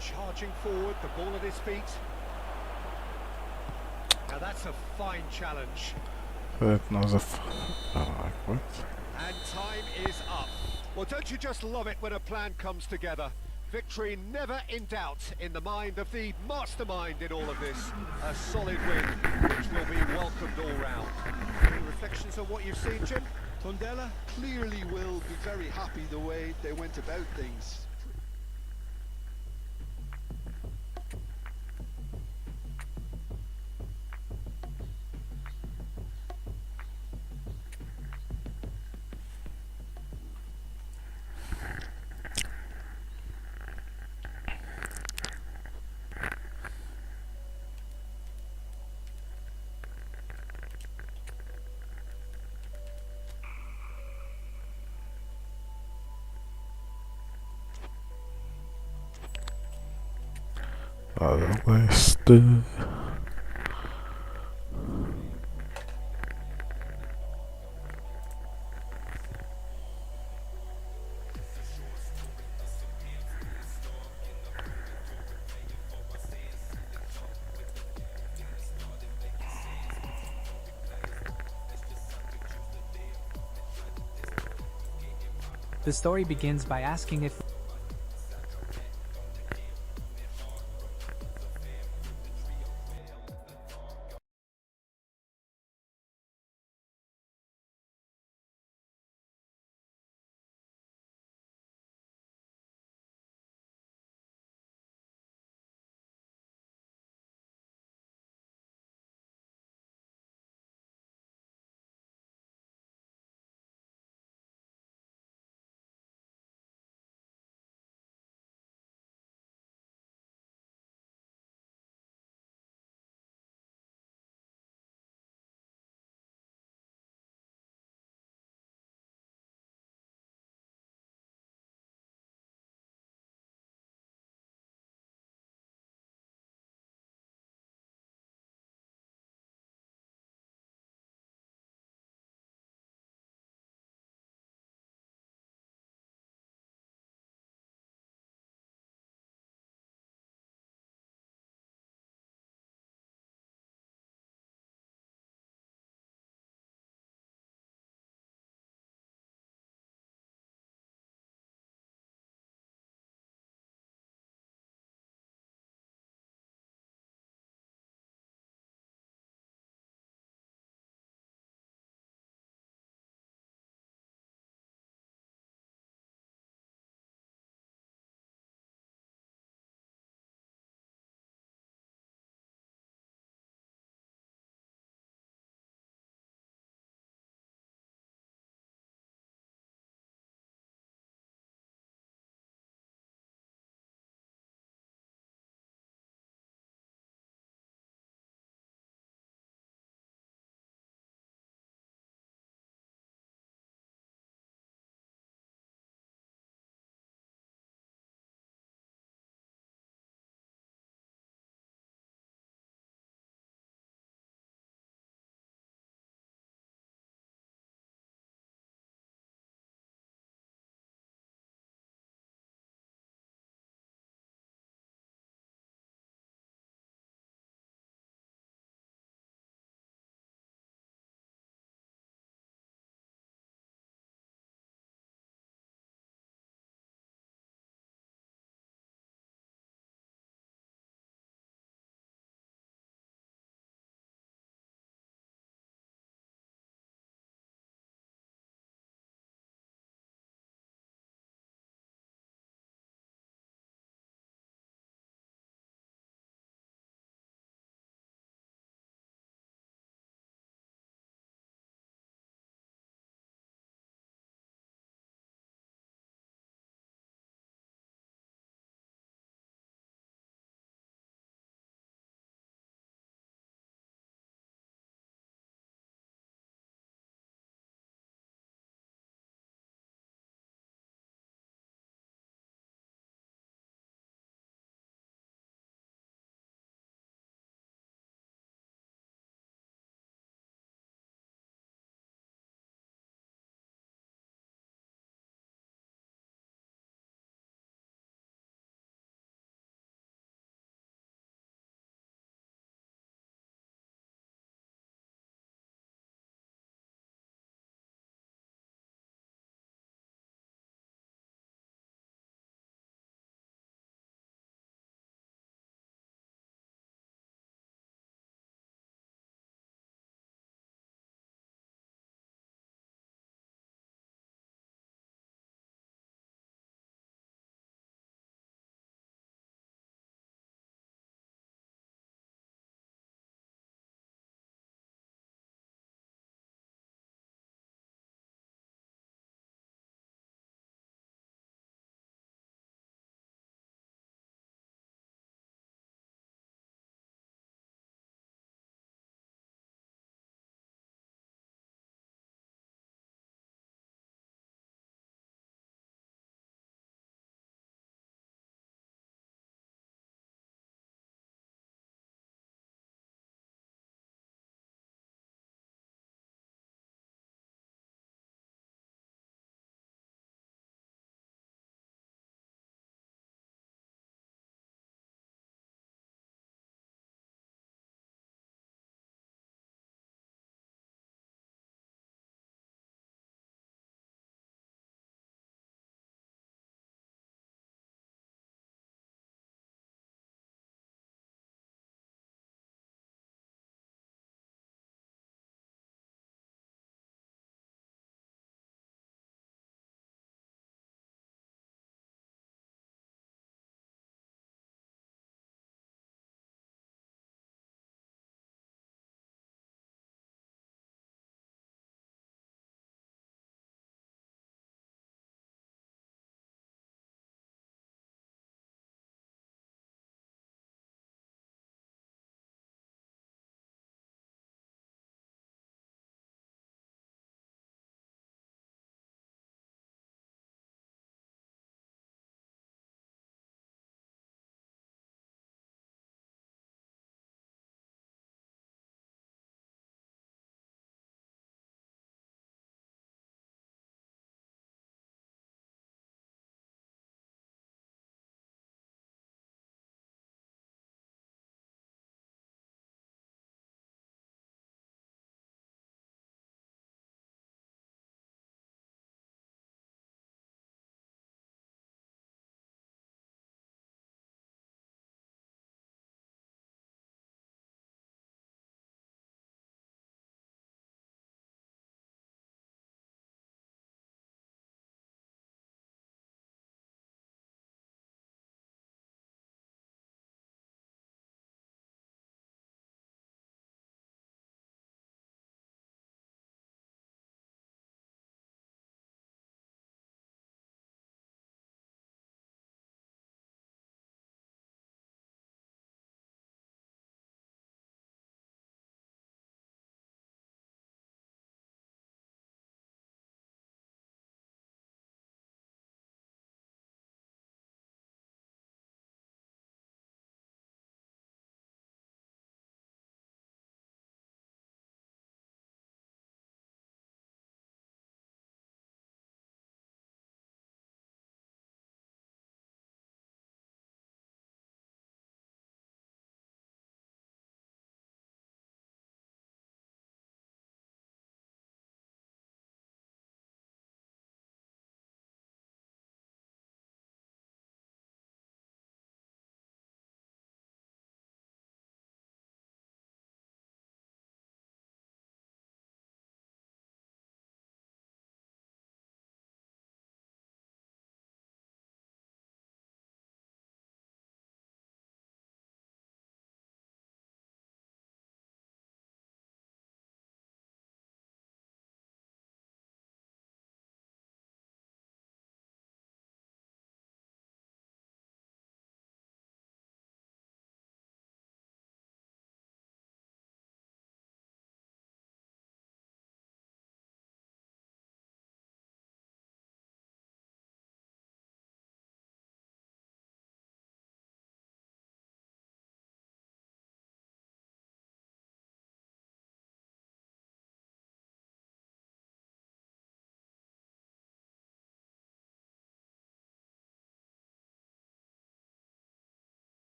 Charging forward, the ball at his feet. Now that's a fine challenge. That was a what? And time is up. Well, don't you just love it when a plan comes together? Victory never in doubt in the mind of the mastermind in all of this. A solid win, which will be welcomed all round. Any reflections on what you've seen, Jim? Tondela clearly will be very happy the way they went about things. Leicester. The story begins by asking if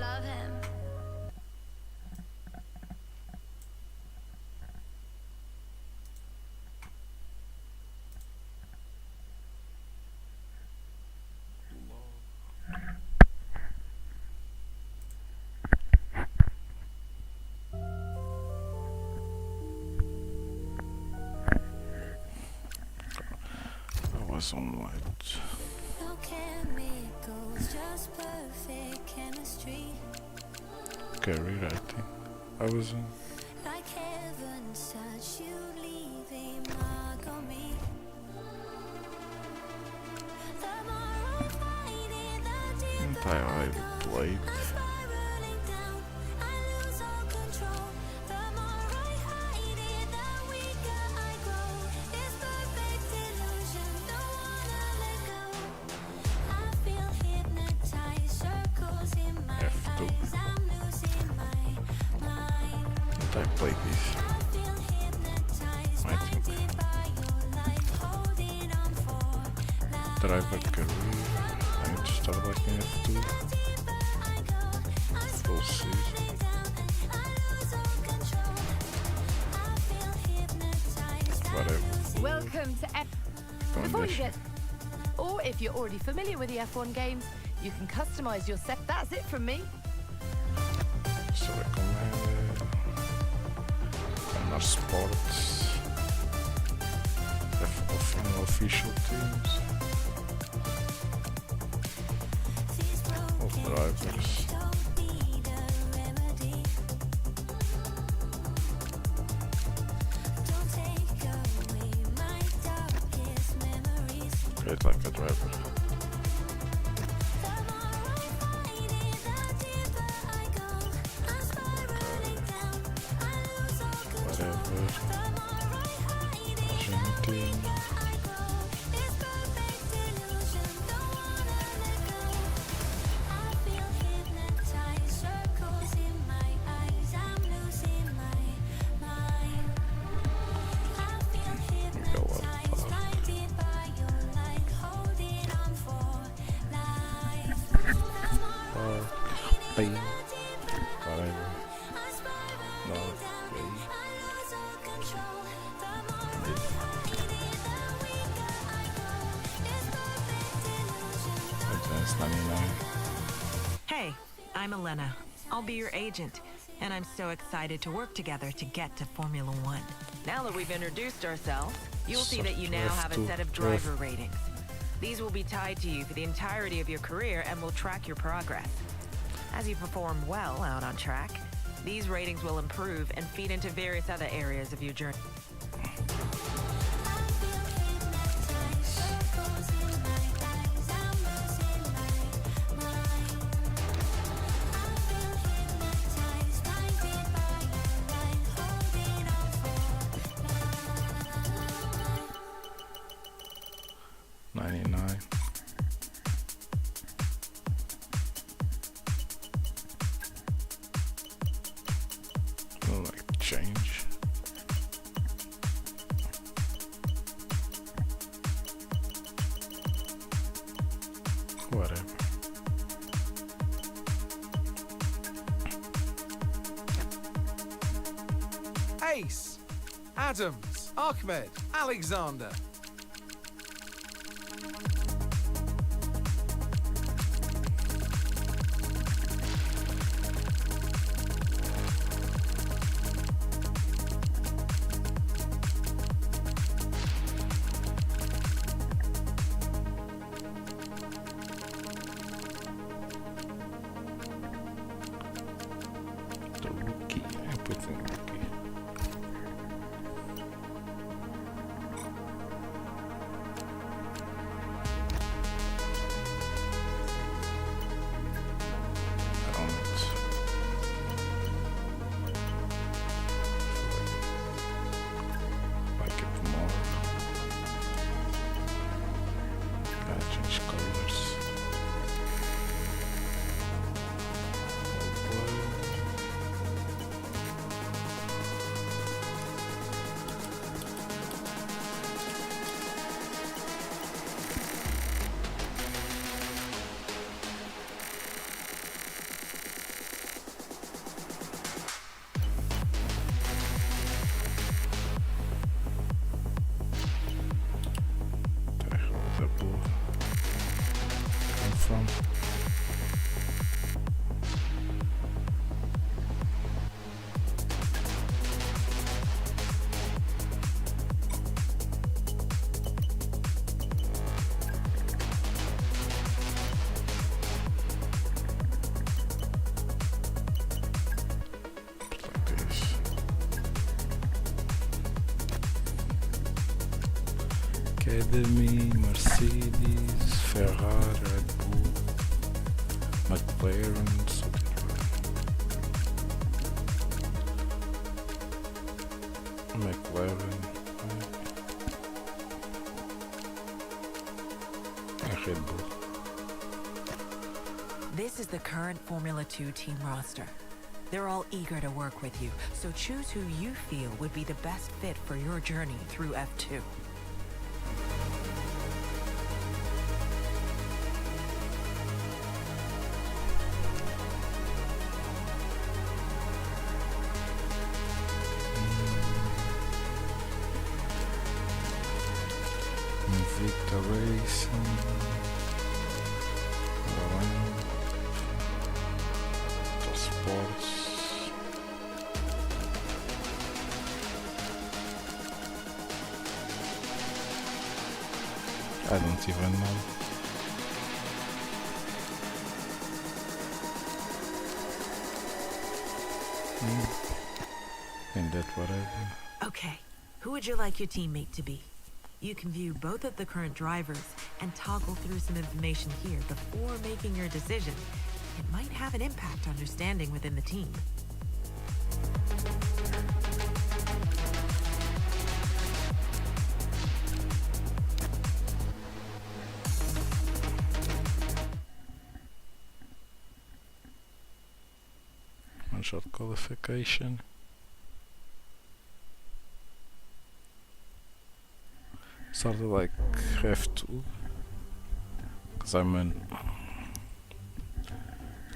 love him. I was on light. No chemicals, just perfect chemistry. Okay, rewriting. I was on. Like heaven's touch, you leave a mark on me. The more I fight it, the deeper I go. Blade. I'm spiraling down, I lose all control. The more I hide it, the weaker I grow. This perfect illusion, don't wanna let go. I feel hypnotized, circles in my F2. eyes. I'm losing my mind. I played this. I feel hypnotized, I think. blinded by your light, holding on for life. Driver career. I need to start like in F2. Full season. Whatever. Welcome to F. Before you Foundation. get, or if you're already familiar with the F1 games, you can customize your set. That's it from me. So recommended. And our sports. F1 official teams. Of drivers. Create like a driver. Whatever. Argentina. Go up. Play. Whatever. No. Play. Advanced 99. Hey, I'm Elena. I'll be your agent, and I'm so excited to work together to get to Formula One. Now that we've introduced ourselves, you'll see that you now have a set of driver ratings. These will be tied to you for the entirety of your career and will track your progress. As you perform well out on track, these ratings will improve and feed into various other areas of your journey. Like change. Whatever. Ace, Adams, Ahmed, Alexander. The rookie. I put in rookie. Academy, Mercedes, Ferrari, Red Bull, McLaren, McLaren, and Red Bull. This is the current Formula 2 team roster. They're all eager to work with you, so choose who you feel would be the best fit for your journey through F2. Victor Racing, Sports. I don't even know. And that whatever. Okay, who would you like your teammate to be? You can view both of the current drivers and toggle through some information here before making your decision. It might have an impact on your standing within the team. One shot qualification. Sort of like F2, because I'm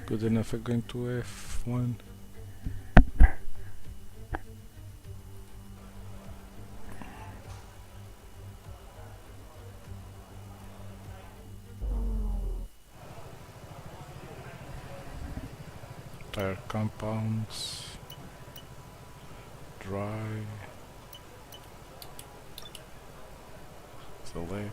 good enough at going to F1. Tire compounds, dry, select.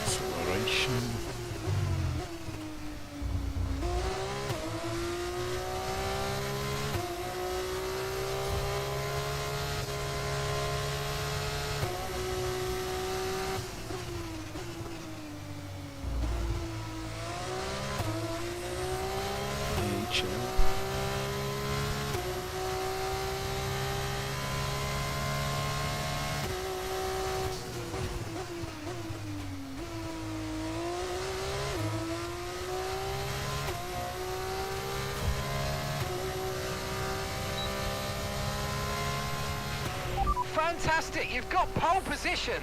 Acceleration. DHL. Fantastic, you've got pole position.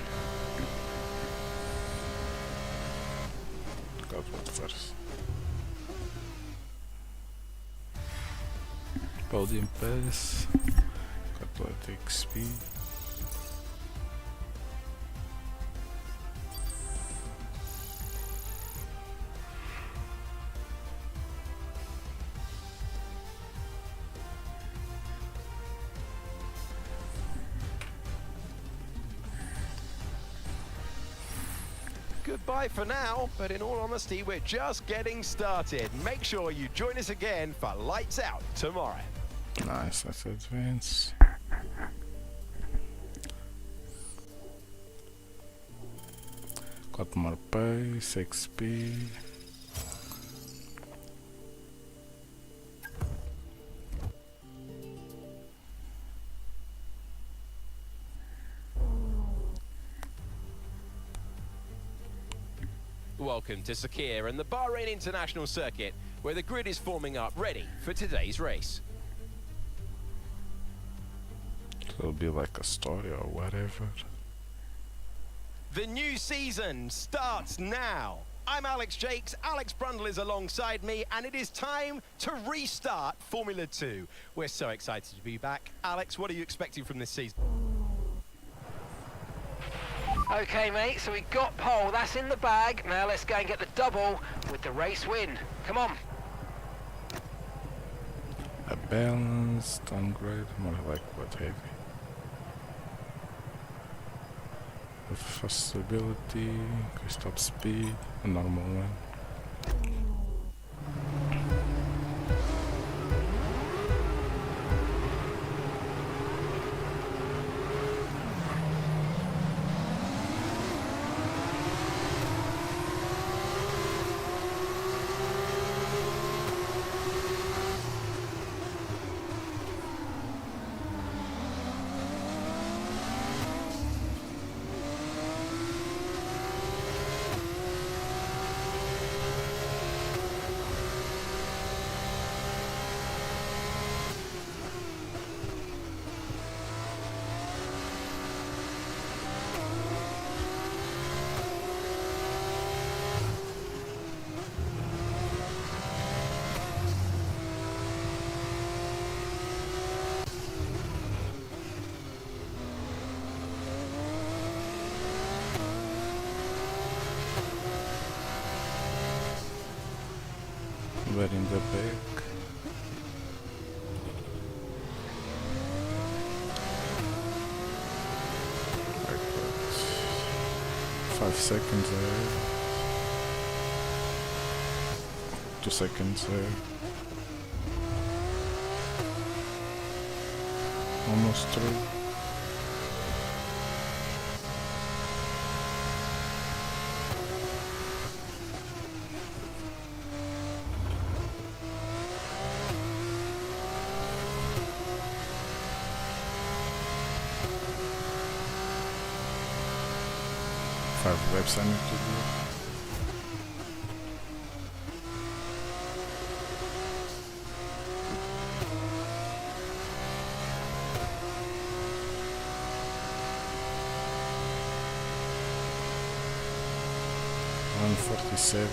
Got what first? Podium pass. Got what XP. Goodbye for now, but in all honesty, we're just getting started. Make sure you join us again for Lights Out tomorrow. Nice, let's advance. Got more pace, XP. Welcome to Sakir and the Bahrain International Circuit, where the grid is forming up ready for today's race. It'll be like a story or whatever. The new season starts now. I'm Alex Jakes, Alex Brundle is alongside me, and it is time to restart Formula 2. We're so excited to be back. Alex, what are you expecting from this season? Okay, mate, so we got pole, that's in the bag. Now let's go and get the double with the race win. Come on. A balanced downgrade, more like what heavy. With fast stability, increased top speed, a normal one. But in the back, I got 5 seconds there, 2 seconds there, almost 3. Laps I need to do. $147.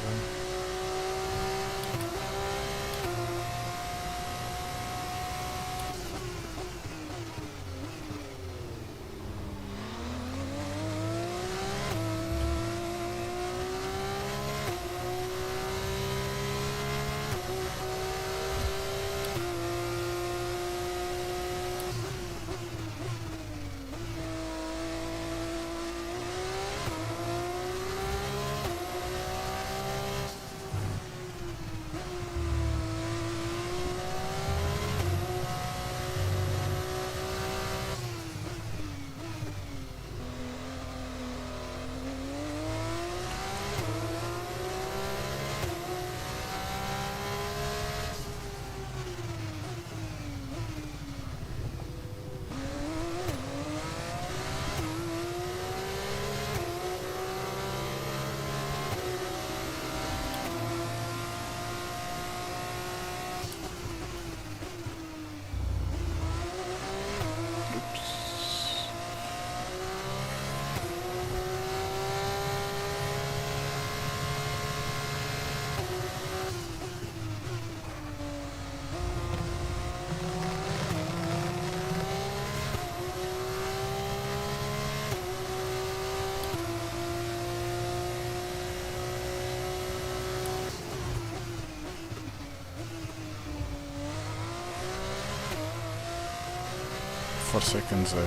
For seconds there.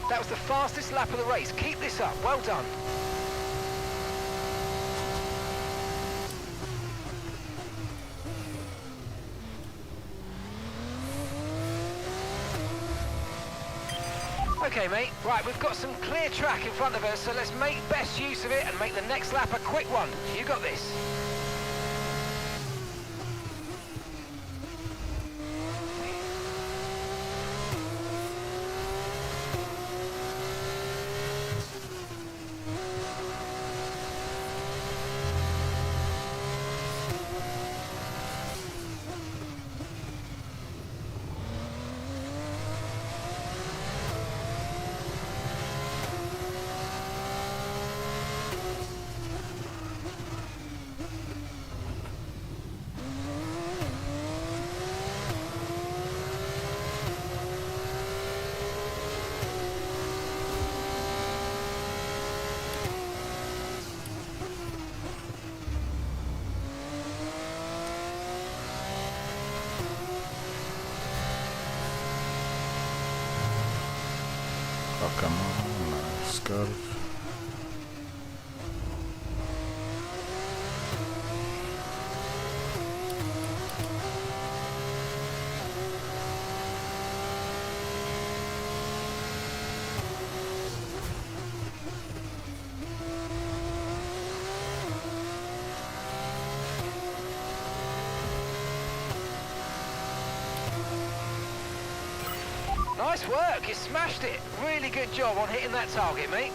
That was the fastest lap of the race. Keep this up. Well done. Okay, mate. Right, we've got some clear track in front of us, so let's make best use of it and make the next lap a quick one. You got this. Oh, come on, nice curve. Nice work, you smashed it. Really good job on hitting that target, mate.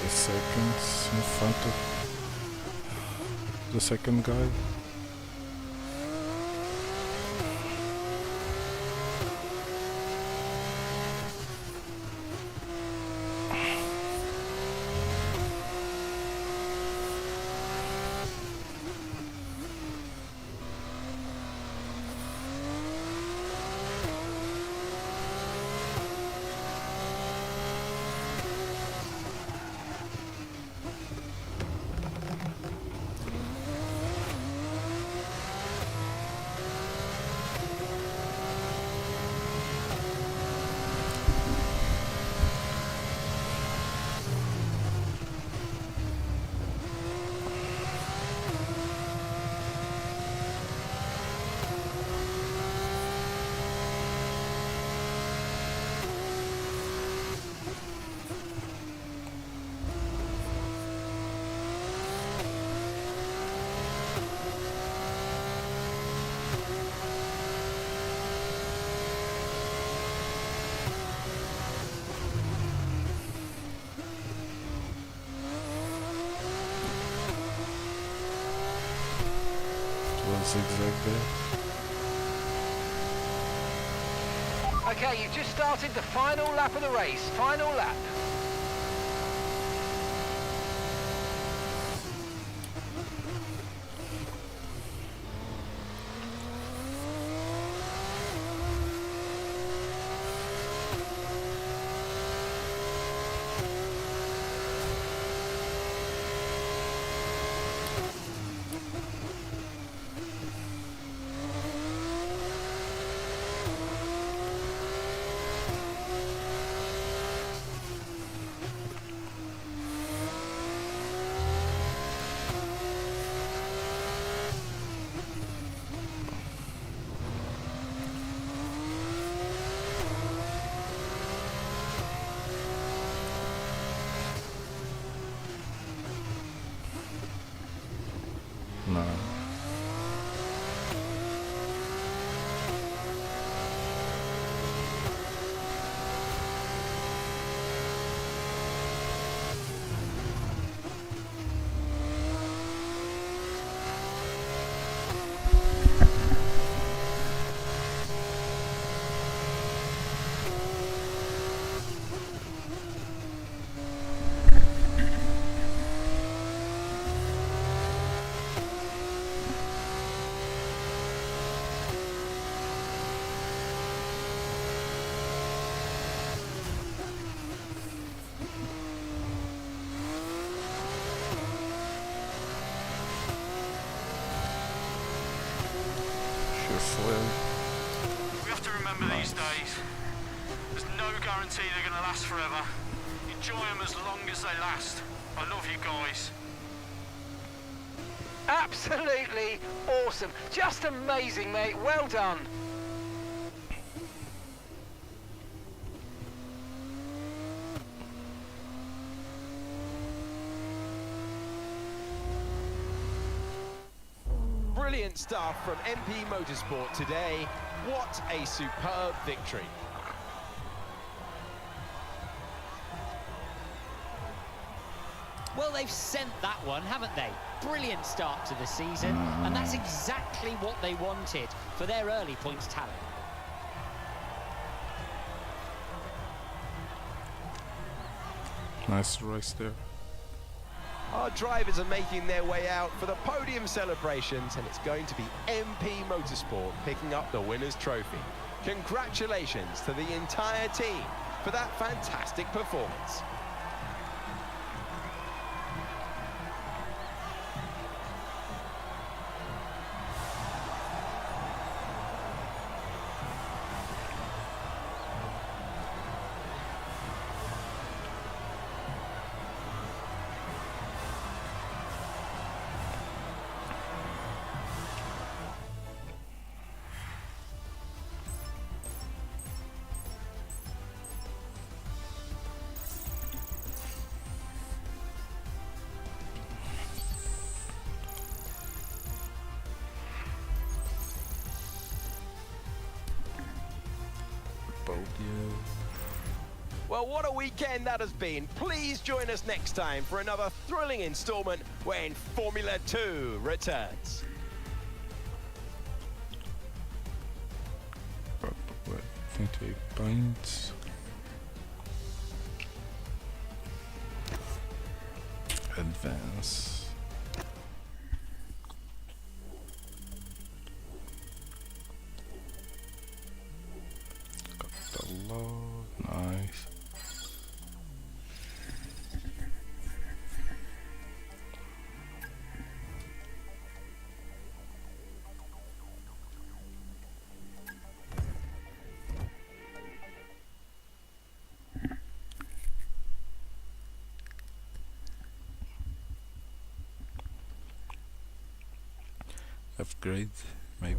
Seconds in front of the second guy. Zigzag there. Okay, you just started the final lap of the race. Final lap. No. We have to remember these days. There's no guarantee they're going to last forever. Enjoy them as long as they last. I love you guys. Absolutely awesome. Just amazing, mate. Well done. Brilliant stuff from MP Motorsport today. What a superb victory. Well, they've sent that one, haven't they? Brilliant start to the season, and that's exactly what they wanted for their early points tally. Nice race there. Our drivers are making their way out for the podium celebrations, and it's going to be MP Motorsport picking up the winner's trophy. Congratulations to the entire team for that fantastic performance. Well, what a weekend that has been. Please join us next time for another thrilling installment when Formula 2 returns. 28 points. Advance. Got the load. Nice. Upgrade, maybe.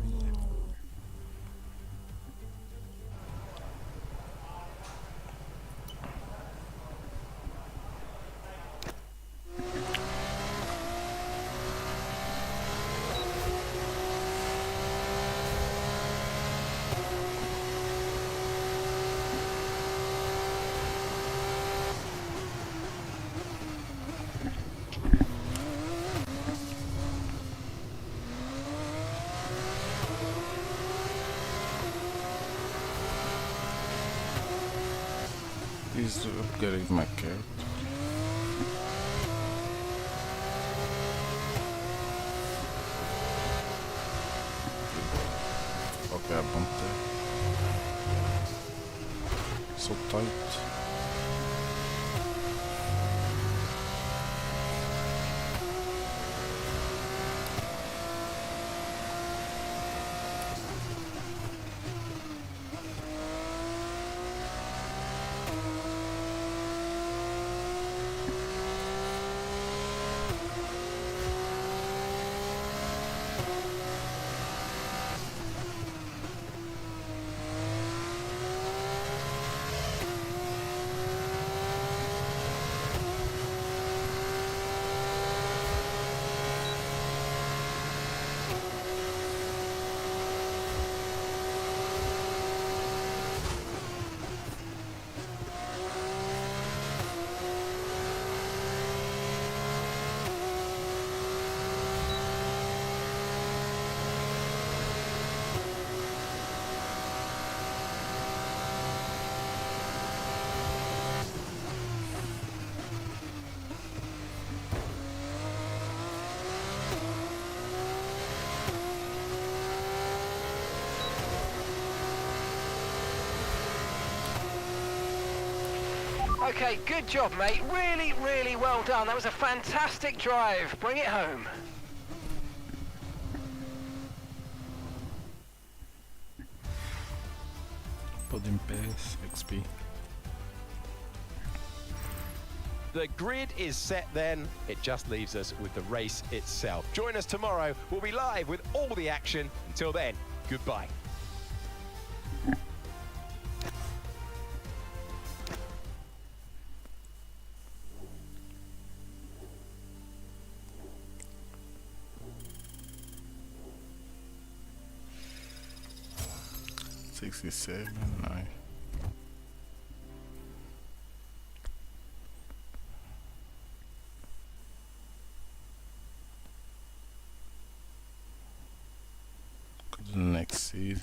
Is upgrading my character. Okay, I bumped there. So tight. Okay, good job, mate. Really, really well done. That was a fantastic drive. Bring it home. Podem PS, XP. The grid is set then, it just leaves us with the race itself. Join us tomorrow, we'll be live with all the action. Until then, goodbye. Nine. Go to the next seed.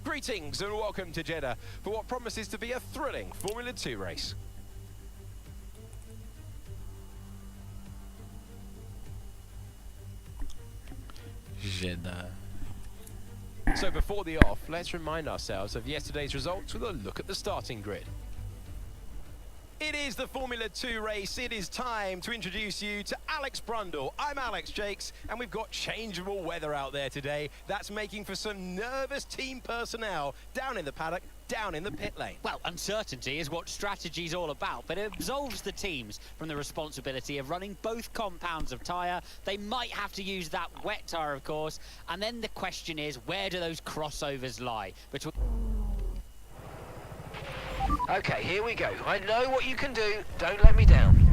Greetings and welcome to Jeddah for what promises to be a thrilling Formula 2 race. Jeddah. So before the off, let's remind ourselves of yesterday's results with a look at the starting grid. It is the Formula 2 race. It is time to introduce you to Alex Brundle. I'm Alex Jakes, and we've got changeable weather out there today. That's making for some nervous team personnel down in the paddock, down in the pit lane. Well, uncertainty is what strategy's all about, but it absolves the teams from the responsibility of running both compounds of tyre. They might have to use that wet tyre, of course, and then the question is, where do those crossovers lie? Between Okay, here we go. I know what you can do. Don't let me down.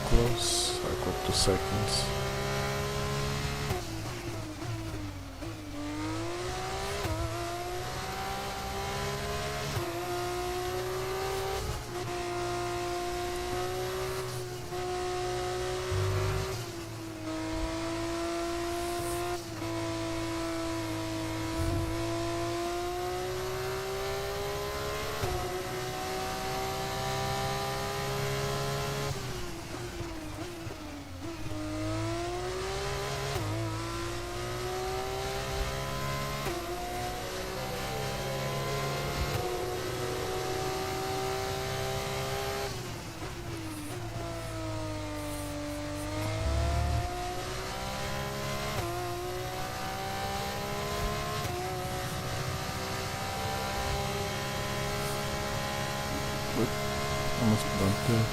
Close, I got 2 seconds. Almost done too.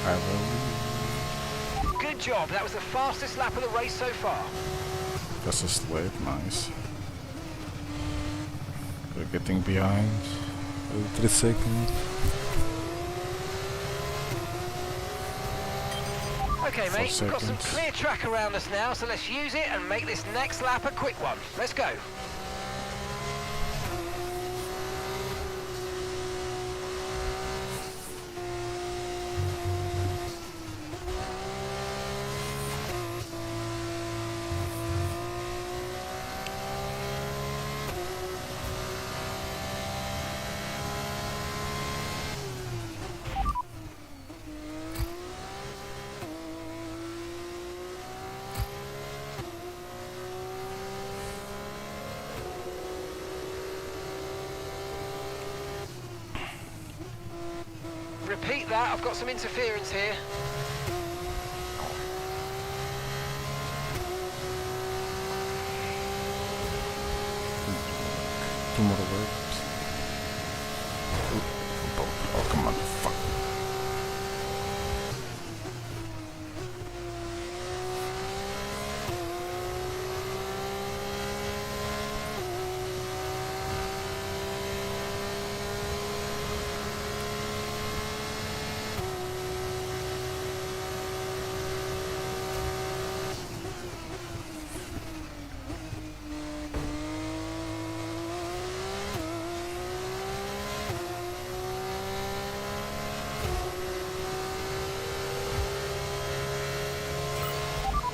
I will. Good job, that was the fastest lap of the race so far. That's a slip, nice. We're getting behind. 3 seconds. Okay, mate, we've got some clear track around us now, so let's use it and make this next lap a quick one. Let's go. Repeat that, I've got some interference here. Two more laps. Oh, come on, fuck.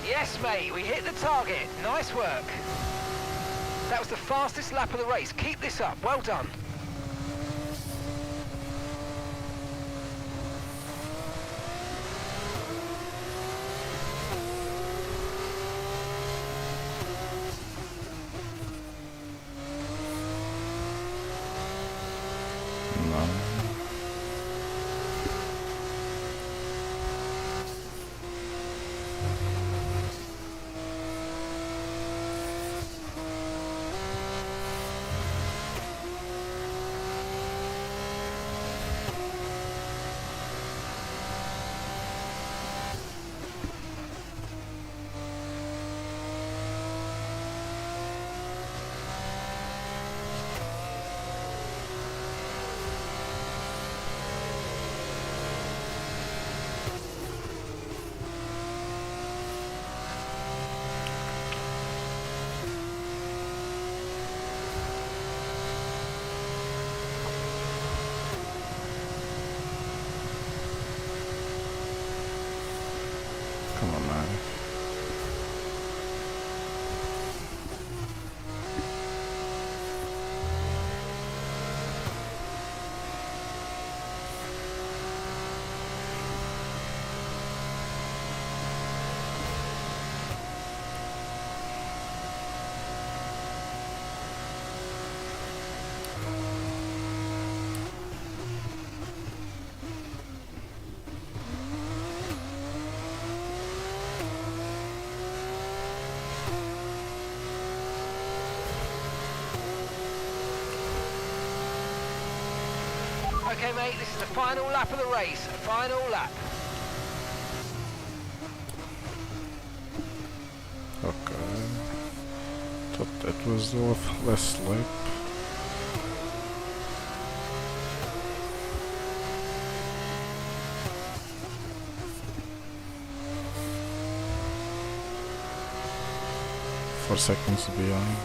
Yes, mate, we hit the target. Nice work. That was the fastest lap of the race. Keep this up. Well done. Come on, man. Okay, mate, this is the final lap of the race. Final lap. Okay. Thought that was the last lap. Four seconds behind.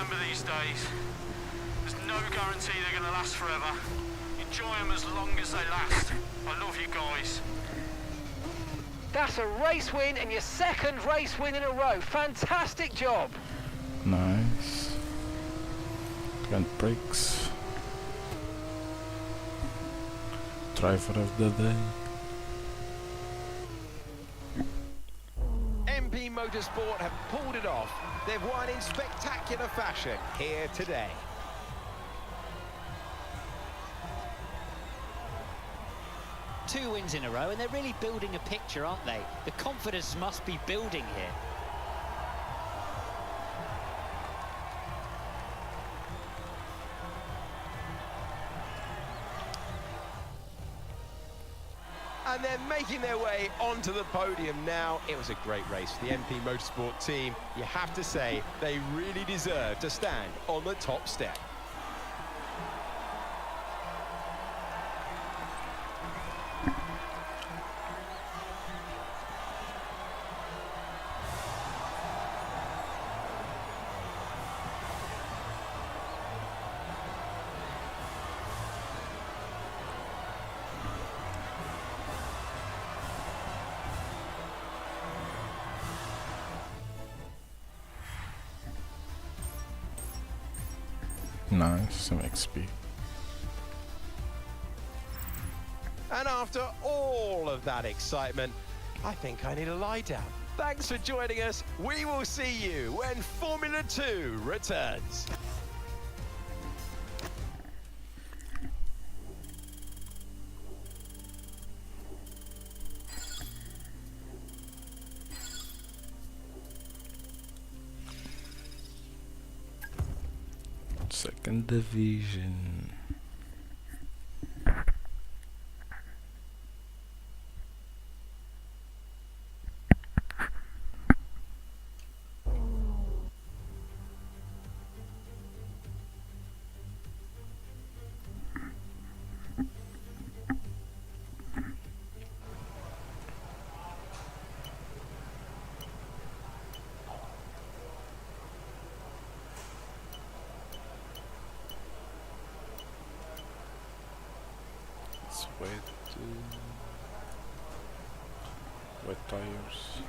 remember these days. There's no guarantee they're going to last forever. Enjoy them as long as they last. I love you guys. That's a race win and your second race win in a row. Fantastic job. Nice. Grand Prix. Driver of the day. MP Motorsport have pulled it off. They've won in spectacular fashion here today. Two wins in a row, and they're really building a picture, aren't they? The confidence must be building here. And they're making their way onto the podium now. It was a great race for the MP Motorsport team. You have to say, they really deserve to stand on the top step. Nice, some XP. And after all of that excitement, I think I need a lie down. Thanks for joining us. We will see you when Formula 2 returns. Second division. Wet tires.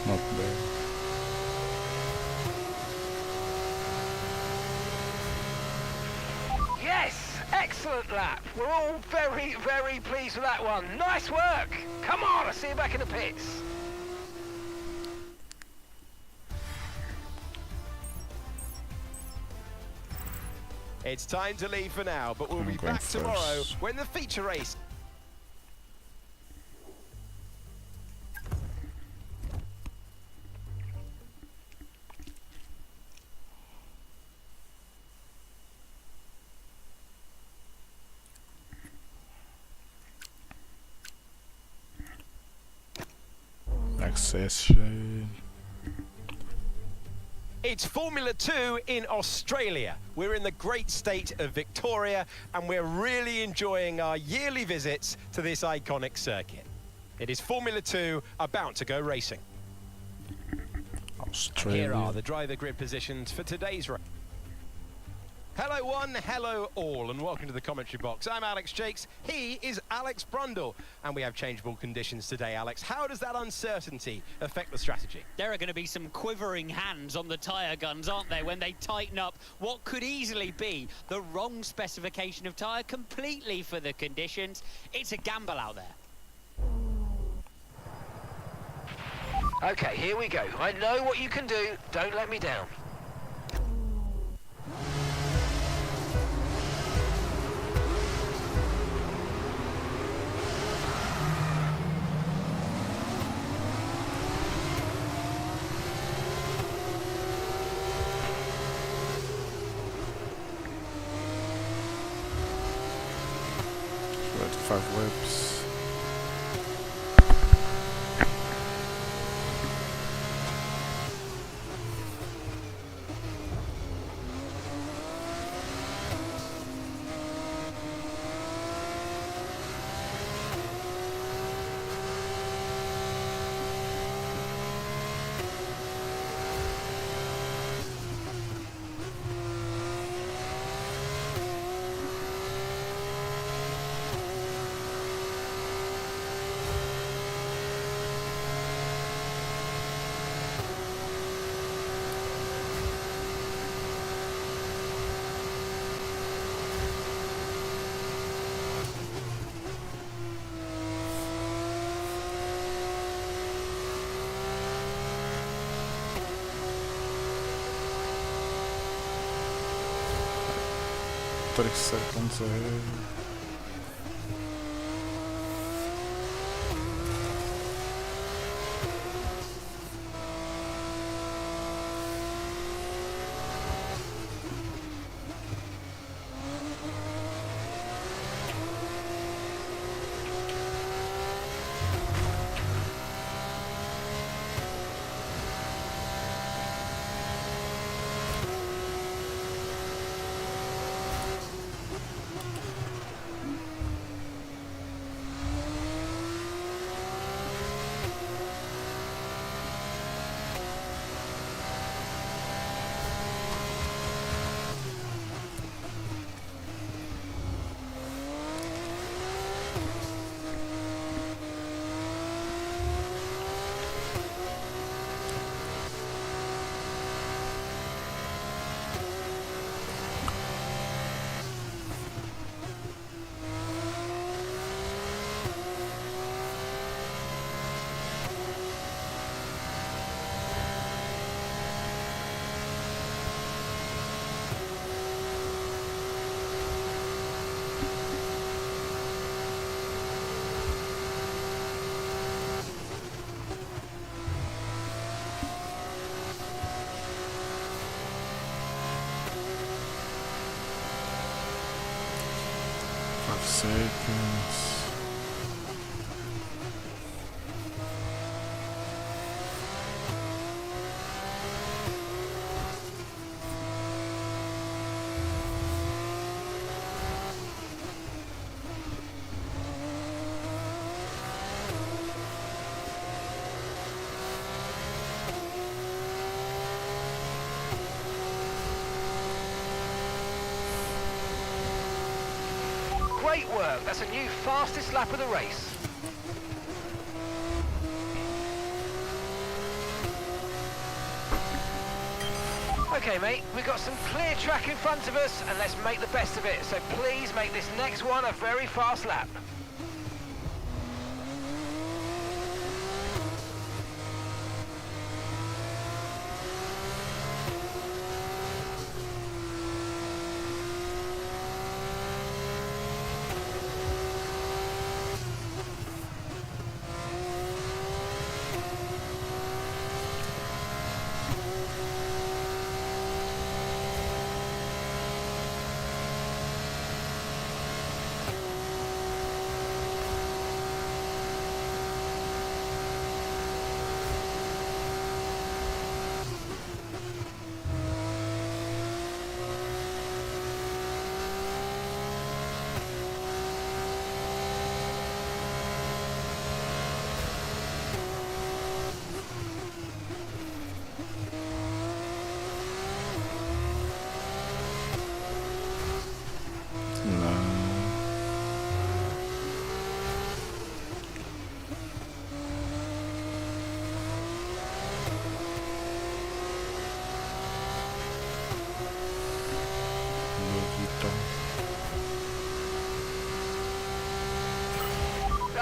Not bad. Yes, excellent lap. We're all very, very pleased with that one. Nice work. Come on, I'll see you back in the pits. It's time to leave for now, but we'll I'm be going back tomorrow first. when the feature race. Accession. It's Formula 2 in Australia. We're in the great state of Victoria, and we're really enjoying our yearly visits to this iconic circuit. It is Formula 2 about to go racing. Australia. Here are the driver grid positions for today's race. Hello one, hello all, and welcome to the commentary box. I'm Alex Jakes, he is Alex Brundle, and we have changeable conditions today, Alex. How does that uncertainty affect the strategy? There are going to be some quivering hands on the tyre guns, aren't there, when they tighten up what could easily be the wrong specification of tyre completely for the conditions. It's a gamble out there. Okay, here we go. I know what you can do. Don't let me down. Five whips. Seconds ahead. Seconds. Great work. That's a new fastest lap of the race. Okay, mate, we've got some clear track in front of us, and let's make the best of it. So please make this next one a very fast lap.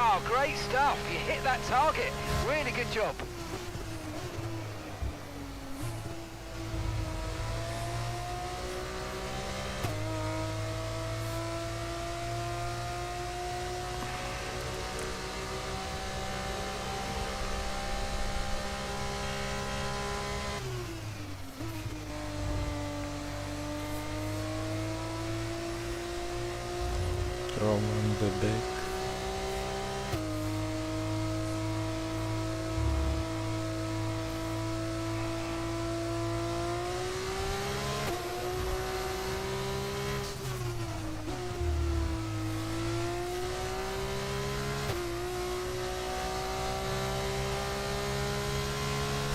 Oh, great stuff. You hit that target. Really good job. Throw on the back.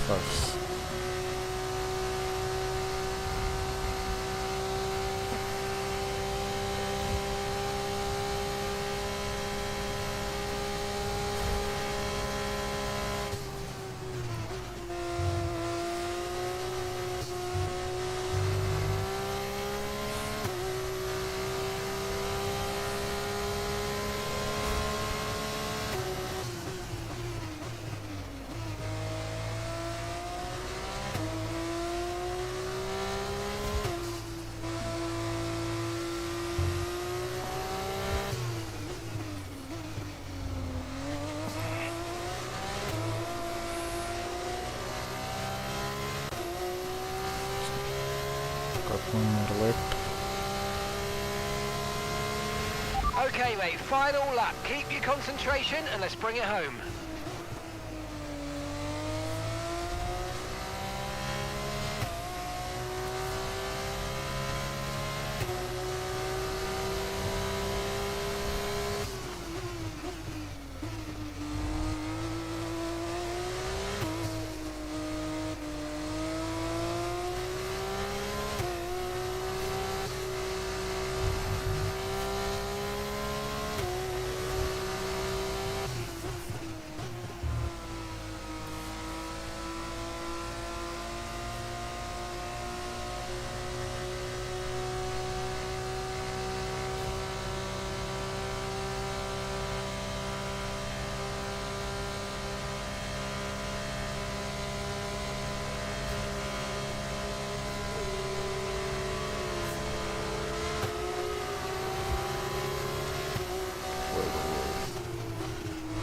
First. Got one more left. Okay, mate, final lap. Keep your concentration and let's bring it home.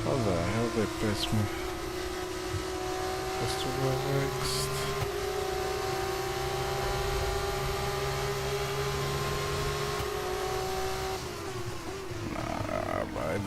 How the hell they passed me? Just to go next. Nah, bye.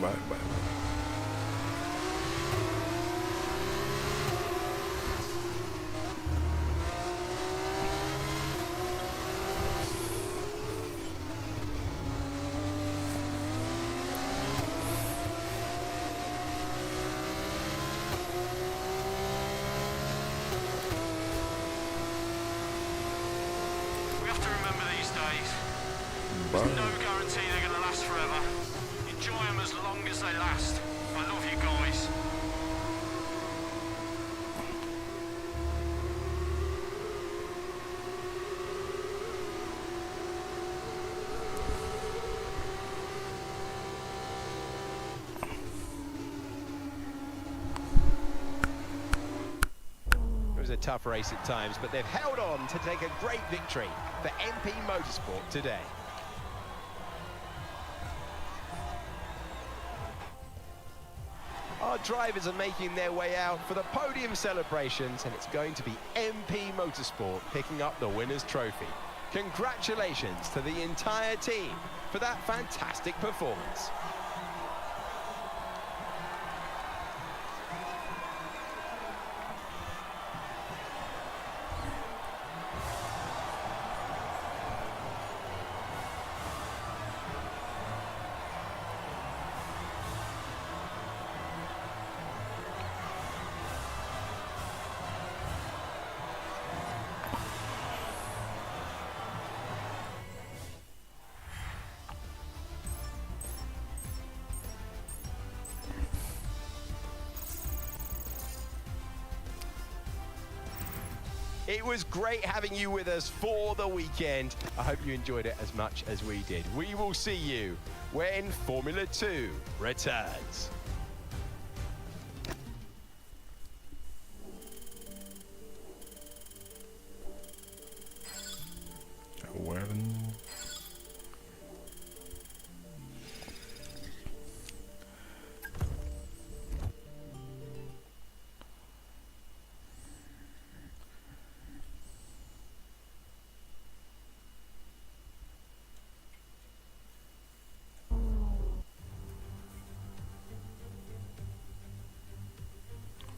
We have to remember these days. Bye. There's no guarantee they're going to last forever. Enjoy them as long as they last. I love you guys. It was a tough race at times, but they've held on to take a great victory for MP Motorsport today. Our drivers are making their way out for the podium celebrations, and it's going to be MP Motorsport picking up the winner's trophy. Congratulations to the entire team for that fantastic performance. It was great having you with us for the weekend. I hope you enjoyed it as much as we did. We will see you when Formula 2 returns.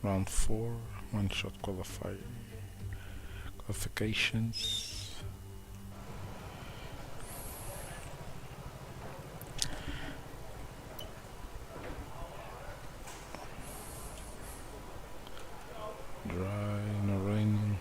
round 4, one-shot qualifications. Dry, no raining.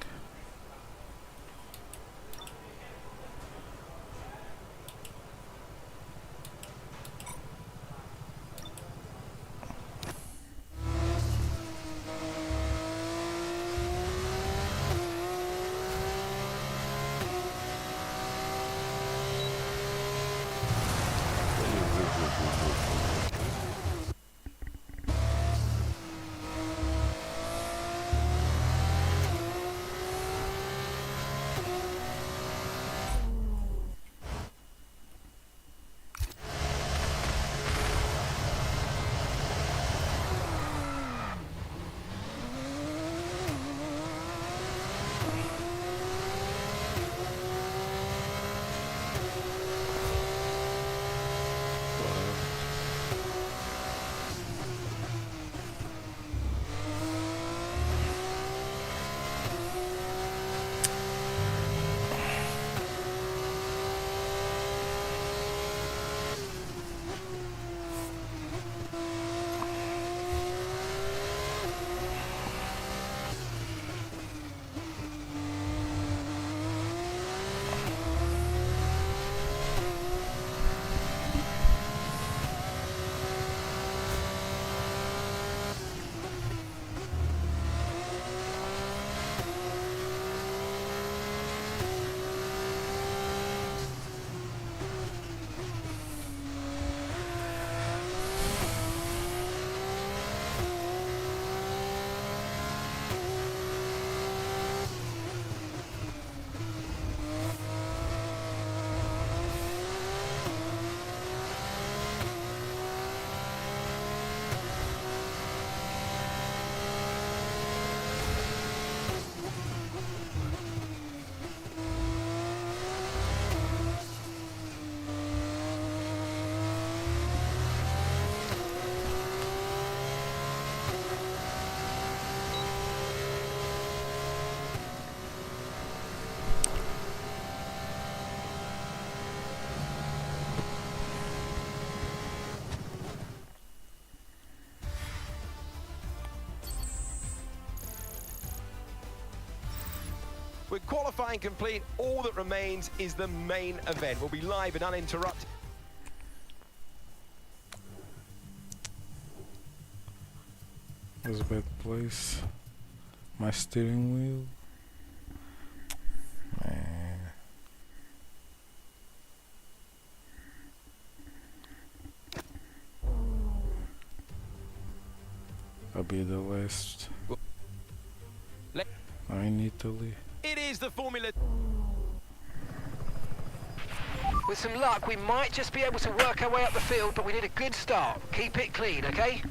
With qualifying complete, all that remains is the main event. We'll be live and uninterrupted. That's a bad place. My steering wheel. Man. I'll be the last. I'm in Italy. It is the Formula. With some luck, we might just be able to work our way up the field, but we need a good start. Keep it clean, okay?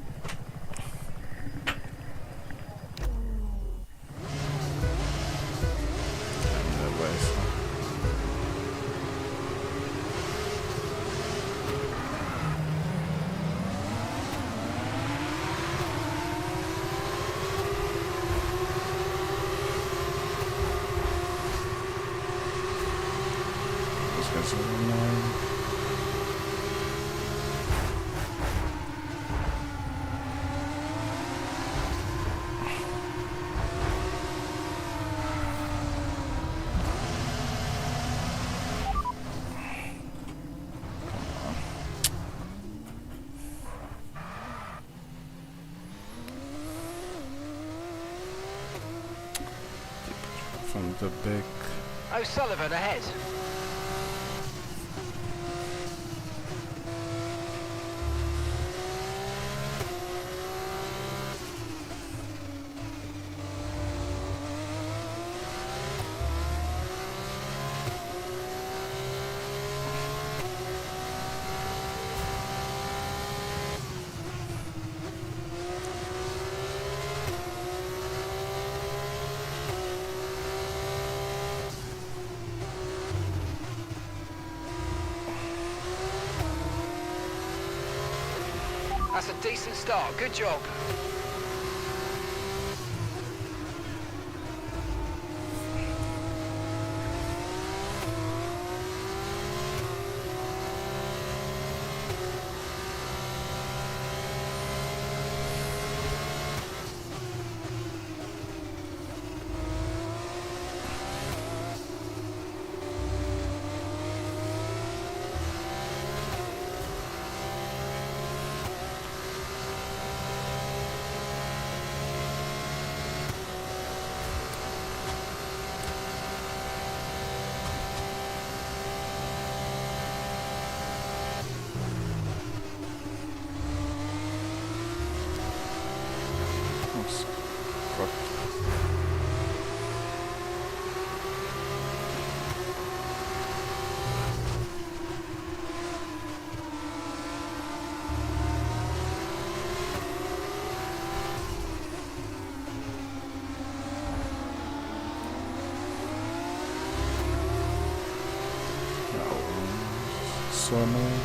From the back. O'Sullivan ahead. That's a decent start. Good job. so annoying.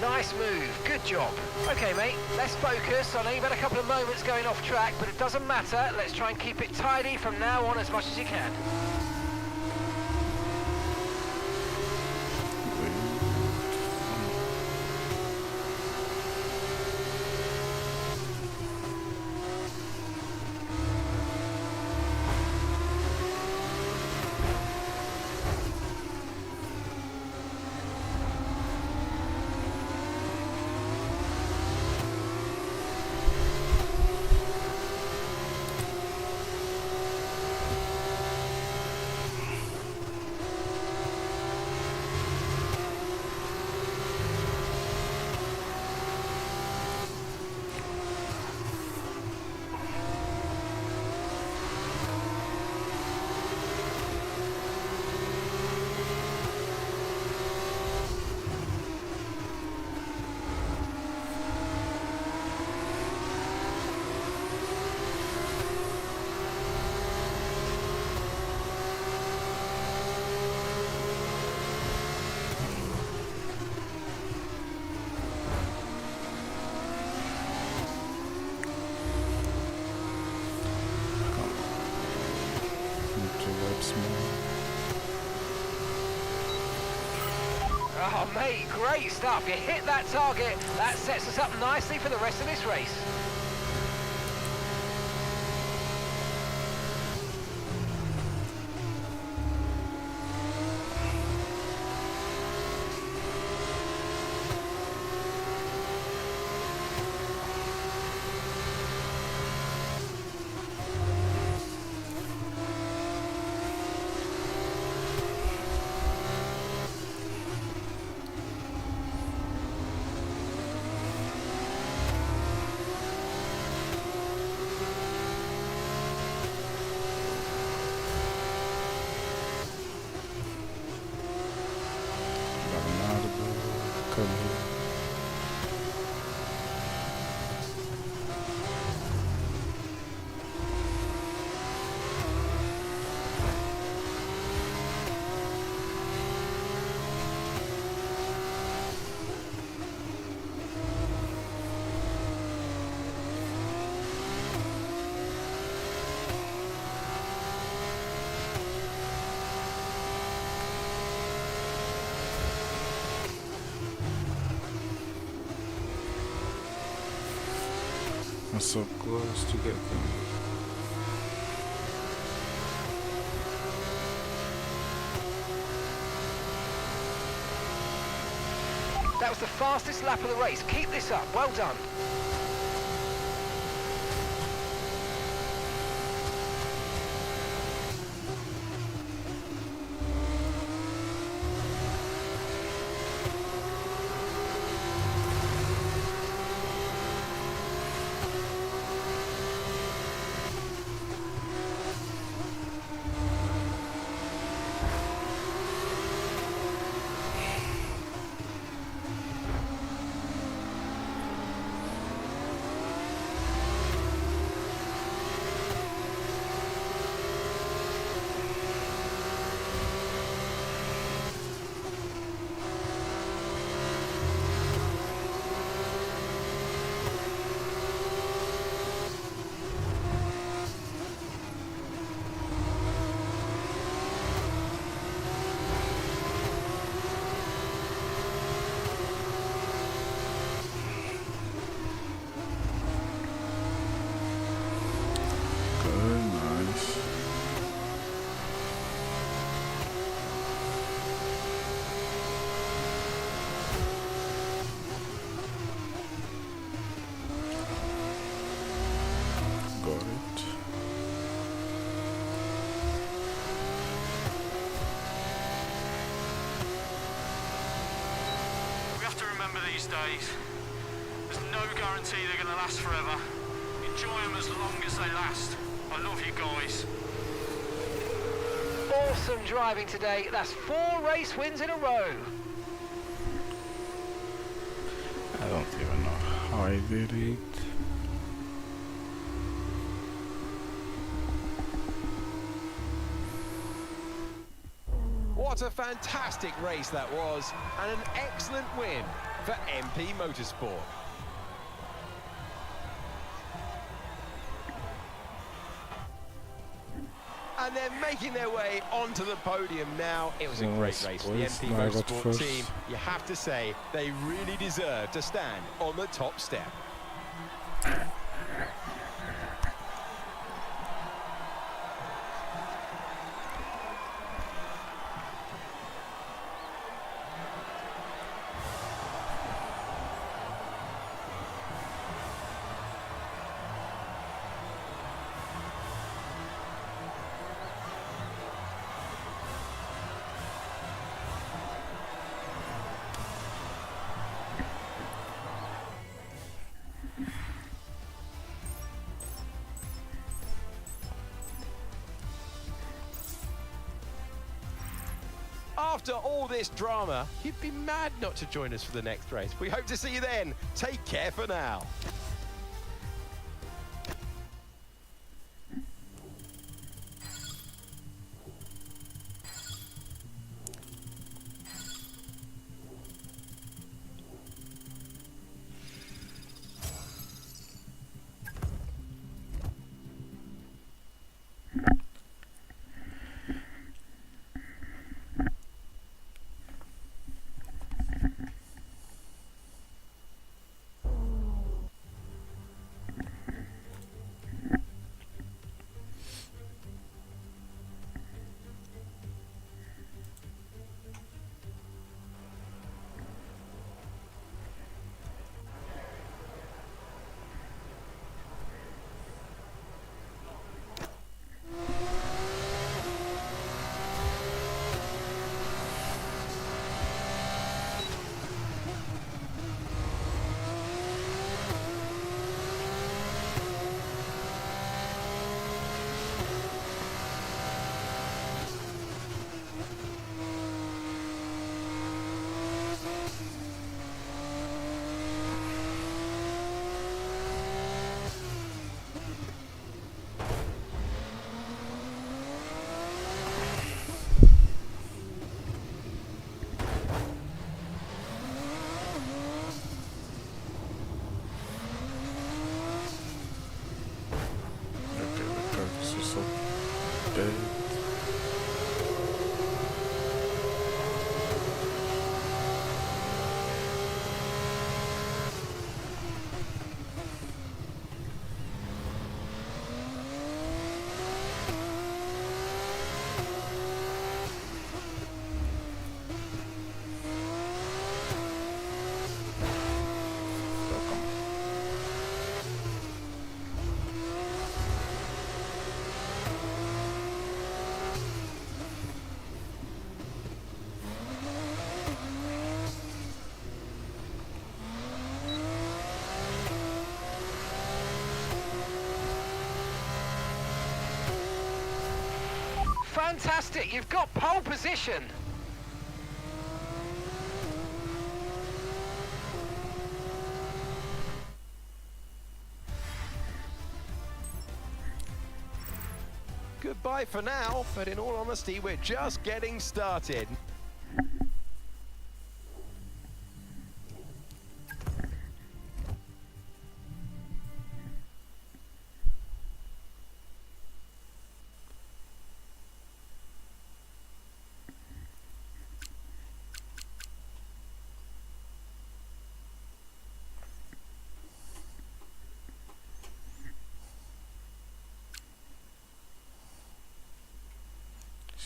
Nice move, good job. Okay, mate, let's focus. I know you've had a couple of moments going off track, but it doesn't matter. Let's try and keep it tidy from now on as much as you can. Oh, mate, great stuff. You hit that target. That sets us up nicely for the rest of this race. I'm so close to get them. That was the fastest lap of the race. Keep this up. Well done. these days. There's no guarantee they're going to last forever. Enjoy them as long as they last. I love you guys. Awesome driving today. That's 4 race wins in a row. I don't even know how I did it. What a fantastic race that was, and an excellent win for MP Motorsport. And they're making their way onto the podium now. It was a great race for the MP Motorsport team. You have to say, they really deserve to stand on the top step. After all this drama, you'd be mad not to join us for the next race. We hope to see you then. Take care for now. Fantastic, you've got pole position. Goodbye for now, but in all honesty, we're just getting started.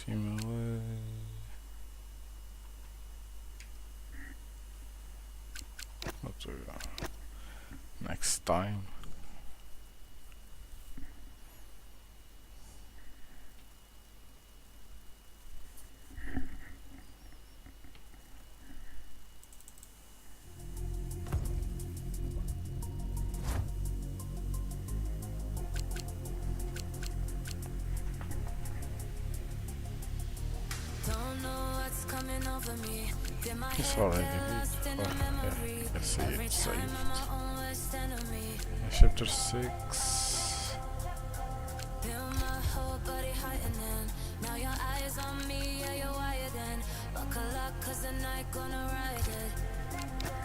Simulate. What do we next time? It's already big. Oh, yeah, I see it saved. Chapter 6. Now your eyes on me, yeah, you're wired in. Buckle up, cause the night gonna ride it.